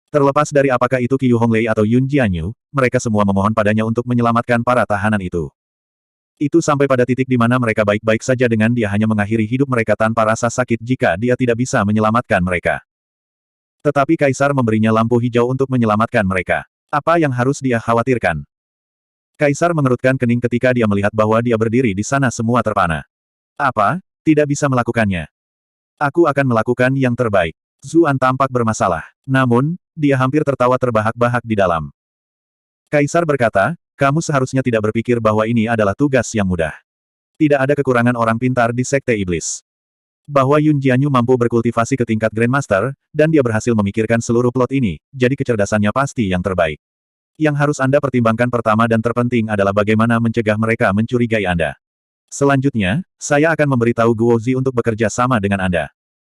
S1: Terlepas dari apakah itu Qiu Honglei atau Yun Jianyu, mereka semua memohon padanya untuk menyelamatkan para tahanan itu. Itu sampai pada titik di mana mereka baik-baik saja dengan dia hanya mengakhiri hidup mereka tanpa rasa sakit jika dia tidak bisa menyelamatkan mereka. Tetapi Kaisar memberinya lampu hijau untuk menyelamatkan mereka. Apa yang harus dia khawatirkan? Kaisar mengerutkan kening ketika dia melihat bahwa dia berdiri di sana semua terpana. Apa? Tidak bisa melakukannya. Aku akan melakukan yang terbaik. Zuan tampak bermasalah. Namun, dia hampir tertawa terbahak-bahak di dalam. Kaisar berkata, kamu seharusnya tidak berpikir bahwa ini adalah tugas yang mudah. Tidak ada kekurangan orang pintar di Sekte Iblis. Bahwa Yun Jianyu mampu berkultivasi ke tingkat Grandmaster, dan dia berhasil memikirkan seluruh plot ini, jadi kecerdasannya pasti yang terbaik. Yang harus Anda pertimbangkan pertama dan terpenting adalah bagaimana mencegah mereka mencurigai Anda. Selanjutnya, saya akan memberitahu Guozi untuk bekerja sama dengan Anda.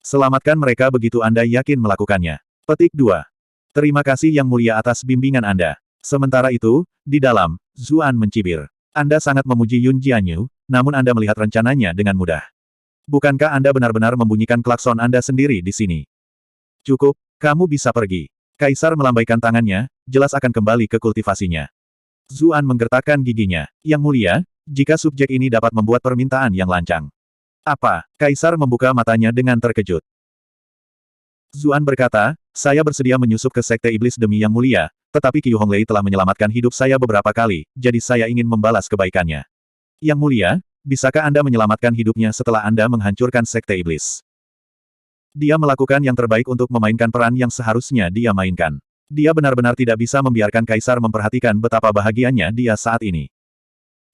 S1: Selamatkan mereka begitu Anda yakin melakukannya. Petik 2. Terima kasih Yang Mulia atas bimbingan Anda. Sementara itu, di dalam, Zuan mencibir. Anda sangat memuji Yun Jianyu, namun Anda melihat rencananya dengan mudah. Bukankah Anda benar-benar membunyikan klakson Anda sendiri di sini? Cukup, kamu bisa pergi. Kaisar melambaikan tangannya, jelas akan kembali ke kultivasinya. Zuan menggertakkan giginya. Yang Mulia, jika subjek ini dapat membuat permintaan yang lancang. Apa? Kaisar membuka matanya dengan terkejut. Zuan berkata, saya bersedia menyusup ke Sekte Iblis demi Yang Mulia, tetapi Qiu Honglei telah menyelamatkan hidup saya beberapa kali, jadi saya ingin membalas kebaikannya. Yang Mulia, bisakah Anda menyelamatkan hidupnya setelah Anda menghancurkan Sekte Iblis? Dia melakukan yang terbaik untuk memainkan peran yang seharusnya dia mainkan. Dia benar-benar tidak bisa membiarkan Kaisar memperhatikan betapa bahagianya dia saat ini.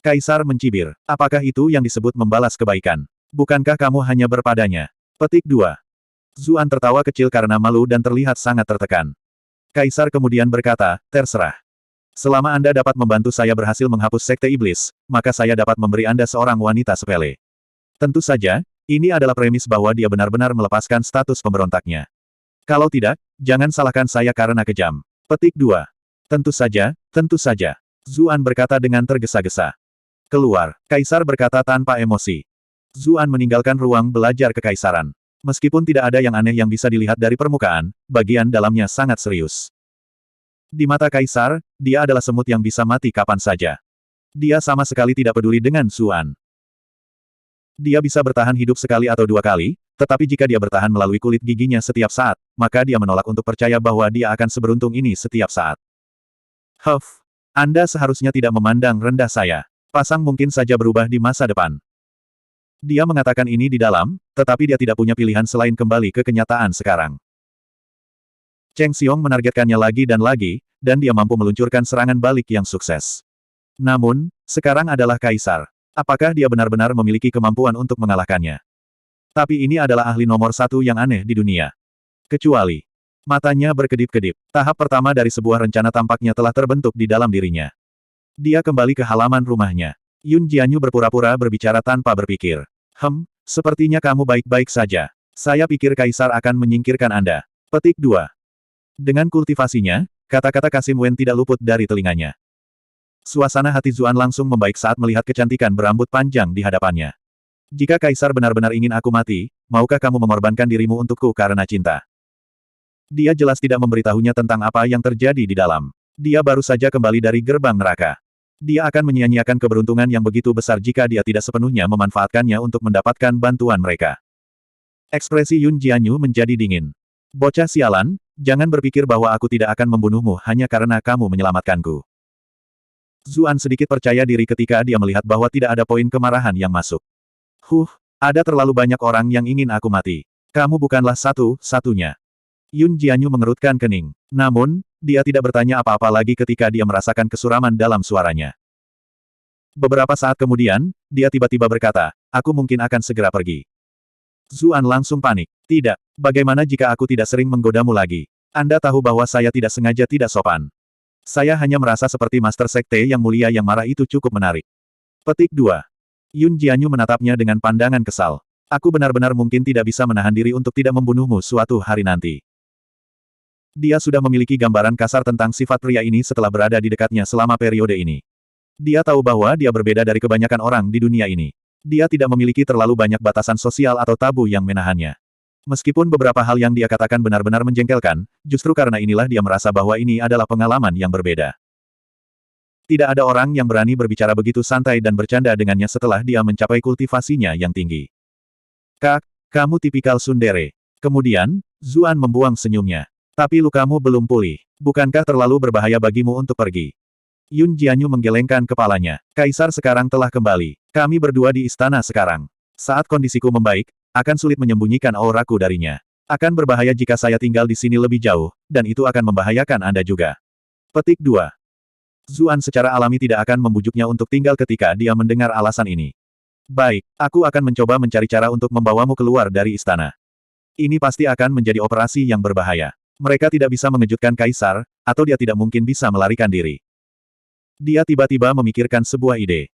S1: Kaisar mencibir. Apakah itu yang disebut membalas kebaikan? Bukankah kamu hanya berpadanya? Petik 2. Zuan tertawa kecil karena malu dan terlihat sangat tertekan. Kaisar kemudian berkata, terserah. Selama Anda dapat membantu saya berhasil menghapus Sekte Iblis, maka saya dapat memberi Anda seorang wanita sepele. Tentu saja, ini adalah premis bahwa dia benar-benar melepaskan status pemberontaknya. Kalau tidak, jangan salahkan saya karena kejam. Petik 2. Tentu saja, tentu saja. Zuan berkata dengan tergesa-gesa. Keluar. Kaisar berkata tanpa emosi. Zuan meninggalkan ruang belajar kekaisaran. Meskipun tidak ada yang aneh yang bisa dilihat dari permukaan, bagian dalamnya sangat serius. Di mata Kaisar, dia adalah semut yang bisa mati kapan saja. Dia sama sekali tidak peduli dengan Zuan. Dia bisa bertahan hidup sekali atau dua kali, tetapi jika dia bertahan melalui kulit giginya setiap saat, maka dia menolak untuk percaya bahwa dia akan seberuntung ini setiap saat. Huff, Anda seharusnya tidak memandang rendah saya. Pasang mungkin saja berubah di masa depan. Dia mengatakan ini di dalam, tetapi dia tidak punya pilihan selain kembali ke kenyataan sekarang. Cheng Xiong menargetkannya lagi, dan dia mampu meluncurkan serangan balik yang sukses. Namun, sekarang adalah Kaisar. Apakah dia benar-benar memiliki kemampuan untuk mengalahkannya? Tapi ini adalah ahli nomor satu yang aneh di dunia. Kecuali, matanya berkedip-kedip. Tahap pertama dari sebuah rencana tampaknya telah terbentuk di dalam dirinya. Dia kembali ke halaman rumahnya. Yun Jianyu berpura-pura berbicara tanpa berpikir. Sepertinya kamu baik-baik saja. Saya pikir Kaisar akan menyingkirkan Anda. Petik 2. Dengan kultivasinya, kata-kata Kasim Wen tidak luput dari telinganya. Suasana hati Zuan langsung membaik saat melihat kecantikan berambut panjang di hadapannya. Jika Kaisar benar-benar ingin aku mati, maukah kamu mengorbankan dirimu untukku karena cinta? Dia jelas tidak memberitahunya tentang apa yang terjadi di dalam. Dia baru saja kembali dari gerbang neraka. Dia akan menyia-nyiakan keberuntungan yang begitu besar jika dia tidak sepenuhnya memanfaatkannya untuk mendapatkan bantuan mereka. Ekspresi Yun Jianyu menjadi dingin. Bocah sialan, jangan berpikir bahwa aku tidak akan membunuhmu hanya karena kamu menyelamatkanku. Zuan sedikit percaya diri ketika dia melihat bahwa tidak ada poin kemarahan yang masuk. Ada terlalu banyak orang yang ingin aku mati. Kamu bukanlah satu-satunya. Yun Jianyu mengerutkan kening. Namun, dia tidak bertanya apa-apa lagi ketika dia merasakan kesuraman dalam suaranya. Beberapa saat kemudian, dia tiba-tiba berkata, aku mungkin akan segera pergi. Zuan langsung panik. Tidak, bagaimana jika aku tidak sering menggodamu lagi? Anda tahu bahwa saya tidak sengaja tidak sopan. Saya hanya merasa seperti Master Sekte yang mulia yang marah itu cukup menarik. Petik 2. Yun Jianyu menatapnya dengan pandangan kesal. Aku benar-benar mungkin tidak bisa menahan diri untuk tidak membunuhmu suatu hari nanti. Dia sudah memiliki gambaran kasar tentang sifat pria ini setelah berada di dekatnya selama periode ini. Dia tahu bahwa dia berbeda dari kebanyakan orang di dunia ini. Dia tidak memiliki terlalu banyak batasan sosial atau tabu yang menahannya. Meskipun beberapa hal yang dia katakan benar-benar menjengkelkan, justru karena inilah dia merasa bahwa ini adalah pengalaman yang berbeda. Tidak ada orang yang berani berbicara begitu santai dan bercanda dengannya setelah dia mencapai kultivasinya yang tinggi. Kamu tipikal tsundere. Kemudian, Zuan membuang senyumnya. Tapi lukamu belum pulih. Bukankah terlalu berbahaya bagimu untuk pergi? Yun Jianyu menggelengkan kepalanya. Kaisar sekarang telah kembali. Kami berdua di istana sekarang. Saat kondisiku membaik, akan sulit menyembunyikan auraku darinya. Akan berbahaya jika saya tinggal di sini lebih jauh, dan itu akan membahayakan Anda juga. Petik 2. Zuan secara alami tidak akan membujuknya untuk tinggal ketika dia mendengar alasan ini. Baik, aku akan mencoba mencari cara untuk membawamu keluar dari istana. Ini pasti akan menjadi operasi yang berbahaya. Mereka tidak bisa mengejutkan kaisar, atau dia tidak mungkin bisa melarikan diri. Dia tiba-tiba memikirkan sebuah ide.